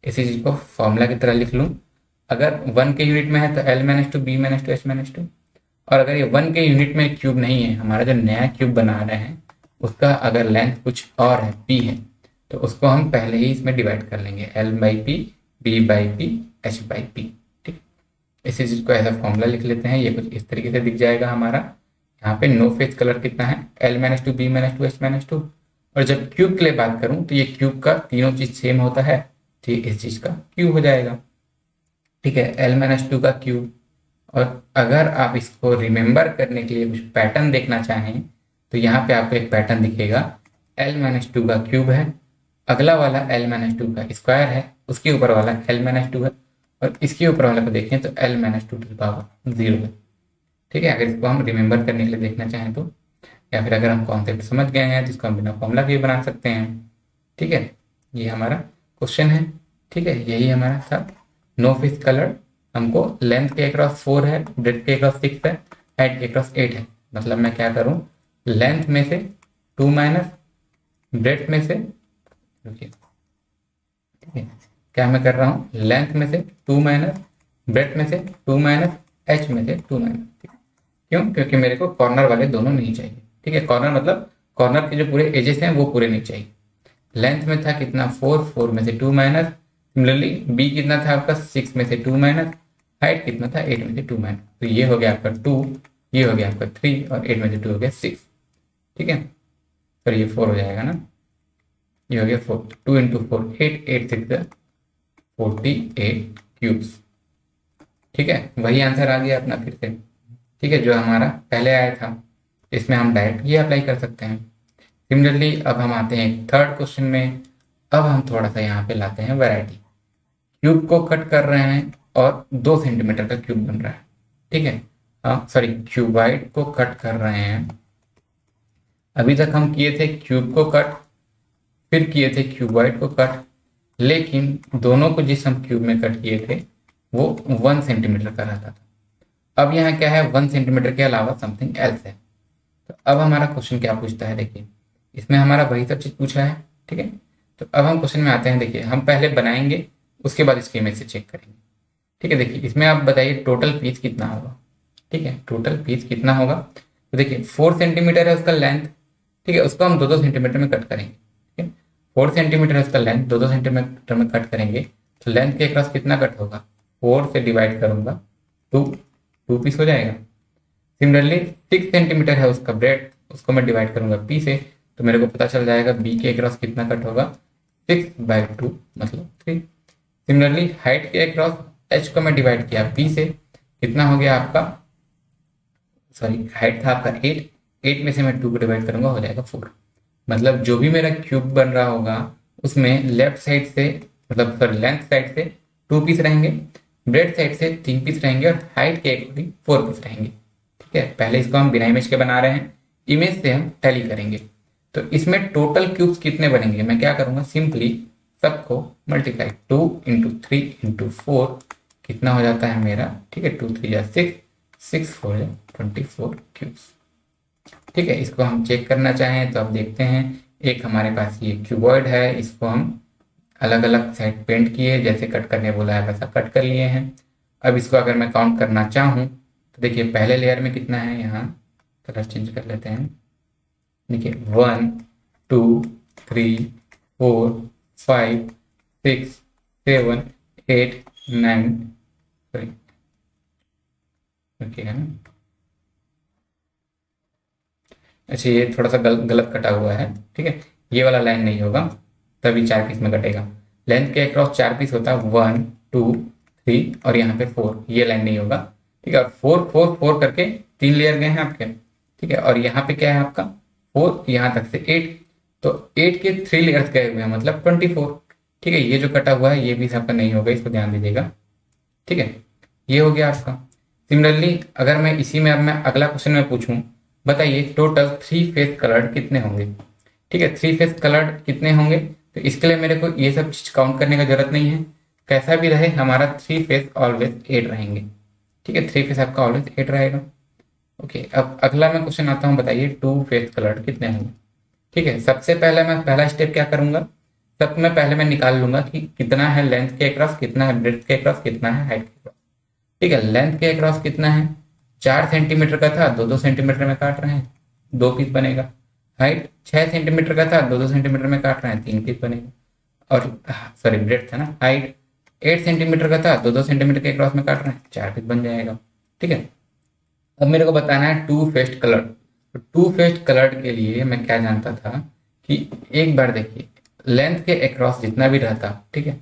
इसी चीज को फॉर्मूला की तरह लिख लूं। अगर 1 के यूनिट में है तो L minus 2 B minus 2 H minus 2, और अगर ये 1 के यूनिट में क्यूब नहीं है, हमारा जो नया क्यूब बना रहे हैं उसका अगर लेंथ कुछ और है P है, तो उसको हम पहले ही इसमें डिवाइड कर लेंगे, L by P, B by P, H by P. ठीक, इसी चीज को ऐसा फॉर्मूला लिख लेते हैं। ये कुछ इस तरीके से दिख जाएगा हमारा। यहाँ पे नो फेज कलर कितना है, L minus 2 B minus 2 H minus 2। और जब क्यूब के लिए बात करूं तो ये क्यूब का तीनों चीज सेम होता है, तो इस चीज का क्यूब हो जाएगा। ठीक है, L माइनस 2 का क्यूब। और अगर आप इसको रिमेंबर करने के लिए कुछ पैटर्न देखना चाहें तो यहाँ पे आपको एक पैटर्न दिखेगा, L माइनस 2 का क्यूब है, अगला वाला L माइनस 2 का स्क्वायर है, उसके ऊपर वाला L माइनस 2 है, और इसके ऊपर वाले को देखें तो L minus 2 to the power 0 है। ठीक है, अगर इसको हम रिमेंबर करने के लिए देखना चाहें तो, या फिर अगर हम कॉन्सेप्ट समझ गए हैं जिसको हम बिना फॉर्मूला के बना सकते हैं। ठीक है, ये हमारा क्वेश्चन है। ठीक है, यही हमारा था नो फेज कलर। हमको लेंथ के अक्रॉस 4 है, ब्रेड के अक्रॉस 6 है, हाइट के अक्रॉस 8 है। मतलब मैं क्या करूं, लेंथ में से 2 माइनस, ब्रेड में से, रुकिए, ठीक है, क्या मैं कर रहा हूं, लेंथ में से 2 माइनस, ब्रेड में से 2 माइनस, एच में से 2 माइनस। क्यों, क्योंकि मेरे को कॉर्नर वाले दोनों नहीं चाहिए। ठीक है, कॉर्नर मतलब कॉर्नर के जो पूरे एजेस हैं वो पूरे नहीं चाहिए। लेंथ में था कितना 4, 4 में से 2 माइनस, सिमिलरली बी कितना था आपका 6 में से 2 माइनस, हाइट कितना था 8 में से 2 माइनस, तो ये हो गया आपका 2, ये हो गया आपका 3 और 8 में से 2 हो गया 6। ठीक है, फिर ये 4 हो जाएगा ना, ये हो गया 4, 2 इंटू 4 8, 8 6 48 क्यूब्स। ठीक है, वही आंसर आ गया अपना फिर से। ठीक है, जो हमारा पहले आया था, इसमें हम डायरेक्ट ये अप्लाई कर सकते हैं। सिमिलरली अब हम आते हैं थर्ड क्वेश्चन में। अब हम थोड़ा सा यहाँ पे लाते हैं वैरायटी। क्यूब को कट कर रहे हैं और 2 सेंटीमीटर का क्यूब बन रहा है। ठीक है, सॉरी, क्यूबाइड को कट कर रहे हैं। अभी तक हम किए थे क्यूब को कट, फिर किए थे क्यूबाइड को कट, लेकिन दोनों को जिस हम क्यूब में कट किए थे वो 1 सेंटीमीटर का रहता था। अब यहाँ क्या है, 1 सेंटीमीटर के अलावा समथिंग एल्स है। तो अब हमारा क्वेश्चन क्या पूछता है, देखिए इसमें हमारा वही सब चीज पूछा है। ठीक है, तो अब हम क्वेश्चन में आते हैं। देखिए हम पहले बनाएंगे, उसके बाद इसकी इमेज से चेक करेंगे। ठीक है, देखिए इसमें आप बताइए टोटल पीस कितना होगा। ठीक है, टोटल पीस कितना होगा, तो देखिए 4 सेंटीमीटर है उसका लेंथ। ठीक है, उसको हम 2-2 सेंटीमीटर में कट करेंगे। ठीक है, 4 सेंटीमीटर है उसका लेंथ, 2-2 सेंटीमीटर में कट करेंगे, तो लेंथ के क्रॉस कितना कट होगा, 4 से डिवाइड करूंगा 2 पीस हो जाएगा। सिमिलरली 6 सेंटीमीटर है उसका ब्रेड, उसको मैं डिवाइड करूंगा बी से, तो मेरे को पता चल जाएगा बी के अक्रॉस कितना कट होगा, 6/2 मतलब 3। सिमिलरली हाइट के अक्रॉस एच को मैं डिवाइड किया बी से, कितना हो गया आपका, सॉरी हाइट था आपका 8, 8 में से मैं 2 को डिवाइड करूंगा, हो जाएगा 4। मतलब जो भी मेरा क्यूब बन रहा होगा उसमें लेफ्ट साइड से, मतलब सॉरी लेंथ साइड से 2 पीस रहेंगे, ब्रेड साइड से 3 पीस रहेंगे और हाइट के अकॉर्डिंग 4 पीस रहेंगे। ठीक है, पहले इसको हम बिना इमेज के बना रहे हैं, इमेज से हम टैली करेंगे। तो इसमें टोटल क्यूब्स कितने बनेंगे, मैं क्या करूंगा, सिंपली सबको मल्टीप्लाई 2 इंटू 3 इंटू 4 कितना हो जाता है मेरा। ठीक है, 2 3 6, 6 4 24 क्यूब्स। ठीक है, इसको हम चेक करना चाहें तो आप देखते हैं, एक हमारे पास ये क्यूबॉइड है, इसको हम अलग अलग साइड पेंट किए, जैसे कट करने बोला है वैसा कट कर लिए हैं। अब इसको अगर मैं काउंट करना चाहूँ तो देखिए पहले लेयर में कितना है, यहाँ कलर चेंज कर लेते हैं। देखिए 1 2 3 4 5 6 7 8 9, सॉरी ओके है ना, अच्छा ये थोड़ा सा गलत कटा हुआ है। ठीक है, ये वाला लाइन नहीं होगा, तभी 4 पीस में कटेगा। लेंथ के अक्रॉस 4 पीस होता है, 1 2 3 और यहाँ पे 4, ये लाइन नहीं होगा। ठीक है, और 4 4 4 करके 3 लेयर गए हैं आपके। ठीक है, और यहाँ पे क्या है आपका 4 यहाँ तक से 8, तो 8 के 3 लेयर्स गए हुए हैं, मतलब 24। ठीक है, ये जो कटा हुआ है ये भी आपका नहीं होगा, इसको ध्यान दीजिएगा। ठीक है, ये हो गया आपका। सिमिलरली अगर मैं इसी में अब मैं अगला क्वेश्चन में पूछूं, बताइए टोटल 3 फेस कलर्ड कितने होंगे। ठीक है, 3 फेस कलर्ड कितने होंगे, तो इसके लिए मेरे को ये सब चीज काउंट करने का जरूरत नहीं है। कैसा भी रहे हमारा 3 फेस ऑलवेज 8 रहेंगे। ठीक है, 3 फेस आपका ऑलवेज 8 रहेगा। ओके, अब अगला मैं क्वेश्चन आता हूँ, बताइए 2 फेस कलर्ड कितने होंगे। ठीक है, सबसे पहले मैं पहला स्टेप क्या करूंगा, सब में पहले मैं निकाल लूंगा कि कितना है लेंथ के अक्रॉस, कितना है ब्रेड्थ के अक्रॉस, कितना है हाइट के अक्रॉस। ठीक है, लेंथ के अक्रॉस कितना है, 4 सेंटीमीटर का था, 2-2 सेंटीमीटर में काट रहे हैं, 2 पीस बनेगा। हाइट 6 सेंटीमीटर का था, 2-2 सेंटीमीटर में काट रहे हैं, 3 पीस बनेगा। और सॉरी ब्रेड्थ था ना, हाइट 8 सेंटीमीटर का था, 2-2 सेंटीमीटर के क्रॉस में काट रहे हैं, 4 पीस बन जाएगा। ठीक है, अब मेरे को बताना है 2 फेस्ड कलर्ड। तो 2 फेस्ड कलर्ड के लिए मैं क्या जानता था कि एक बार देखिए लेंथ के अक्रॉस जितना भी रहता, ठीक है,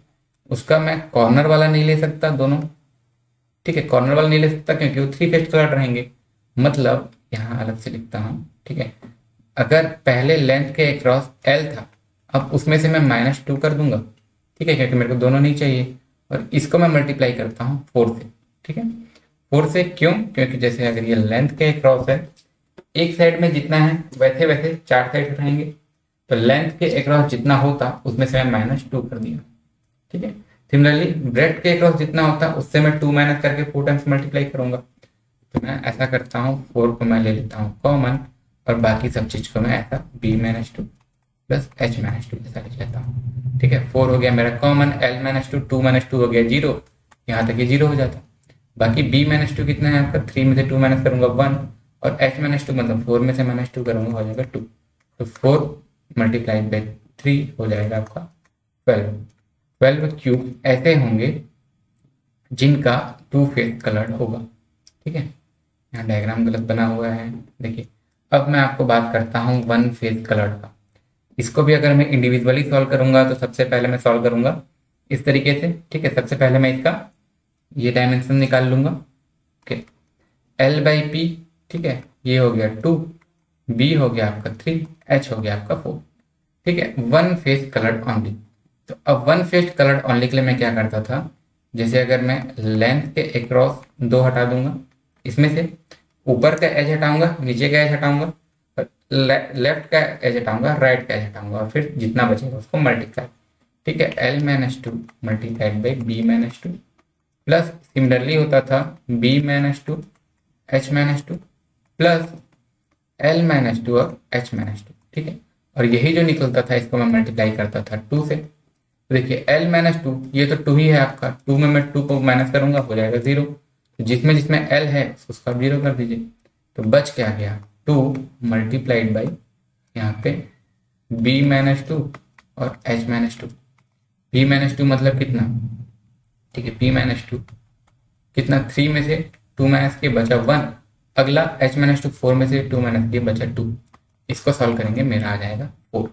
उसका मैं कॉर्नर वाला नहीं ले सकता दोनों। ठीक है, कॉर्नर वाला नहीं ले सकता क्योंकि वो 3 फेस्ड कलर्ड रहेंगे। मतलब यहाँ अलग से लिखता हूँ। ठीक है, अगर पहले लेंथ के अक्रॉस एल था, अब उसमें से मैं -2 कर दूंगा। ठीक है, क्योंकि मेरे को दोनों नहीं चाहिए, और इसको मैं मल्टीप्लाई करता हूँ 4 से। ठीक है, 4 से क्यों, क्योंकि जैसे अगर ये लेंथ के अक्रॉस है, एक साइड में जितना है वैसे वैसे 4 साइड रहेंगे, तो लेंथ के अक्रॉस जितना होता उसमें से मैं -2 कर दिया। ठीक है, सिमिलरली ब्रेड के अक्रॉस जितना होता उससे मैं 2 माइनस करके 4 टाइम्स मल्टीप्लाई करूंगा। तो मैं ऐसा करता हूँ, 4 को मैं ले लेता हूँ कॉमन, और बाकी सब चीज को मैं ऐसा b-2 प्लस h-2 ऐसा लिख लेता हूँ। ठीक है, 4 हो गया मेरा कॉमन, l-2 2 हो गया 0, यहाँ तक ये 0 हो जाता। बाकी b-2 कितना है आपका, 3 में से 2 माइनस करूंगा 1, और h-2 मतलब 4 में से -2 करूंगा, हो जाएगा 2। तो 4 मल्टीप्लाइड बाई 3 हो जाएगा आपका 12। 12 क्यूब ऐसे होंगे जिनका 2 फेस कलर्ड होगा। ठीक है, यहाँ डायग्राम गलत बना हुआ है। देखिए, अब मैं आपको बात करता हूँ 1 फेस कलर्ड का। इसको भी अगर मैं इंडिविजुअली सॉल्व करूंगा तो सबसे पहले मैं सॉल्व करूंगा इस तरीके से। ठीक है, सबसे पहले मैं इसका ये डायमेंशन निकाल लूंगा। ओके, L/P, ठीक है, ये हो गया 2, B हो गया आपका 3, H हो गया आपका 4। ठीक है, 1 फेस कलर्ड ऑनली। तो अब 1 फेस कलर्ड ऑनली के लिए मैं क्या करता था, जैसे अगर मैं लेंथ के अक्रॉस 2 हटा दूंगा, इसमें से ऊपर का एज हटाऊंगा, नीचे का एज हटाऊंगा, लेफ्ट का एज हटाऊंगा, राइट का एज हटाऊंगा, और फिर जितना बचेगा उसको मल्टीप्लाई। ठीक है, L-2 multiplied by B-2 plus similarly होता था B-2 H-2 प्लस L-2 और H-2। ठीक है, और यही जो निकलता था इसको मैं मल्टीप्लाई करता था 2 से। तो देखिए L-2, ये तो 2 ही है आपका, 2 में मैं 2 को माइनस करूंगा, हो जाएगा 0। तो जिसमें जिसमें L है उसको आप 0 कर दीजिए। तो बच क्या गया, 2 मल्टीप्लाइड बाई यहाँ पे B-2 और H-2। B-2 मतलब कितना, ठीक है, B-2 कितना, 3 में से 2 माइनस के बचा 1। अगला H-2 4 में से 2 माइनस के बचा 2। इसको सॉल्व करेंगे, मेरा आ जाएगा 4।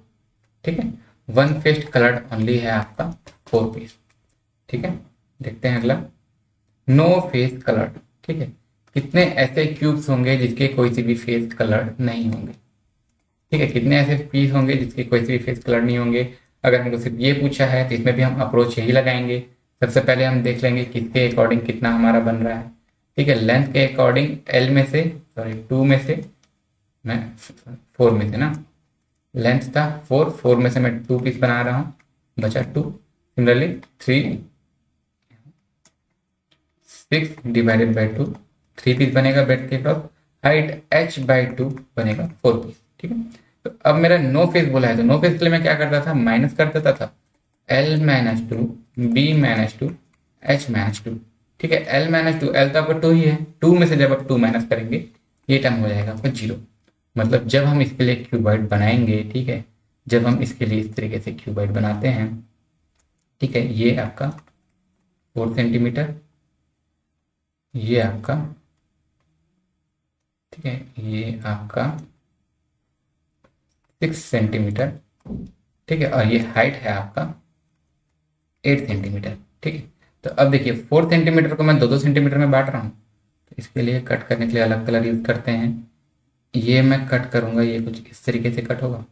ठीक है, 1 फेस कलर्ड ओनली है आपका 4 पीस। ठीक है, देखते हैं अगला, नो फेस कलर्ड। ठीक है, कितने ऐसे क्यूब्स होंगे जिसके कोई सी भी फेस कलर्ड नहीं होंगे। ठीक है, कितने ऐसे पीस होंगे जिसके कोई से भी फेस कलर नहीं होंगे। अगर हमको सिर्फ ये पूछा है तो इसमें भी हम अप्रोच यही लगाएंगे। सबसे पहले हम देख लेंगे किसके अकॉर्डिंग कितना हमारा बन रहा है। ठीक है, लेंथ के अकॉर्डिंग L में से, सॉरी 2 में से मैं 4 में से ना, लेंथ था 4 में से मैं 2 पीस बना रहा हूँ, बचा 2। सिमिलरली 3 6 डिवाइडेड बाई 2, 3 पीस बनेगा ब्रेड के क्रॉस। हाइट H/2 बनेगा 4 पीस। ठीक है, तो अब मेरा नो फेस बोला है, तो नो फेस के लिए मैं क्या करता था, माइनस कर देता था L-2 B-2 H-2। ठीक है, L-2, L तो आपका 2 ही है, 2 में से जब आप 2 माइनस करेंगे ये टर्म हो जाएगा आपका 0। मतलब जब हम इसके लिए क्यूबॉइड बनाएंगे, ठीक है, जब हम इसके लिए इस तरीके से क्यूबॉइड बनाते हैं, ठीक है, ये आपका 4 सेंटीमीटर, ये आपका, ठीक है, ये आपका 6 सेंटीमीटर। ठीक है, और ये हाइट है आपका 8 सेंटीमीटर। ठीक है, तो अब देखिए 4 सेंटीमीटर को मैं 2-2 सेंटीमीटर में बांट रहा हूँ, तो इसके लिए कट करने के लिए अलग कलर यूज करते हैं। ये मैं कट करूंगा, ये कुछ इस तरीके से कट होगा।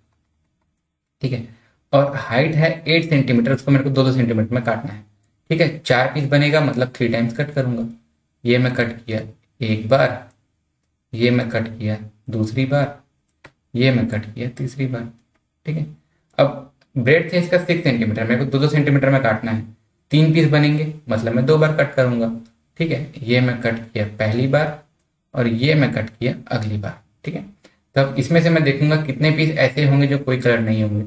ठीक है, और हाइट है 8 सेंटीमीटर, उसको मेरे को 2-2 सेंटीमीटर में काटना है। ठीक है, 4 पीस बनेगा, मतलब 3 टाइम्स कट करूंगा। ये मैं कट किया एक बार, ये मैं कट किया दूसरी बार, ये मैं कट किया तीसरी बार। ठीक है, अब ब्रेड थे इसका 6 सेंटीमीटर, मेरे को 2-2 सेंटीमीटर में काटना है, 3 पीस बनेंगे, मतलब मैं 2 बार कट करूंगा। ठीक है, ये मैं कट किया पहली बार और ये मैं कट किया अगली बार। ठीक है, तब इसमें से मैं देखूंगा कितने पीस ऐसे होंगे जो कोई कलर नहीं होंगे।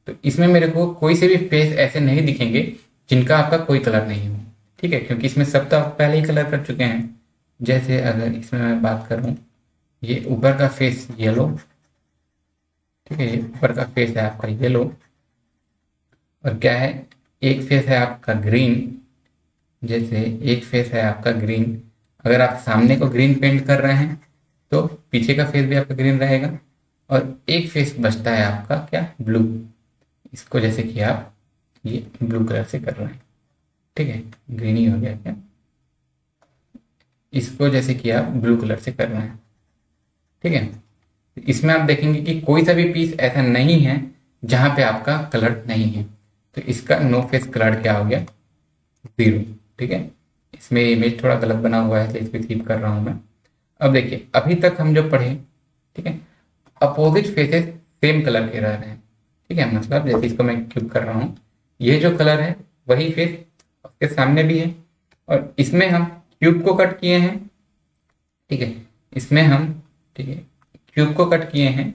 तो इसमें मेरे को कोई से भी फेस ऐसे नहीं दिखेंगे जिनका आपका कोई कलर नहीं हो। ठीक है, क्योंकि इसमें सब तो आप पहले ही कलर कर चुके हैं। जैसे अगर इसमें मैं बात करूं, ये ऊपर का फेस येलो, ठीक है, ये ऊपर का फेस है आपका येलो, और क्या है, एक फेस है आपका ग्रीन। जैसे एक फेस है आपका ग्रीन, अगर आप सामने को ग्रीन पेंट कर रहे हैं तो पीछे का फेस भी आपका ग्रीन रहेगा। और एक फेस बचता है आपका क्या, ब्लू। इसको जैसे कि आप ये ब्लू कलर से कर रहे हैं, ठीक है, ग्रीन ही हो गया क्या, इसको जैसे कि आप ब्लू कलर से कर रहे हैं। ठीक है, इसमें आप देखेंगे कि कोई सा भी पीस ऐसा नहीं है जहां पे आपका कलर नहीं है, तो इसका नो फेस कलर क्या हो गया, 0। ठीक है, इसमें इमेज थोड़ा गलत बना हुआ है तो इसको स्किप कर रहा हूं मैं। अब देखिए अभी तक हम जो पढ़े, ठीक है, अपोजिट फेसेस सेम कलर के रह रहे हैं। ठीक है, मतलब जैसे इसको मैं क्यूब कर रहा हूँ, ये जो कलर है वही फेस उसके सामने भी है, और इसमें हम क्यूब को कट किए हैं। ठीक है, इसमें हम, ठीक है, क्यूब को कट किए हैं,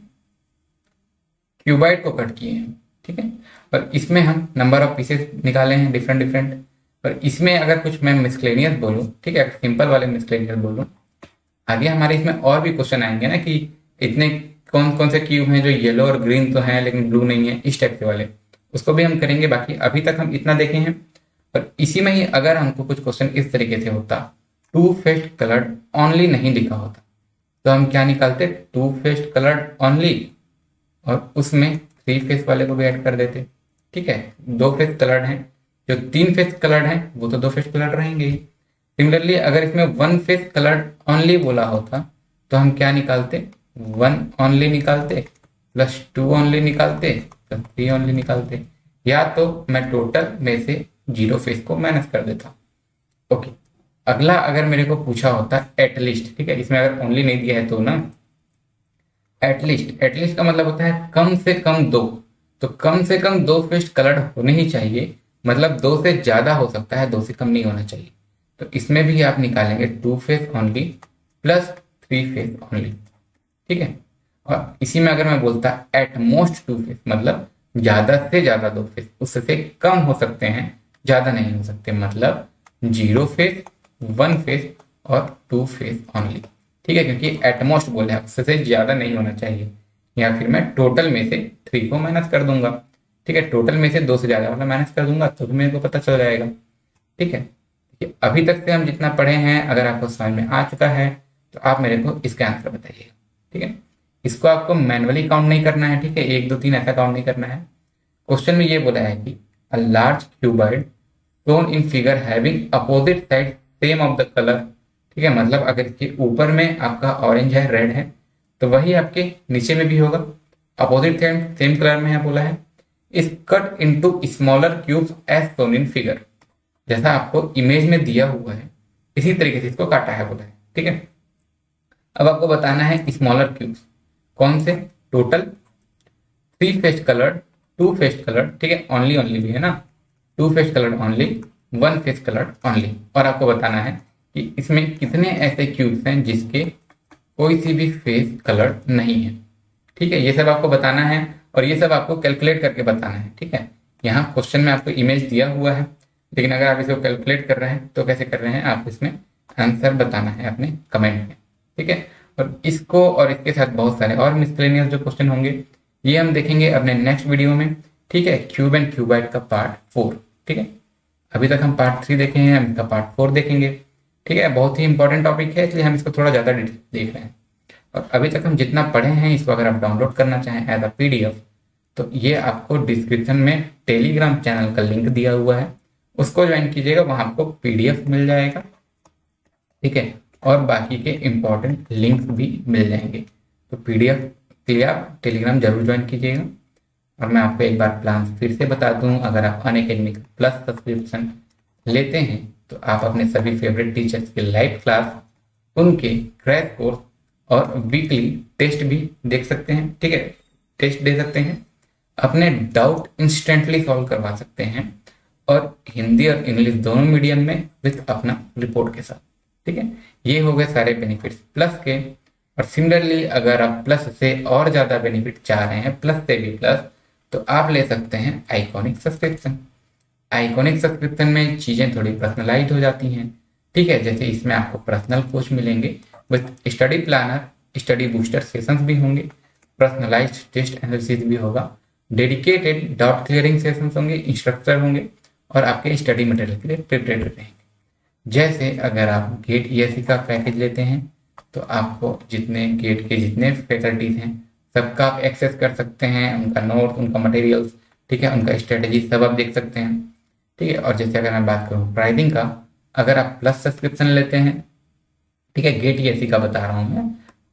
क्यूबाइड को कट किए हैं। ठीक है, और इसमें हम नंबर ऑफ पीसेस निकाले हैं डिफरेंट डिफरेंट। और इसमें अगर कुछ मैं मिसलेनियस बोलूँ, ठीक है, सिंपल वाले मिसलेनियस बोलूँ, आगे हमारे इसमें और भी क्वेश्चन आएंगे ना कि इतने कौन कौन से क्यूब हैं जो येलो और ग्रीन तो हैं लेकिन ब्लू नहीं है, इस टाइप के वाले। उसको भी हम करेंगे। बाकी अभी तक हम इतना देखे हैं। और इसी में ही अगर हमको कुछ क्वेश्चन इस तरीके से होता, टू फेस्ड कलर्ड ओनली नहीं लिखा होता, तो हम क्या निकालते, टू फेस्ड कलर्ड ओनली, और उसमें थ्री फेस वाले को भी ऐड कर देते। ठीक है, दो फेस कलर्ड हैं, जो तीन फेस कलर्ड हैं वो तो दो फेस कलर्ड रहेंगे ही। सिमिलरली अगर इसमें वन फेस कलर्ड ओनली बोला होता, तो हम क्या निकालते, वन ओनली निकालते, प्लस टू ओनली निकालते, प्लस थ्री ओनली निकालते, या तो मैं टोटल में से जीरो फेस को माइनस कर देता। ओके, अगला अगर मेरे को पूछा होता एटलीस्ट, ठीक है, इसमें अगर ओनली नहीं दिया है तो ना, एटलीस्ट, एटलीस्ट का मतलब होता है कम से कम दो, तो कम से कम दो फेस कलर्ड होने ही चाहिए, मतलब दो से ज्यादा हो सकता है, दो से कम नहीं होना चाहिए। तो इसमें भी आप निकालेंगे two face only plus three face only. ठीक है, और इसी में अगर मैं बोलता एट मोस्ट टू फेस, मतलब ज्यादा से ज्यादा दो फेस, उससे कम हो सकते हैं, ज्यादा नहीं हो सकते, मतलब जीरो फेस, वन फेस और टू फेस ओनली। ठीक है, क्योंकि एटमोस्ट बोला है, उससे ज्यादा नहीं होना चाहिए। या फिर मैं टोटल में से थ्री को माइनस कर दूंगा। ठीक है, टोटल में से दो से ज्यादा वाला माइनस कर दूंगा तो भी मेरे को पता चल जाएगा। ठीक है, अभी तक से हम जितना पढ़े हैं, अगर आपको समझ में आ चुका है तो आप मेरे को इसका आंसर बताइए। ठीक है, इसको आपको मैनुअली काउंट नहीं करना है। ठीक है, एक दो तीन ऐसा काउंट नहीं करना है। क्वेश्चन में ये बोला है कि a large cuboid shown in figure having opposite side same of the colour. ठीक है, मतलब अगर इसके ऊपर में आपका ऑरेंज है, रेड है, तो वही आपके नीचे में भी होगा, अपोजिट साइड सेम कलर में है बोला है। Is cut into smaller cubes as shown in figure, जैसा आपको इमेज में दिया हुआ है इसी तरीके से इसको काटा है बोला है। ठीक है, अब आपको बताना है स्मॉलर क्यूब्स कौन से, total, three face coloured, two face coloured, ठीक है, ओनली ओनली भी है ना, two face coloured only, one face coloured only, और आपको बताना है कि इसमें कितने ऐसे क्यूब्स हैं जिसके कोई सी भी फेस कलर्ड नहीं है। ठीक है, ये सब आपको बताना है और ये सब आपको कैलकुलेट करके बताना है। ठीक है, यहाँ क्वेश्चन में आपको इमेज दिया हुआ है, लेकिन अगर आप इसको कैलकुलेट कर रहे हैं तो कैसे कर रहे हैं, आप इसमें आंसर बताना है अपने कमेंट में। ठीक है, और इसको और इसके साथ बहुत सारे और मिसलेनियस जो क्वेश्चन होंगे ये हम देखेंगे अपने नेक्स्ट वीडियो में। ठीक है, क्यूब एंड क्यूबाइड का पार्ट 4। ठीक है, अभी तक हम पार्ट 3 देखे हैं, हम इसका पार्ट 4 देखेंगे। ठीक है, बहुत ही इंपॉर्टेंट टॉपिक है, इसलिए हम इसको थोड़ा ज़्यादा देख रहे हैं। और अभी तक हम जितना पढ़े हैं, इसको अगर आप डाउनलोड करना चाहें एज अ PDF, तो ये आपको डिस्क्रिप्शन में टेलीग्राम चैनल का लिंक दिया हुआ है, उसको ज्वाइन कीजिएगा, वहां आपको PDF मिल जाएगा। ठीक है, और बाकी के इंपॉर्टेंट लिंक्स भी मिल जाएंगे। तो PDF के लिए आप टेलीग्राम जरूर ज्वाइन कीजिएगा। और मैं आपको एक बार प्लान फिर से बता दूं, अगर आप अनअकैडमी प्लस सब्सक्रिप्शन लेते हैं तो आप अपने सभी फेवरेट टीचर्स के लाइव क्लास, उनके क्रैश कोर्स और वीकली टेस्ट भी देख सकते हैं। ठीक है, टेस्ट दे सकते हैं, अपने डाउट इंस्टेंटली सॉल्व करवा सकते हैं, और हिंदी और इंग्लिश दोनों मीडियम में विद अपना रिपोर्ट के साथ। ठीक है, ये हो गए सारे बेनिफिट्स प्लस के। और सिमिलरली अगर आप प्लस से और ज़्यादा बेनिफिट चाह रहे हैं, प्लस से भी प्लस, तो आप ले सकते हैं आइकॉनिक सब्सक्रिप्शन। आइकॉनिक सब्सक्रिप्शन में चीज़ें थोड़ी पर्सनलाइज हो जाती हैं। ठीक है, जैसे इसमें आपको पर्सनल कोच मिलेंगे with study planner, study booster sessions भी होंगे, पर्सनलाइज्ड टेस्ट एनालिसिस भी होगा, डेडिकेटेड डाउट क्लियरिंग सेशंस होंगे, इंस्ट्रक्टर होंगे, और आपके स्टडी मटेरियल के लिए प्रिपेयर्ड रहेंगे। जैसे अगर आप गेट ESE का पैकेज लेते हैं तो आपको जितने गेट के जितने फैकल्टीज हैं सबका आप एक्सेस कर सकते हैं, उनका नोट, उनका मटेरियल्स, ठीक है, उनका स्ट्रेटेजी सब आप देख सकते हैं। ठीक है, और जैसे अगर मैं बात करूँ प्राइसिंग का, अगर आप प्लस सब्सक्रिप्शन लेते हैं, ठीक है, गेट ESE का बता रहा हूँ मैं,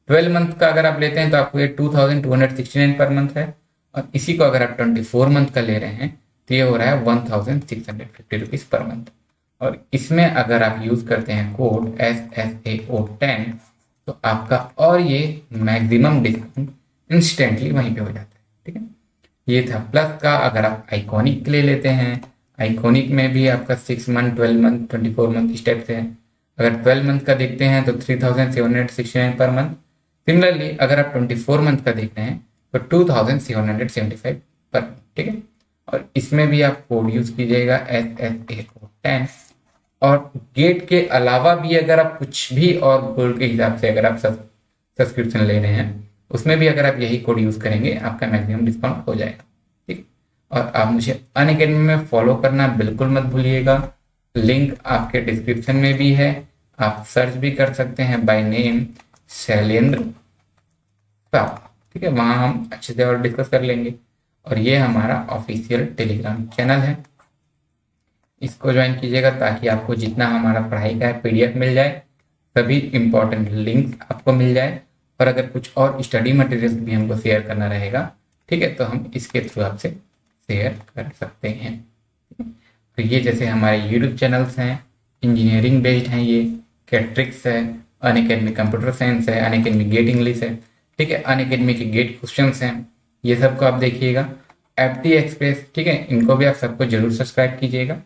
12 मंथ का अगर आप लेते हैं तो आपको ये 2269 पर मंथ है, और इसी को अगर आप 24 मंथ का ले रहे हैं तो ये हो रहा है 1650 रुपीज पर मंथ। और इसमें अगर आप यूज करते हैं कोड SSAO10 तो आपका और ये मैक्सिमम डिस्काउंट इंस्टेंटली वहीं पे हो जाता है। ठीक है, ये था प्लस का। अगर आप आइकॉनिक के लिए लेते हैं, आइकॉनिक में भी आपका 6 मंथ, 12 मंथ, 24 मंथ इस टाइप से है। अगर 12 मंथ का देखते हैं तो 3769 पर मंथ। सिमिलरली अगर आप 24 मंथ का देखते हैं तो 2775 पर मंथ। ठीक है, और इसमें भी आप कोड यूज कीजिएगा SSAO10। और गेट के अलावा भी अगर आप कुछ भी और बोर्ड के हिसाब से अगर आप सब्सक्रिप्शन ले रहे हैं, उसमें भी अगर आप यही कोड यूज करेंगे आपका मैक्सिमम डिस्काउंट हो जाएगा। ठीक, और आप मुझे अनअकैडमी में फॉलो करना बिल्कुल मत भूलिएगा। लिंक आपके डिस्क्रिप्शन में भी है, आप सर्च भी कर सकते हैं बाय नेम शैलेंद्र साहब। ठीक है, वहाँ हम अच्छे से और डिस्कस कर लेंगे। और ये हमारा ऑफिशियल टेलीग्राम चैनल है, इसको ज्वाइन कीजिएगा ताकि आपको जितना हमारा पढ़ाई का पीडीएफ मिल जाए, सभी इंपॉर्टेंट लिंक आपको मिल जाए। और अगर कुछ और स्टडी मटेरियल भी हमको शेयर करना रहेगा, ठीक है, तो हम इसके थ्रू आपसे शेयर कर सकते हैं। तो ये जैसे हमारे यूट्यूब चैनल्स हैं, इंजीनियरिंग बेस्ड हैं, ये कैट्रिक्स है, अनअकैडमी कंप्यूटर साइंस है, अनअकैडमी गेट इंग्लिश है, ठीक है, अनअकैडमी के गेट क्वेश्चंस हैं, ये सबको आप देखिएगा। एफटी एक्सप्रेस, ठीक है, इनको भी आप सबको जरूर सब्सक्राइब कीजिएगा,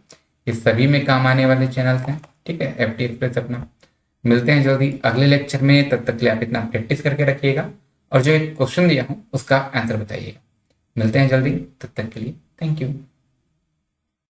ये सभी में काम आने वाले चैनल्स हैं। ठीक है, एफटी एक्सप्रेस अपना। मिलते हैं जल्दी अगले लेक्चर में, तब तक के लिए आप इतना प्रैक्टिस करके रखिएगा और जो एक क्वेश्चन दिया हूँ उसका आंसर बताइएगा। मिलते हैं जल्दी, तब तक के लिए थैंक यू।